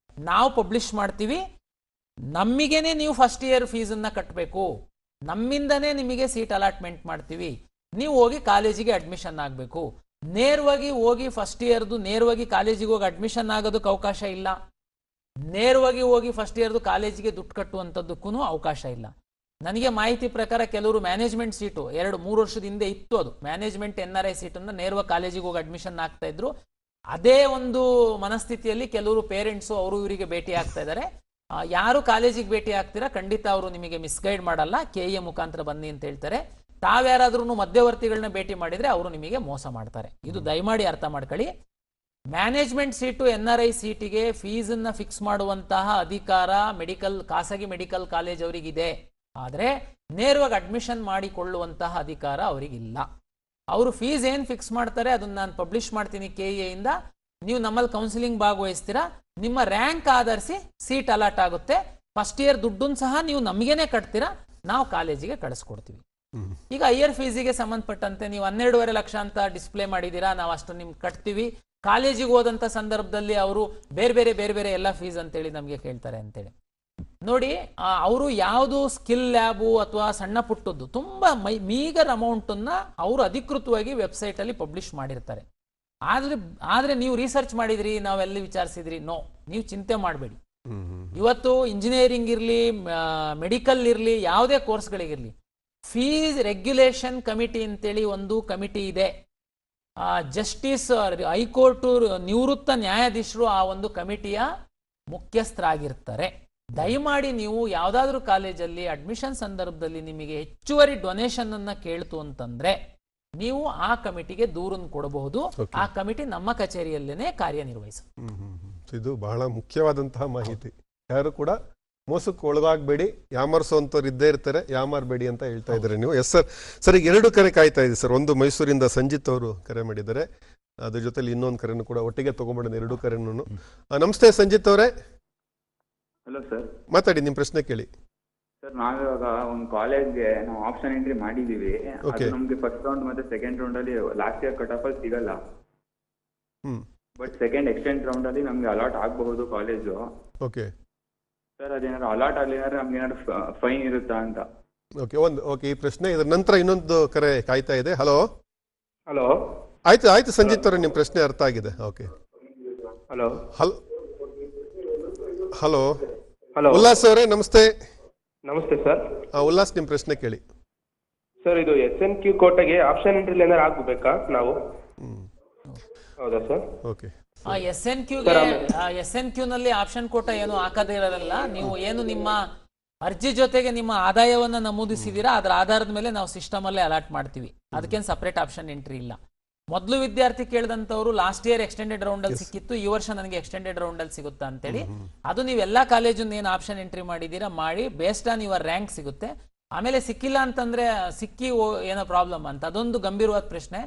Speaker 2: ನಾವು ಪಬ್ಲಿಷ್ ಮಾಡ್ತೀವಿ, ನಮಗೇನೆ ನೀವು ಫಸ್ಟ್ ಇಯರ್ ಫೀಸನ್ನ ಕಟ್ಟಬೇಕು, ನಮ್ಮಿಂದನೇ ನಿಮಗೆ ಸೀಟ್ ಅಲಾಟ್ಮೆಂಟ್ ಮಾಡ್ತೀವಿ, ನೀವು ಹೋಗಿ ಕಾಲೇಜಿಗೆ ಅಡ್ಮಿಷನ್ ಆಗಬೇಕು. ನೇರವಾಗಿ ಹೋಗಿ ಫಸ್ಟ್ ಇಯರ್ದು ನೇರವಾಗಿ ಕಾಲೇಜಿಗೆ ಹೋಗಿ ಅಡ್ಮಿಷನ್ ಆಗೋದಕ್ಕೆ ಅವಕಾಶ ಇಲ್ಲ, ನೇರವಾಗಿ ಹೋಗಿ ಫಸ್ಟ್ ಇಯರ್ದು ಕಾಲೇಜಿಗೆ ದುಡ್ಡು ಕಟ್ಟುವಂಥದ್ದಕ್ಕೂ ಅವಕಾಶ ಇಲ್ಲ. ನನಗೆ ಮಾಹಿತಿ ಪ್ರಕಾರ ಕೆಲವರು ಮ್ಯಾನೇಜ್ಮೆಂಟ್ ಸೀಟು 2-3 ವರ್ಷದ ಹಿಂದೆ ಇತ್ತು, ಅದು ಮ್ಯಾನೇಜ್ಮೆಂಟ್ NRI ಸೀಟನ್ನು ನೇರವಾಗಿ ಕಾಲೇಜಿಗೆ ಹೋಗಿ ಅಡ್ಮಿಷನ್ ಆಗ್ತಾ ಇದ್ರು. ಅದೇ ಒಂದು ಮನಸ್ಥಿತಿಯಲ್ಲಿ ಕೆಲವರು ಪೇರೆಂಟ್ಸು ಅವರು ಇವರಿಗೆ ಭೇಟಿ ಆಗ್ತಾ ಇದ್ದಾರೆ. ಯಾರು ಕಾಲೇಜಿಗೆ ಭೇಟಿ ಆಗ್ತೀರಾ ಖಂಡಿತ ಅವರು ನಿಮಗೆ ಮಿಸ್ಗೈಡ್ ಮಾಡಲ್ಲ, KE ಮುಖಾಂತರ ಬನ್ನಿ ಅಂತ ಹೇಳ್ತಾರೆ. ತಾವ್ಯಾರಾದ್ರೂ ಮಧ್ಯವರ್ತಿಗಳನ್ನ ಭೇಟಿ ಮಾಡಿದ್ರೆ ಅವರು ನಿಮಗೆ ಮೋಸ ಮಾಡ್ತಾರೆ. ಇದು ದಯಮಾಡಿ ಅರ್ಥ ಮಾಡ್ಕೊಳ್ಳಿ. ಮ್ಯಾನೇಜ್ಮೆಂಟ್ ಸೀಟು NRI ಸೀಟಿಗೆ ಫೀಸನ್ನ ಫಿಕ್ಸ್ ಮಾಡುವಂತಹ ಅಧಿಕಾರ ಖಾಸಗಿ ಮೆಡಿಕಲ್ ಕಾಲೇಜ್ ಅವರಿಗಿದೆ, ಆದರೆ ನೇರವಾಗಿ ಅಡ್ಮಿಷನ್ ಮಾಡಿಕೊಳ್ಳುವಂತಹ ಅಧಿಕಾರ ಅವರಿಗಿಲ್ಲ. ಅವರು ಫೀಸ್ ಏನು ಫಿಕ್ಸ್ ಮಾಡ್ತಾರೆ ಅದನ್ನ ನಾನು ಪಬ್ಲಿಷ್ ಮಾಡ್ತೀನಿ KE ಇಂದ. ನೀವು ನಮ್ಮಲ್ಲಿ ಕೌನ್ಸಿಲಿಂಗ್ ಭಾಗವಹಿಸ್ತೀರಾ, ನಿಮ್ಮ ರ್ಯಾಂಕ್ ಆಧರಿಸಿ ಸೀಟ್ ಅಲಾಟ್ ಆಗುತ್ತೆ. ಫಸ್ಟ್ ಇಯರ್ ದುಡ್ಡನ್ನು ಸಹ ನೀವು ನಮಗೇನೆ ಕಟ್ತೀರಾ, ನಾವು ಕಾಲೇಜಿಗೆ ಕಳಿಸ್ಕೊಡ್ತೀವಿ. ಈಗ ಹೈಯರ್ ಫೀಸಿಗೆ ಸಂಬಂಧಪಟ್ಟಂತೆ ನೀವು 12.5 ಲಕ್ಷ ಅಂತ ಡಿಸ್ಪ್ಲೇ ಮಾಡಿದ್ದೀರಾ, ನಾವು ಅಷ್ಟು ನಿಮ್ಗೆ ಕಟ್ತೀವಿ. ಕಾಲೇಜಿಗೆ ಹೋದಂಥ ಸಂದರ್ಭದಲ್ಲಿ ಅವರು ಬೇರೆ ಬೇರೆ ಎಲ್ಲ ಫೀಸ್ ಅಂತೇಳಿ ನಮಗೆ ಕೇಳ್ತಾರೆ ಅಂತೇಳಿ. ನೋಡಿ, ಅವರು ಯಾವುದು ಸ್ಕಿಲ್ ಲ್ಯಾಬು ಅಥವಾ ಸಣ್ಣ ಪುಟ್ಟದ್ದು ತುಂಬ ಮೀಗರ್ ಅಮೌಂಟನ್ನು ಅವರು ಅಧಿಕೃತವಾಗಿ ವೆಬ್ಸೈಟಲ್ಲಿ ಪಬ್ಲಿಷ್ ಮಾಡಿರ್ತಾರೆ. ಆದರೆ ನೀವು ರಿಸರ್ಚ್ ಮಾಡಿದ್ರಿ, ನಾವೆಲ್ಲಿ ವಿಚಾರಿಸಿದ್ರಿ? ನೋ, ನೀವು ಚಿಂತೆ ಮಾಡಬೇಡಿ. ಇವತ್ತು ಇಂಜಿನಿಯರಿಂಗ್ ಇರಲಿ, ಮೆಡಿಕಲ್ ಇರಲಿ, ಯಾವುದೇ ಕೋರ್ಸ್ಗಳಿಗಿರಲಿ, ಫೀಸ್ ರೆಗ್ಯುಲೇಷನ್ ಕಮಿಟಿ ಅಂತೇಳಿ ಒಂದು ಕಮಿಟಿ ಇದೆ. ಜಸ್ಟಿಸ್ ಹೈಕೋರ್ಟ್ ನಿವೃತ್ತ ನ್ಯಾಯಾಧೀಶರು ಆ ಒಂದು ಕಮಿಟಿಯ ಮುಖ್ಯಸ್ಥರಾಗಿರ್ತಾರೆ. ದಯಮಾಡಿ ನೀವು ಯಾವುದಾದ್ರೂ ಕಾಲೇಜಲ್ಲಿ ಅಡ್ಮಿಷನ್ ಸಂದರ್ಭದಲ್ಲಿ ನಿಮಗೆ ಹೆಚ್ಚುವರಿ ಡೊನೇಷನ್ ಅನ್ನ ಕೇಳ್ತು ಅಂತಂದ್ರೆ ನೀವು ಆ ಕಮಿಟಿಗೆ ದೂರನ್ನು ಕೊಡಬಹುದು. ಆ ಕಮಿಟಿ ನಮ್ಮ ಕಚೇರಿಯಲ್ಲೇನೆ ಕಾರ್ಯನಿರ್ವಹಿಸುತ್ತೆ.
Speaker 1: ಇದು ಬಹಳ ಮುಖ್ಯವಾದಂತಹ ಮಾಹಿತಿ. ಯಾರು ಕೂಡ ಮೋಸಕ್ಕೆ ಒಳಗಾಗಬೇಡಿ, ಯಾಮರ್ಸೋಂಥವ್ರು ಇದ್ದೇ ಇರ್ತಾರೆ, ಯಾಮಾರಬೇಡಿ ಅಂತ ಹೇಳ್ತಾ ಇದ್ದಾರೆ ನೀವು. Yes sir. ಸರ್, ಈಗ 2 ಕರೆ ಕಾಯ್ತಾ ಇದೆ ಸರ್. ಒಂದು ಮೈಸೂರಿಂದ ಸಂಜಿತ್ ಅವರು ಕರೆ ಮಾಡಿದ್ದಾರೆ, ಅದ್ರ ಜೊತೆಲಿ ಇನ್ನೊಂದು ಕರೆನೂ ಕೂಡ ಒಟ್ಟಿಗೆ ತಗೊಂಡ್ಬಿಡೋಣ, 2 ಕರೆನೂ. ನಮಸ್ತೆ ಸಂಜಿತ್ ಅವರೇ.
Speaker 15: ಹಲೋ ಸರ್,
Speaker 1: ಮಾತಾಡಿ, ನಿಮ್ಮ ಪ್ರಶ್ನೆ ಕೇಳಿ.
Speaker 15: ಸರ್, ನಾವಿವಾಗ ಒಂದು ಕಾಲೇಜ್ಗೆ ನಾವು ಆಪ್ಷನ್ ಎಂಟ್ರಿ ಮಾಡಿದೀವಿ. ಅದು ನಮ್ಗೆ ಫಸ್ಟ್ ರೌಂಡ್ ಮತ್ತೆ ಸೆಕೆಂಡ್ ರೌಂಡ್ ಅಲ್ಲಿ ಲಾಸ್ಟ್ ಇಯರ್ ಕಟ್ ಆಫ್ ಅಲ್ಲಿ ಸಿಗಲ್ಲ. ಬಟ್ ಸೆಕೆಂಡ್ ಎಕ್ಸ್ಟೆಂಡ್ ರೌಂಡ್ ಅಲ್ಲಿ ನಮ್ಗೆ ಅಲಾಟ್ ಆಗಬಹುದು ಕಾಲೇಜು.
Speaker 1: ಓಕೆ
Speaker 15: ಸರ್, ಅದೇನಾದ್ರು ಅಲಾಟ್ ಆಗಲಿಲ್ಲ ನಮ್ಗೆ ಏನಾದ್ರು ಫೈನ್ ಇರುತ್ತಾ ಅಂತ.
Speaker 1: ಓಕೆ ಈ ಪ್ರಶ್ನೆ, ಇದರ ನಂತರ ಇನ್ನೊಂದು ಕರೆ ಕಾಯ್ತಾ ಇದೆ. ಹಲೋ.
Speaker 16: ಹಲೋ.
Speaker 1: ಆಯ್ತು ಸಂಜಿತ್ ಅವರೇ, ನಿಮ್ಮ ಪ್ರಶ್ನೆ ಅರ್ಥ ಆಗಿದೆ. ಓಕೆ.
Speaker 16: ಹಲೋ.
Speaker 1: ಹಲೋ. ಉಲ್ಲಾಸ್ ಅವರೇ, ನಮಸ್ತೆ.
Speaker 16: ನಮಸ್ತೆ ಸರ್.
Speaker 1: ಉಲ್ಲಾಸ್, ನಿಮ್ಮ ಪ್ರಶ್ನೆ ಕೇಳಿ.
Speaker 16: ಸರ್, ಇದು SNQ ಕೋಟೆಗೆ ಆಪ್ಷನ್ ಎಂಟ್ರಿ ಏನಾದ್ರು ಆಗಬೇಕಾ ನಾವು? ಹೌದಾ ಸರ್?
Speaker 1: ಓಕೆ.
Speaker 2: SNQ ನಲ್ಲಿ ಆಪ್ಷನ್ ಕೋಟ ಏನು ಹಾಕದೇ ಇರಲ್ಲ. ನೀವು ಏನು ನಿಮ್ಮ ಅರ್ಜಿ ಜೊತೆಗೆ ನಿಮ್ಮ ಆದಾಯವನ್ನ ನಮೂದಿಸಿದೀರಾ, ಅದರ ಆಧಾರದ ಮೇಲೆ ನಾವು ಸಿಸ್ಟಮ್ ಅಲ್ಲೇ ಅಲಾಟ್ ಮಾಡ್ತೀವಿ. ಅದಕ್ಕೇನು ಸಪರೇಟ್ ಆಪ್ಷನ್ ಎಂಟ್ರಿ ಇಲ್ಲ. ಮೊದಲು ವಿದ್ಯಾರ್ಥಿ ಕೇಳಿದಂಥವ್ರು ಲಾಸ್ಟ್ ಇಯರ್ ಎಕ್ಸ್ಟೆಂಡೆಡ್ ರೌಂಡ್ ಅಲ್ಲಿ ಸಿಕ್ಕಿತ್ತು, ಈ ವರ್ಷ ನನಗೆ ಎಕ್ಸ್ಟೆಂಡೆಡ್ ರೌಂಡ್ ಅಲ್ಲಿ ಸಿಗುತ್ತಾ ಅಂತೇಳಿ. ಅದು ನೀವೆಲ್ಲ ಕಾಲೇಜನ್ನು ಏನು ಆಪ್ಷನ್ ಎಂಟ್ರಿ ಮಾಡಿದೀರಾ ಮಾಡಿ ಬೇಸ್ಡ್ ಆನ್ ಯುವರ್ ರ್ಯಾಂಕ್ ಸಿಗುತ್ತೆ. ಆಮೇಲೆ ಸಿಕ್ಕಿಲ್ಲ ಅಂತಂದ್ರೆ ಸಿಕ್ಕಿ ಏನೋ ಪ್ರಾಬ್ಲಮ್ ಅಂತ, ಅದೊಂದು ಗಂಭೀರವಾದ ಪ್ರಶ್ನೆ.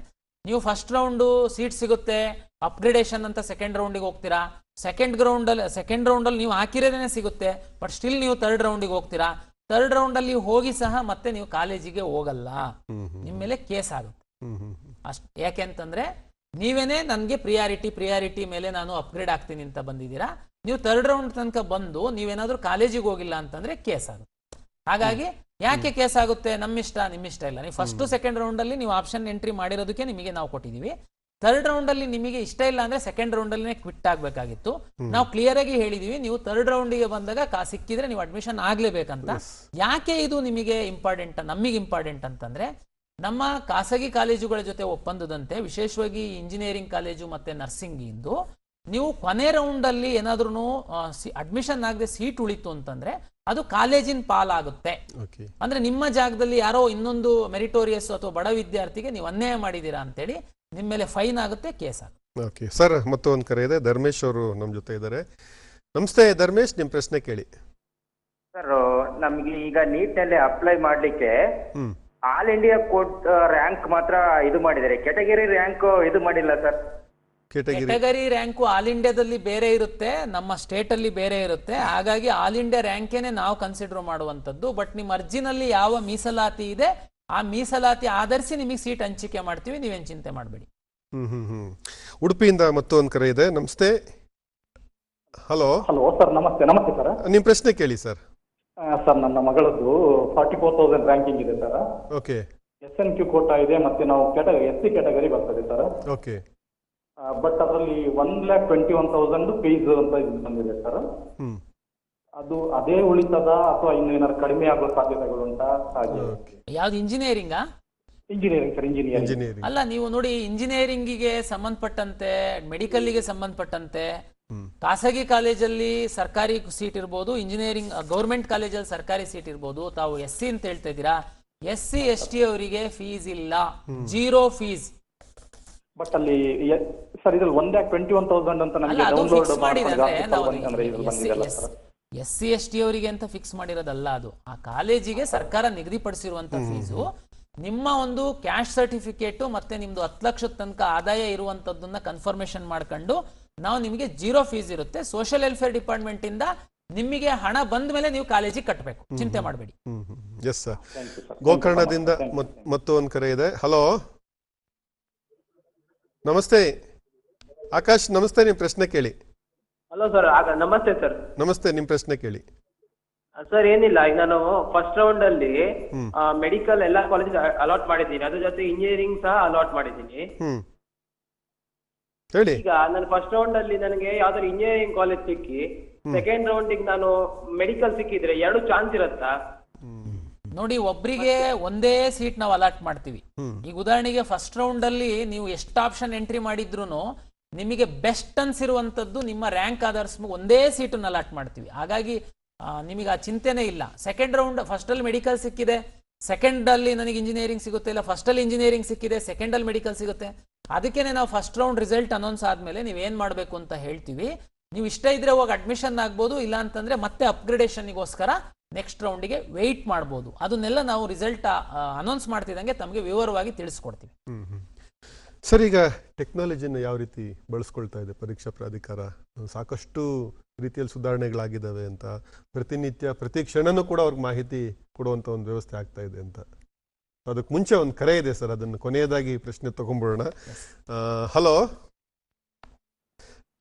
Speaker 2: ನೀವು ಫಸ್ಟ್ ರೌಂಡು ಸೀಟ್ ಸಿಗುತ್ತೆ, ಅಪ್ಗ್ರೇಡೇಷನ್ ಅಂತ ಸೆಕೆಂಡ್ ರೌಂಡಿಗೆ ಹೋಗ್ತೀರಾ. ಸೆಕೆಂಡ್ ರೌಂಡಲ್ಲಿ ನೀವು ಹಾಕಿರೋದೇನೆ ಸಿಗುತ್ತೆ, ಬಟ್ ಸ್ಟಿಲ್ ನೀವು ಥರ್ಡ್ ರೌಂಡಿಗೆ ಹೋಗ್ತೀರಾ. ಥರ್ಡ್ ರೌಂಡಲ್ಲಿ ಹೋಗಿ ಸಹ ಮತ್ತೆ ನೀವು ಕಾಲೇಜಿಗೆ ಹೋಗಲ್ಲ, ನಿಮ್ಮ ಮೇಲೆ ಕೇಸ್ ಆಗುತ್ತೆ. ಅಷ್ಟು ಯಾಕೆಂತಂದ್ರೆ ನೀವೇನೆ ನನಗೆ ಪ್ರಿಯಾರಿಟಿ ಮೇಲೆ ನಾನು ಅಪ್ಗ್ರೇಡ್ ಆಗ್ತೀನಿ ಅಂತ ಬಂದಿದ್ದೀರಾ. ನೀವು ಥರ್ಡ್ ರೌಂಡ್ ತನಕ ಬಂದು ನೀವೇನಾದ್ರೂ ಕಾಲೇಜಿಗೆ ಹೋಗಿಲ್ಲ ಅಂತಂದ್ರೆ ಕೇಸ್ ಆಗುತ್ತೆ. ಹಾಗಾಗಿ ಯಾಕೆ ಕೇಸ್ ಆಗುತ್ತೆ? ನಮ್ಮಿಷ್ಟ ನಿಮ್ಮಿಷ್ಟ ಇಲ್ಲ. ನೀವು ಫಸ್ಟ್ ಸೆಕೆಂಡ್ ರೌಂಡ್ ಅಲ್ಲಿ ನೀವು ಆಪ್ಷನ್ ಎಂಟ್ರಿ ಮಾಡಿರೋದಕ್ಕೆ ನಿಮಗೆ ನಾವು ಕೊಟ್ಟಿದೀವಿ. ಥರ್ಡ್ ರೌಂಡ್ ಅಲ್ಲಿ ನಿಮಗೆ ಇಷ್ಟ ಇಲ್ಲ ಅಂದ್ರೆ ಸೆಕೆಂಡ್ ರೌಂಡ್ ಅಲ್ಲಿ ಕ್ವಿಟ್ ಆಗ್ಬೇಕಾಗಿತ್ತು. ನಾವು ಕ್ಲಿಯರ್ ಆಗಿ ಹೇಳಿದೀವಿ, ನೀವು ಥರ್ಡ್ ರೌಂಡಿಗೆ ಬಂದಾಗ ಸಿಕ್ಕಿದ್ರೆ ನೀವು ಅಡ್ಮಿಷನ್ ಆಗ್ಲೇಬೇಕಂತ. ಯಾಕೆ ಇದು ನಿಮಗೆ ಇಂಪಾರ್ಟೆಂಟ್, ನಮಗೆ ಇಂಪಾರ್ಟೆಂಟ್ ಅಂತಂದ್ರೆ ನಮ್ಮ ಖಾಸಗಿ ಕಾಲೇಜುಗಳ ಜೊತೆ ಒಪ್ಪಂದದಂತೆ ವಿಶೇಷವಾಗಿ ಇಂಜಿನಿಯರಿಂಗ್ ಕಾಲೇಜು ಮತ್ತೆ ನರ್ಸಿಂಗ್ ಇಂದು ನೀವು ಕೊನೆ ರೌಂಡ್ ಅಲ್ಲಿ ಏನಾದ್ರೂ ಅಡ್ಮಿಷನ್ ಆಗದೆ ಸೀಟ್ ಉಳಿತು ಅಂತಂದ್ರೆ ಅದು ಕಾಲೇಜಿನ ಪಾಲಾಗುತ್ತೆ. ಅಂದ್ರೆ ನಿಮ್ಮ ಜಾಗದಲ್ಲಿ ಯಾರೋ ಇನ್ನೊಂದು ಮೆರಿಟೋರಿಯಸ್ ಅಥವಾ ಬಡ ವಿದ್ಯಾರ್ಥಿಗೆ ನೀವು ಅನ್ಯಾಯ ಮಾಡಿದೀರಾ ಅಂತೇಳಿ ನಿಮ್ಮ ಮೇಲೆ ಫೈನ್ ಆಗುತ್ತೆ, ಕೇಸ್ ಆಗುತ್ತೆ.
Speaker 1: ಓಕೆ ಸರ್, ಮತ್ತೊಂದು ಕರೆ ಇದೆ. ಧರ್ಮೇಶ್ ಅವರು ನಮ್ಮ ಜೊತೆ ಇದ್ದಾರೆ. ನಮಸ್ತೆ ಧರ್ಮೇಶ್, ನಿಮ್ಮ ಪ್ರಶ್ನೆ ಕೇಳಿ.
Speaker 8: ಸರ್, ನಮ್ಗೆ ಈಗ ನೀಟ್ ನಲ್ಲಿ ಅಪ್ಲೈ ಮಾಡ್ಲಿಕ್ಕೆ ಆಲ್ ಇಂಡಿಯಾ ಕೋರ್ಟ್ ರ್ಯಾಂಕ್ ಮಾತ್ರ ಇದು ಮಾಡಿದ್ದಾರೆ, ಕೆಟಗರಿ ರ್ಯಾಂಕ್ ಇದು ಮಾಡಿಲ್ಲ ಸರ್.
Speaker 2: ಕೆಟಗರಿ ರ್ಯಾಂಕು ಆಲ್ ಇಂಡಿಯಾದಲ್ಲಿ ಬೇರೆ ಇರುತ್ತೆ, ನಮ್ಮ ಸ್ಟೇಟ್ ಅಲ್ಲಿ ಬೇರೆ ಇರುತ್ತೆ. ಹಾಗಾಗಿ ಆಲ್ ಇಂಡಿಯಾ ರ್ಯಾಂಕೇನೆ ನಾವು ಕನ್ಸಿಡರ್ ಮಾಡುವಂತದ್ದು. ಬಟ್ ನಿಮ್ಮ ಅರ್ಜಿನಲ್ಲಿ ಯಾವ ಮೀಸಲಾತಿ ಇದೆ ಆ ಮೀಸಲಾತಿ ಆಧರಿಸಿ ನಿಮಗೆ ಸೀಟ್ ಹಂಚಿಕೆ ಮಾಡ್ತೀವಿ, ನೀವೇನ್ ಚಿಂತೆ ಮಾಡಬೇಡಿ.
Speaker 1: ಉಡುಪಿಯಿಂದ ಮತ್ತೊಂದು ಕರೆ ಇದೆ. ನಮಸ್ತೆ. Hello
Speaker 17: sir. ನಮಸ್ತೆ ಸರ್.
Speaker 1: ನಿಮ್ಮ ಪ್ರಶ್ನೆ ಕೇಳಿ ಸರ್.
Speaker 17: ಸರ್, ನನ್ನ ಮಗಳದ್ದು 44,000 ರ್ಯಾಂಕಿಂಗ್ ಇದೆ ಸರ್.
Speaker 1: ಓಕೆ.
Speaker 17: SNQ ಕೋಟಾ ಇದೆ, ಮತ್ತೆ ನಾವು SC ಕ್ಯಾಟಗರಿ ಬರ್ತದೆ ಸರ್.
Speaker 1: ಓಕೆ.
Speaker 17: ಬಟ್ ಅದರಲ್ಲಿ 1,21,000 ಫೀಸ್ ಅಂತ ಬಂದಿದೆ ಸರ್. ಅದು ಅದೇ ಉಳಿತದ ಅಥವಾ ಇನ್ನು ಏನಾದ್ರು ಕಡಿಮೆ ಆಗೋ ಸಾಧ್ಯತೆಗಳುಂಟಾ? ಹಾಗೆ
Speaker 2: ಯಾವ್ದು ಇಂಜಿನಿಯರಿಂಗಾ?
Speaker 17: Engineering sir, engineering.
Speaker 2: ಅಲ್ಲ, ನೀವು ನೋಡಿ, ಇಂಜಿನಿಯರಿಂಗಿಗೆ ಸಂಬಂಧಪಟ್ಟಂತೆ, ಮೆಡಿಕಲ್ಗೆ ಸಂಬಂಧಪಟ್ಟಂತೆ ಖಾಸಗಿ ಕಾಲೇಜಲ್ಲಿ ಸರ್ಕಾರಿ ಸೀಟ್ ಇರ್ಬೋದು, ಇಂಜಿನಿಯರಿಂಗ್ ಗೌರ್ಮೆಂಟ್ ಕಾಲೇಜಲ್ಲಿ ಸರ್ಕಾರಿ ಸೀಟ್ ಇರ್ಬೋದು. ತಾವು SC ಅಂತ ಹೇಳ್ತಾ ಇದ್ದೀರಾ, SC ST ಅವರಿಗೆ ಫೀಸ್ ಇಲ್ಲ, 0 ಫೀಸ್.
Speaker 17: ಬಟ್ ಅಲ್ಲಿ ಸರ್ ಇದ್ರಲ್ಲಿ 1,21,000 ಅಂತ ನಮಗೆ ಡೌನ್ಲೋಡ್
Speaker 2: SC ST ಅವರಿಗೆ ಅಂತ ಫಿಕ್ಸ್ ಮಾಡಿರೋದಲ್ಲ, ಅದು ಆ ಕಾಲೇಜಿಗೆ ಸರ್ಕಾರ ನಿಗದಿಪಡಿಸಿರುವಂತ ಫೀಸು. ನಿಮ್ಮ ಒಂದು ಕ್ಯಾಶ್ ಸರ್ಟಿಫಿಕೇಟ್ ಮತ್ತೆ ನಿಮ್ದು 10 ಲಕ್ಷದ ತನಕ ಆದಾಯ ಇರುವಂತದ್ದನ್ನ ಕನ್ಫರ್ಮೇಶನ್ ಮಾಡ್ಕೊಂಡು ನಾವು ನಿಮಗೆ 0 ಫೀಸ್ ಇರುತ್ತೆ. ಸೋಷಿಯಲ್ ವೆಲ್ಫೇರ್ ಡಿಪಾರ್ಟ್ಮೆಂಟ್ ಇಂದ ನಿಮಗೆ ಹಣ ಬಂದ ಮೇಲೆ ನೀವು ಕಾಲೇಜಿಗೆ ಕಟ್ಟಬೇಕು, ಚಿಂತೆ ಮಾಡಬೇಡಿ.
Speaker 1: Yes sir. ಗೋಕರ್ಣದಿಂದ ಮತ್ತೊಂದು ಕರೆ ಇದೆ. ಹಲೋ, ನಮಸ್ತೆ ಆಕಾಶ್. ನಮಸ್ತೆ, ನಿಮ್ಮ ಪ್ರಶ್ನೆ ಕೇಳಿ.
Speaker 16: ಹಲೋ ಸರ್, ನಮಸ್ತೆ ಸರ್.
Speaker 1: ನಮಸ್ತೆ, ನಿಮ್ಮ ಪ್ರಶ್ನೆ ಕೇಳಿ.
Speaker 16: ಸರ್, ಏನಿಲ್ಲ, ಈಗ ನಾನು ಫಸ್ಟ್ ರೌಂಡ್ ಅಲ್ಲಿ ಮೆಡಿಕಲ್ ಎಲ್ಲಾ ಕಾಲೇಜ್ ಅಲಾಟ್ ಮಾಡಿದ್ದೀನಿ, ಅದ್ರ ಜೊತೆ ಇಂಜಿನಿಯರಿಂಗ್ ಸಹ ಅಲಾಟ್ ಮಾಡಿದ್ದೀನಿ. ಈಗ ನಾನು ಫಸ್ಟ್ ರೌಂಡ್ ಅಲ್ಲಿ ನನಗೆ ಯಾವ್ದಾದ್ರು ಇಂಜಿನಿಯರಿಂಗ್ ಕಾಲೇಜ್ ಸಿಕ್ಕಿ ಸೆಕೆಂಡ್ ರೌಂಡಿಗೆ ನಾನು ಮೆಡಿಕಲ್ ಸಿಕ್ಕಿದ್ರೆ 2 ಚಾನ್ಸ್ ಇರತ್ತಾ?
Speaker 2: ನೋಡಿ, ಒಬ್ರಿಗೆ ಒಂದೇ ಸೀಟ್ ನಾವು ಅಲಾಟ್ ಮಾಡ್ತೀವಿ. ಈಗ ಉದಾಹರಣೆಗೆ ಫಸ್ಟ್ ರೌಂಡ್ ಅಲ್ಲಿ ನೀವು ಎಷ್ಟು ಆಪ್ಷನ್ ಎಂಟ್ರಿ ಮಾಡಿದ್ರು ನಿಮಗೆ ಬೆಸ್ಟ್ ಅನ್ಸಿರುವಂತದ್ದು ನಿಮ್ಮ ರ್ಯಾಂಕ್ ಆಧಾರ್ಸ್ ಒಂದೇ ಸೀಟನ್ನು ಅಲಾಟ್ ಮಾಡ್ತೀವಿ. ಹಾಗಾಗಿ ನಿಮಗೆ ಆ ಚಿಂತೆನೇ ಇಲ್ಲ. ಸೆಕೆಂಡ್ ರೌಂಡ್, ಫಸ್ಟ್ ಅಲ್ಲಿ ಮೆಡಿಕಲ್ ಸಿಕ್ಕಿದೆ, ಸೆಕೆಂಡ್ ಅಲ್ಲಿ ನನಗೆ ಇಂಜಿನಿಯರಿಂಗ್ ಸಿಗುತ್ತೆ, ಇಲ್ಲ ಫಸ್ಟ್ ಅಲ್ಲಿ ಇಂಜಿನಿಯರಿಂಗ್ ಸಿಕ್ಕಿದೆ, ಸೆಕೆಂಡ್ ಅಲ್ಲಿ ಮೆಡಿಕಲ್ ಸಿಗುತ್ತೆ. ಅದಕ್ಕೇನೆ ನಾವು ಫಸ್ಟ್ ರೌಂಡ್ ರಿಸಲ್ಟ್ ಅನೌನ್ಸ್ ಆದ್ಮೇಲೆ ನೀವೇನ್ ಮಾಡಬೇಕು ಅಂತ ಹೇಳ್ತೀವಿ. ನೀವು ಇಷ್ಟ ಇದ್ರೆ ಹೋಗಿ ಅಡ್ಮಿಷನ್ ಆಗ್ಬೋದು, ಇಲ್ಲ ಅಂತಂದ್ರೆ ಮತ್ತೆ ಅಪ್ಗ್ರೇಡೇಷನ್ಗೋಸ್ಕರ ನೆಕ್ಸ್ಟ್ ರೌಂಡಿಗೆ ವೆಯ್ಟ್ ಮಾಡ್ಬೋದು. ಅದನ್ನೆಲ್ಲ ನಾವು ರಿಸಲ್ಟ್ ಅನೌನ್ಸ್ ಮಾಡ್ತಿದ್ದಂಗೆ ತಮಗೆ ವಿವರವಾಗಿ ತಿಳಿಸ್ಕೊಡ್ತೀವಿ.
Speaker 1: ಸರ್, ಈಗ ಟೆಕ್ನಾಲಜಿನ ಯಾವ ರೀತಿ ಬಳಸ್ಕೊಳ್ತಾ ಇದೆ ಪರೀಕ್ಷಾ ಪ್ರಾಧಿಕಾರ? ಸಾಕಷ್ಟು ರೀತಿಯಲ್ಲಿ ಸುಧಾರಣೆಗಳಾಗಿದ್ದಾವೆ ಅಂತ, ಪ್ರತಿನಿತ್ಯ ಪ್ರತಿ ಕ್ಷಣನೂ ಕೂಡ ಅವ್ರಿಗೆ ಮಾಹಿತಿ ಕೊಡುವಂಥ ಒಂದು ವ್ಯವಸ್ಥೆ ಆಗ್ತಾ ಇದೆ ಅಂತ. ಅದಕ್ಕೆ ಮುಂಚೆ ಒಂದು ಕರೆ ಇದೆ ಸರ್, ಅದನ್ನು ಕೊನೆಯದಾಗಿ ಪ್ರಶ್ನೆ ತಗೊಂಡ್ಬಿಡೋಣ. ಹಲೋ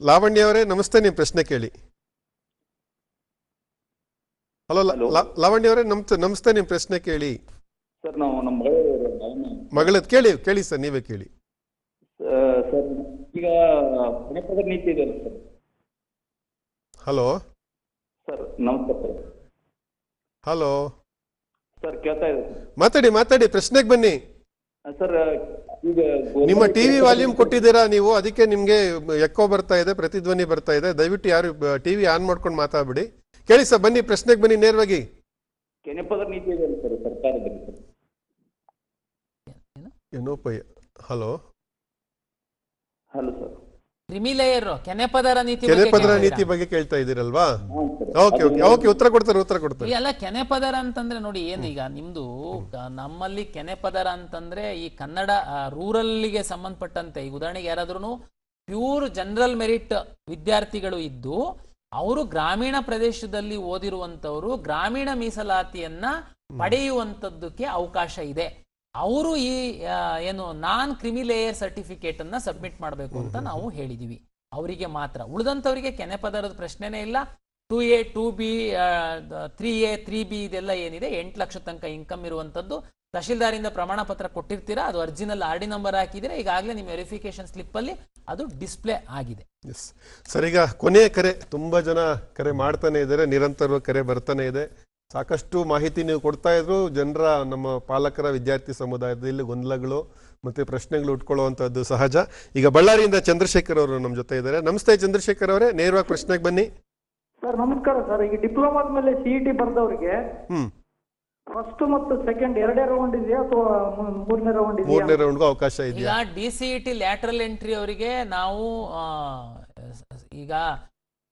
Speaker 1: ಲಾವಣ್ಯ ಅವರೇ, ನಮಸ್ತೆ, ನಿಮ್ಮ ಪ್ರಶ್ನೆ ಕೇಳಿ. ಹಲೋ ಲಾವಣ್ಯ ಅವರೇ, ನಮಸ್ತೆ, ನಿಮ್ಮ ಪ್ರಶ್ನೆ ಕೇಳಿ.
Speaker 18: ಸರ್, ನಾವು ನಮ್ಮ
Speaker 1: ಮಗಳದ್ದು ಕೇಳಿ ಸರ್, ನೀವೇ ಕೇಳಿ.
Speaker 18: ಸರ್, ಈಗ ಹಣಕಾಸು ನೀತಿ ಇದೆ ಸರ್.
Speaker 1: ಹಲೋ
Speaker 18: ಸರ್, ನಮಸ್ತೆ ಸರ್.
Speaker 1: ಹಲೋ
Speaker 18: ಸರ್, ಕೇಳ್ತಾ ಇದೆ.
Speaker 1: ಮಾತಾಡಿ, ಪ್ರಶ್ನೆಗೆ ಬನ್ನಿ
Speaker 18: ಸರ್. ಈಗ
Speaker 1: ನಿಮ್ಮ ಟಿವಿ ವಾಲ್ಯೂಮ್ ಕೊಟ್ಟಿದ್ದೀರಾ ನೀವು, ಅದಕ್ಕೆ ನಿಮ್ಗೆ ಎಕ್ಕೋ ಬರ್ತಾ ಇದೆ, ಪ್ರತಿಧ್ವನಿ ಬರ್ತಾ ಇದೆ. ದಯವಿಟ್ಟು ಯಾರು ಟಿವಿ ಆನ್ ಮಾಡ್ಕೊಂಡು ಮಾತಾಡ್ಬಿಡಿ. ಕೇಳಿ ಸರ್, ಬನ್ನಿ, ಪ್ರಶ್ನೆಗೆ ಬನ್ನಿ ನೇರವಾಗಿ.
Speaker 18: ಕೆನೆಪದ ನೀತಿ ಇದೆ ಸರ್ ಸರ್ಕಾರದಲ್ಲಿ ಸರ್.
Speaker 1: ಏನೋಪ. Hello
Speaker 18: hello sir.
Speaker 2: ಕ್ರಿಮಿಲೇಯರ್ ಕೆನೆಪದರ
Speaker 1: ನೀತಿ ಬಗ್ಗೆ ಕೇಳ್ತಾ ಇದ್ದೀರಲ್ವಾ? ಓಕೆ, ಉತ್ತರ ಕೊಡ್ತಾರೆ.
Speaker 2: ಅಲ್ಲ, ಕೆನೆಪದರ ಅಂತಂದ್ರೆ ನೋಡಿ, ಏನೀಗ ನಿಮ್ದು ನಮ್ಮಲ್ಲಿ ಕೆನೆಪದರ ಅಂತಂದ್ರೆ ಈ ಕನ್ನಡ ರೂರಲ್ಗೆ ಸಂಬಂಧಪಟ್ಟಂತೆ, ಈಗ ಉದಾಹರಣೆಗೆ ಯಾರಾದ್ರೂ ಪ್ಯೂರ್ ಜನರಲ್ ಮೆರಿಟ್ ವಿದ್ಯಾರ್ಥಿಗಳು ಇದ್ದು ಅವರು ಗ್ರಾಮೀಣ ಪ್ರದೇಶದಲ್ಲಿ ಓದಿರುವಂತವರು ಗ್ರಾಮೀಣ ಮೀಸಲಾತಿಯನ್ನ ಪಡೆಯುವಂತದ್ದಕ್ಕೆ ಅವಕಾಶ ಇದೆ. ಅವರು ಈ ಏನು ನಾನ್ ಕ್ರಿಮಿಲೇಯರ್ ಸರ್ಟಿಫಿಕೇಟ್ ಅನ್ನ ಸಬ್ಮಿಟ್ ಮಾಡಬೇಕು ಅಂತ ನಾವು ಹೇಳಿದೀವಿ. ಅವರಿಗೆ ಮಾತ್ರ. ಉಳಿದಂತವರಿಗೆ ಕೆನೆಪದರದ ಪ್ರಶ್ನೆನೇ ಇಲ್ಲ. 2A 2B 3A 3B ಇದೆಲ್ಲ ಏನಿದೆ 8 ಲಕ್ಷ ತನಕ ಇನ್ಕಮ್ ಇರುವಂಥದ್ದು ತಹಶೀಲ್ದಾರಿಂದ ಪ್ರಮಾಣ ಪತ್ರ ಕೊಟ್ಟಿರ್ತೀರಾ, ಅದು ಅರ್ಜಿನಲ್ಲಿ RD ನಂಬರ್ ಹಾಕಿದ್ರೆ ಈಗಾಗಲೇ ನಿಮ್ಮ ವೆರಿಫಿಕೇಶನ್ ಸ್ಲಿಪ್ ಅಲ್ಲಿ ಅದು ಡಿಸ್ಪ್ಲೇ ಆಗಿದೆ.
Speaker 1: ಎಸ್ ಸರ್, ಈಗ ಕೊನೆಯ ಕರೆ, ತುಂಬಾ ಜನ ಕರೆ ಮಾಡ್ತಾನೆ ಇದ್ದಾರೆ, ನಿರಂತರವಾಗಿ ಕರೆ ಬರ್ತಾನೆ ಇದೆ. ಸಾಕಷ್ಟು ಮಾಹಿತಿ ನೀವು ಕೊಡ್ತಾ ಇದ್ರು. ಜನರ, ನಮ್ಮ ಪಾಲಕರ, ವಿದ್ಯಾರ್ಥಿ ಸಮುದಾಯದಲ್ಲಿ ಗೊಂದಲಗಳು ಮತ್ತೆ ಪ್ರಶ್ನೆಗಳು ಉಟ್ಕೊಳ್ಳುವಂಥದ್ದು ಸಹಜ. ಈಗ ಬಳ್ಳಾರಿಯಿಂದ ಚಂದ್ರಶೇಖರ್ ಅವರು ನಮ್ಮ ಜೊತೆ ಇದ್ದಾರೆ. ನಮಸ್ತೆ ಚಂದ್ರಶೇಖರ್ ಅವರೇ, ನೇರವಾಗಿ ಪ್ರಶ್ನೆಗೆ ಬನ್ನಿ.
Speaker 19: ಸರ್ ನಮಸ್ಕಾರ ಸರ್. ಈಗ ಡಿಪ್ಲೊಮಾದ ಮೇಲೆ CET ಬರ್ದವ್ರಿಗೆ ಫಸ್ಟ್ ಮತ್ತು ಸೆಕೆಂಡ್ ಎರಡೇ ರೌಂಡ್ ಇದೆಯಾ ಅಥವಾ ಮೂರನೇ ರೌಂಡ್ ಇದೆಯಾ?
Speaker 1: ಮೂರನೇ ರೌಂಡ್ಗೂ ಅವಕಾಶ ಇದೆಯಾ?
Speaker 2: ಈಗ DCET ಲ್ಯಾಟ್ರಲ್ ಎಂಟ್ರಿ ಅವರಿಗೆ ನಾವು ಈಗ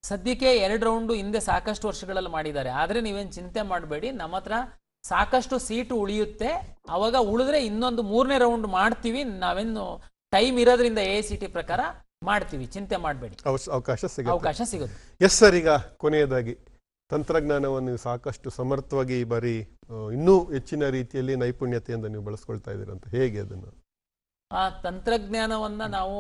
Speaker 2: ಸದ್ಯಕ್ಕೆ 2 ರೌಂಡು ಹಿಂದೆ ಸಾಕಷ್ಟು ವರ್ಷಗಳಲ್ಲಿ ಮಾಡಿದ್ದಾರೆ. ಆದ್ರೆ ನೀವೇನು ಚಿಂತೆ ಮಾಡಬೇಡಿ, ನಮ್ಮ ಹತ್ರ ಸಾಕಷ್ಟು ಸೀಟು ಉಳಿಯುತ್ತೆ. ಅವಾಗ ಉಳಿದ್ರೆ ಇನ್ನೊಂದು 3ನೇ ರೌಂಡ್ ಮಾಡ್ತೀವಿ. ನಾವೇನು ಟೈಮ್ ಇರೋದ್ರಿಂದ AICT ಪ್ರಕಾರ ಮಾಡ್ತೀವಿ, ಚಿಂತೆ ಮಾಡಬೇಡಿ, ಅವಕಾಶ ಸಿಗುತ್ತೆ.
Speaker 1: ಎಸ್ ಸರ್, ಈಗ ಕೊನೆಯದಾಗಿ ತಂತ್ರಜ್ಞಾನವನ್ನು ಸಾಕಷ್ಟು ಸಮರ್ಥವಾಗಿ ಈ ಬಾರಿ ಇನ್ನೂ ಹೆಚ್ಚಿನ ರೀತಿಯಲ್ಲಿ ನೈಪುಣ್ಯತೆಯಿಂದ ನೀವು ಬಳಸ್ಕೊಳ್ತಾ ಇದ್ದೀರಂತ, ಹೇಗೆ ಅದನ್ನು?
Speaker 2: ಆ ತಂತ್ರಜ್ಞಾನವನ್ನ ನಾವು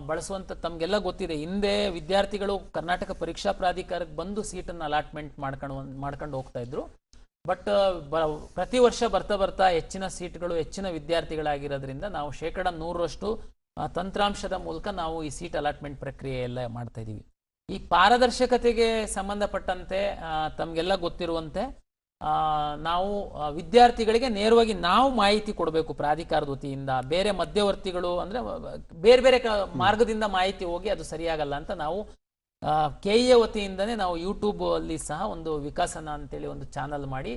Speaker 2: ಬಳಸುವಂತ ತಮ್ಗೆಲ್ಲ ಗೊತ್ತಿದೆ. ಹಿಂದೆ ವಿದ್ಯಾರ್ಥಿಗಳು ಕರ್ನಾಟಕ ಪರೀಕ್ಷಾ ಪ್ರಾಧಿಕಾರಕ್ಕೆ ಬಂದು ಸೀಟನ್ನು ಅಲಾಟ್ಮೆಂಟ್ ಮಾಡ್ಕೊಂಡು ಹೋಗ್ತಾ ಇದ್ರು. ಬಟ್ ಪ್ರತಿ ವರ್ಷ ಬರ್ತಾ ಹೆಚ್ಚಿನ ಸೀಟ್ಗಳು, ಹೆಚ್ಚಿನ ವಿದ್ಯಾರ್ಥಿಗಳಾಗಿರೋದ್ರಿಂದ ನಾವು 100% ತಂತ್ರಾಂಶದ ಮೂಲಕ ನಾವು ಈ ಸೀಟ್ ಅಲಾಟ್ಮೆಂಟ್ ಪ್ರಕ್ರಿಯೆ ಎಲ್ಲ ಮಾಡ್ತಾ ಇದೀವಿ. ಈ ಪಾರದರ್ಶಕತೆಗೆ ಸಂಬಂಧಪಟ್ಟಂತೆ ತಮಗೆಲ್ಲ ಗೊತ್ತಿರುವಂತೆ ನಾವು ವಿದ್ಯಾರ್ಥಿಗಳಿಗೆ ನೇರವಾಗಿ ನಾವು ಮಾಹಿತಿ ಕೊಡಬೇಕು ಪ್ರಾಧಿಕಾರದ ವತಿಯಿಂದ. ಬೇರೆ ಮಧ್ಯವರ್ತಿಗಳು ಅಂದ್ರೆ ಬೇರೆ ಮಾರ್ಗದಿಂದ ಮಾಹಿತಿ ಹೋಗಿ ಅದು ಸರಿಯಾಗಲ್ಲ ಅಂತ ನಾವು KEA ವತಿಯಿಂದನೇ ನಾವು ಯೂಟ್ಯೂಬ್ ಅಲ್ಲಿ ಸಹ ಒಂದು ವಿಕಾಸನ ಅಂತೇಳಿ ಒಂದು ಚಾನಲ್ ಮಾಡಿ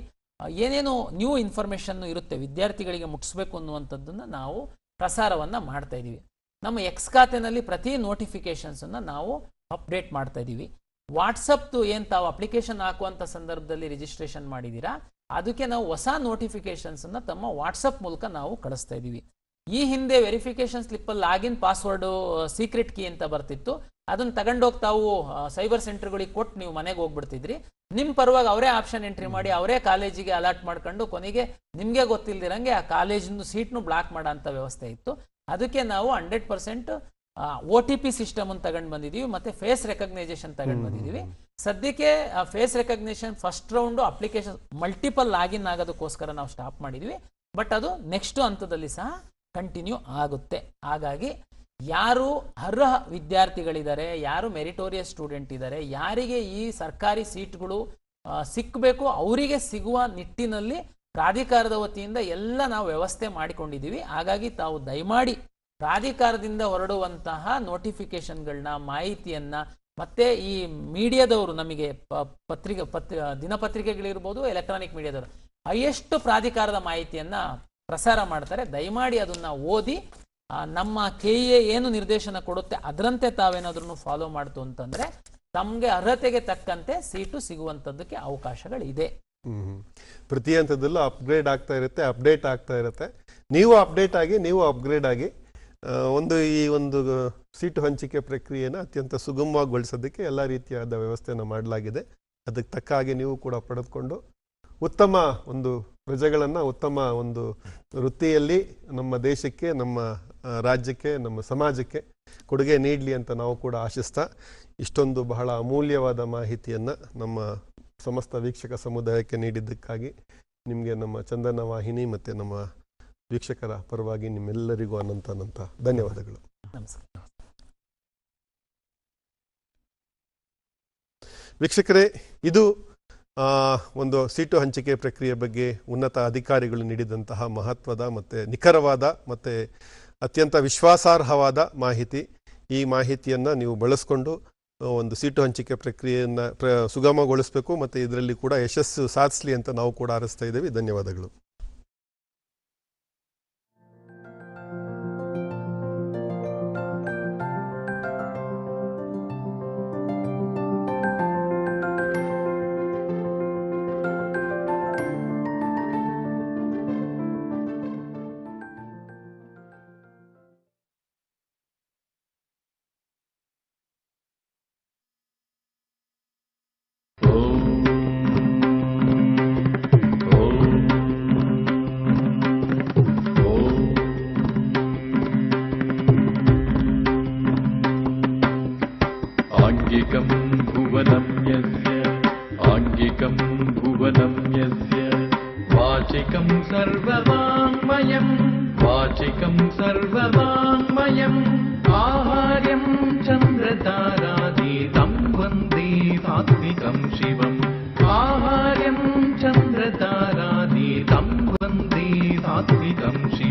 Speaker 2: ಏನೇನು ನ್ಯೂ ಇನ್ಫಾರ್ಮೇಶನ್ ಇರುತ್ತೆ ವಿದ್ಯಾರ್ಥಿಗಳಿಗೆ ಮುಟ್ಟಿಸ್ಬೇಕು ಅನ್ನುವಂಥದ್ದನ್ನ ನಾವು ಪ್ರಸಾರವನ್ನ ಮಾಡ್ತಾ ಇದೀವಿ. ನಮ್ಮ ಎಕ್ಸ್ ಖಾತೆನಲ್ಲಿ ಪ್ರತಿ ನೋಟಿಫಿಕೇಶನ್ಸ್ ಅನ್ನ ನಾವು ಅಪ್ಡೇಟ್ ಮಾಡ್ತಾ ಇದೀವಿ. ವಾಟ್ಸಪ್ದು ಏನ್ ತಾವು ಅಪ್ಲಿಕೇಶನ್ ಹಾಕುವಂತ ಸಂದರ್ಭದಲ್ಲಿ ರಿಜಿಸ್ಟ್ರೇಷನ್ ಮಾಡಿದೀರಾ, ಅದಕ್ಕೆ ನಾವು ಹೊಸ ನೋಟಿಫಿಕೇಶನ್ಸ್ ಅನ್ನ ತಮ್ಮ ವಾಟ್ಸಪ್ ಮೂಲಕ ನಾವು ಕಳಿಸ್ತಾ ಇದೀವಿ. ಈ ಹಿಂದೆ ವೆರಿಫಿಕೇಶನ್ ಸ್ಲಿಪ್ ಅಲ್ಲಿ ಲಾಗಿನ್ ಪಾಸ್ವರ್ಡ್ ಸೀಕ್ರೆಟ್ ಕೀ ಅಂತ ಬರ್ತಿತ್ತು. ಅದನ್ನ ತಗೊಂಡೋಗಿ ತಾವು ಸೈಬರ್ ಸೆಂಟರ್ಗಳಿಗೆ ಕೊಟ್ಟು ನೀವು ಮನೆಗೆ ಹೋಗ್ಬಿಡ್ತಿದ್ರಿ. ನಿಮ್ ಪರವಾಗಿ ಅವರೇ ಆಪ್ಷನ್ ಎಂಟ್ರಿ ಮಾಡಿ ಅವರೇ ಕಾಲೇಜಿಗೆ ಅಲಾಟ್ ಮಾಡ್ಕೊಂಡು ಕೊನೆಗೆ ನಿಮ್ಗೆ ಗೊತ್ತಿಲ್ದಿರಂಗೆ ಆ ಕಾಲೇಜಿನ ಸೀಟ್ನು ಬ್ಲಾಕ್ ಮಾಡೋ ಅಂತ ವ್ಯವಸ್ಥೆ ಇತ್ತು. ಅದಕ್ಕೆ ನಾವು 100% OTP ಸಿಸ್ಟಮ್ ಅನ್ನು ತಗೊಂಡು ಬಂದಿದೀವಿ, ಮತ್ತೆ ಫೇಸ್ ರೆಕಗ್ನೈಸೇಷನ್ ತಗೊಂಡು ಬಂದಿದೀವಿ. ಸದ್ಯಕ್ಕೆ face recognition first round application multiple login ಆಗೋದಕ್ಕೋಸ್ಕರ ನಾವು ಸ್ಟಾಪ್ ಮಾಡಿದ್ವಿ. ಬಟ್ ಅದು ನೆಕ್ಸ್ಟ್ ಹಂತದಲ್ಲಿ ಸಹ ಕಂಟಿನ್ಯೂ ಆಗುತ್ತೆ. ಹಾಗಾಗಿ ಯಾರು ಅರ್ಹ ವಿದ್ಯಾರ್ಥಿಗಳಿದ್ದಾರೆ, ಯಾರು ಮೆರಿಟೋರಿಯಸ್ ಸ್ಟೂಡೆಂಟ್ ಇದ್ದಾರೆ, ಯಾರಿಗೆ ಈ ಸರ್ಕಾರಿ ಸೀಟ್ಗಳು ಸಿಕ್ಕಬೇಕು ಅವರಿಗೆ ಸಿಗುವ ನಿಟ್ಟಿನಲ್ಲಿ ಪ್ರಾಧಿಕಾರದ ವತಿಯಿಂದ ಎಲ್ಲ ನಾವು ವ್ಯವಸ್ಥೆ ಮಾಡಿಕೊಂಡಿದ್ದೀವಿ. ಹಾಗಾಗಿ ತಾವು ದಯಮಾಡಿ ಪ್ರಾಧಿಕಾರದಿಂದ ಹೊರಡುವಂತಹ ನೋಟಿಫಿಕೇಶನ್ಗಳನ್ನ, ಮಾಹಿತಿಯನ್ನ, ಮತ್ತೆ ಈ ಮೀಡಿಯಾದವರು ನಮಗೆ ದಿನಪತ್ರಿಕೆಗಳಿರ್ಬೋದು, ಎಲೆಕ್ಟ್ರಾನಿಕ್ ಮೀಡಿಯಾದವರು ಹೈಯೆಸ್ಟ್ ಪ್ರಾಧಿಕಾರದ ಮಾಹಿತಿಯನ್ನ ಪ್ರಸಾರ ಮಾಡ್ತಾರೆ. ದಯಮಾಡಿ ಅದನ್ನ ಓದಿ ನಮ್ಮ KEA ಏನು ನಿರ್ದೇಶನ ಕೊಡುತ್ತೆ ಅದರಂತೆ ತಾವೇನಾದ್ರೂ ಫಾಲೋ ಮಾಡ್ತು ಅಂತಂದ್ರೆ ತಮಗೆ ಅರ್ಹತೆಗೆ ತಕ್ಕಂತೆ ಸೀಟು ಸಿಗುವಂತದ್ದಕ್ಕೆ ಅವಕಾಶಗಳಿದೆ.
Speaker 1: ಪ್ರತಿ ಹಂತದಲ್ಲೂ ಅಪ್ಗ್ರೇಡ್ ಆಗ್ತಾ ಇರುತ್ತೆ, ಅಪ್ಡೇಟ್ ಆಗ್ತಾ ಇರುತ್ತೆ. ನೀವು ಅಪ್ಡೇಟ್ ಆಗಿ, ನೀವು ಅಪ್ಗ್ರೇಡ್ ಆಗಿ ಈ ಒಂದು ಸೀಟು ಹಂಚಿಕೆ ಪ್ರಕ್ರಿಯೆನ ಅತ್ಯಂತ ಸುಗಮವಾಗಿಗೊಳಿಸೋದಕ್ಕೆ ಎಲ್ಲ ರೀತಿಯಾದ ವ್ಯವಸ್ಥೆಯನ್ನು ಮಾಡಲಾಗಿದೆ. ಅದಕ್ಕೆ ತಕ್ಕ ಹಾಗೆ ನೀವು ಕೂಡ ಪಡೆದುಕೊಂಡು ಉತ್ತಮ ಒಂದು ಪ್ರಜೆಗಳನ್ನು, ಉತ್ತಮ ಒಂದು ವೃತ್ತಿಯಲ್ಲಿ ನಮ್ಮ ದೇಶಕ್ಕೆ, ನಮ್ಮ ರಾಜ್ಯಕ್ಕೆ, ನಮ್ಮ ಸಮಾಜಕ್ಕೆ ಕೊಡುಗೆ ನೀಡಲಿ ಅಂತ ನಾವು ಕೂಡ ಆಶಿಸ್ತಾ, ಇಷ್ಟೊಂದು ಬಹಳ ಅಮೂಲ್ಯವಾದ ಮಾಹಿತಿಯನ್ನು ನಮ್ಮ ಸಮಸ್ತ ವೀಕ್ಷಕ ಸಮುದಾಯಕ್ಕೆ ನೀಡಿದ್ದಕ್ಕಾಗಿ ನಿಮಗೆ ನಮ್ಮ ಚಂದನ ವಾಹಿನಿ ಮತ್ತು ನಮ್ಮ ವೀಕ್ಷಕರ ಪರವಾಗಿ ನಿಮ್ಮೆಲ್ಲರಿಗೂ ಅನಂತ ಧನ್ಯವಾದಗಳು.
Speaker 2: ನಮಸ್ಕಾರ.
Speaker 1: ವೀಕ್ಷಕರೇ, ಇದು ಒಂದು ಸೀಟು ಹಂಚಿಕೆ ಪ್ರಕ್ರಿಯೆ ಬಗ್ಗೆ ಉನ್ನತ ಅಧಿಕಾರಿಗಳು ನೀಡಿದಂತಹ ಮಹತ್ವದ ಮತ್ತು ನಿಖರವಾದ ಮತ್ತು ಅತ್ಯಂತ ವಿಶ್ವಾಸಾರ್ಹವಾದ ಮಾಹಿತಿ. ಈ ಮಾಹಿತಿಯನ್ನು ನೀವು ಬಳಸ್ಕೊಂಡು ಒಂದು ಸೀಟು ಹಂಚಿಕೆ ಪ್ರಕ್ರಿಯೆಯನ್ನು ಸುಗಮಗೊಳಿಸಬೇಕು ಮತ್ತು ಇದರಲ್ಲಿ ಕೂಡ ಯಶಸ್ಸು ಸಾಧಿಸಲಿ ಅಂತ ನಾವು ಕೂಡ ಹಾರೈಸ್ತಾ ಇದ್ದೀವಿ. ಧನ್ಯವಾದಗಳು.
Speaker 20: आङ्गिकं भुवनं यस्य भुवनं यस्य वाचिकं सर्ववाङ्मयं वाचिकं सर्ववाङ्मयम् आहार्यं चन्द्रतारा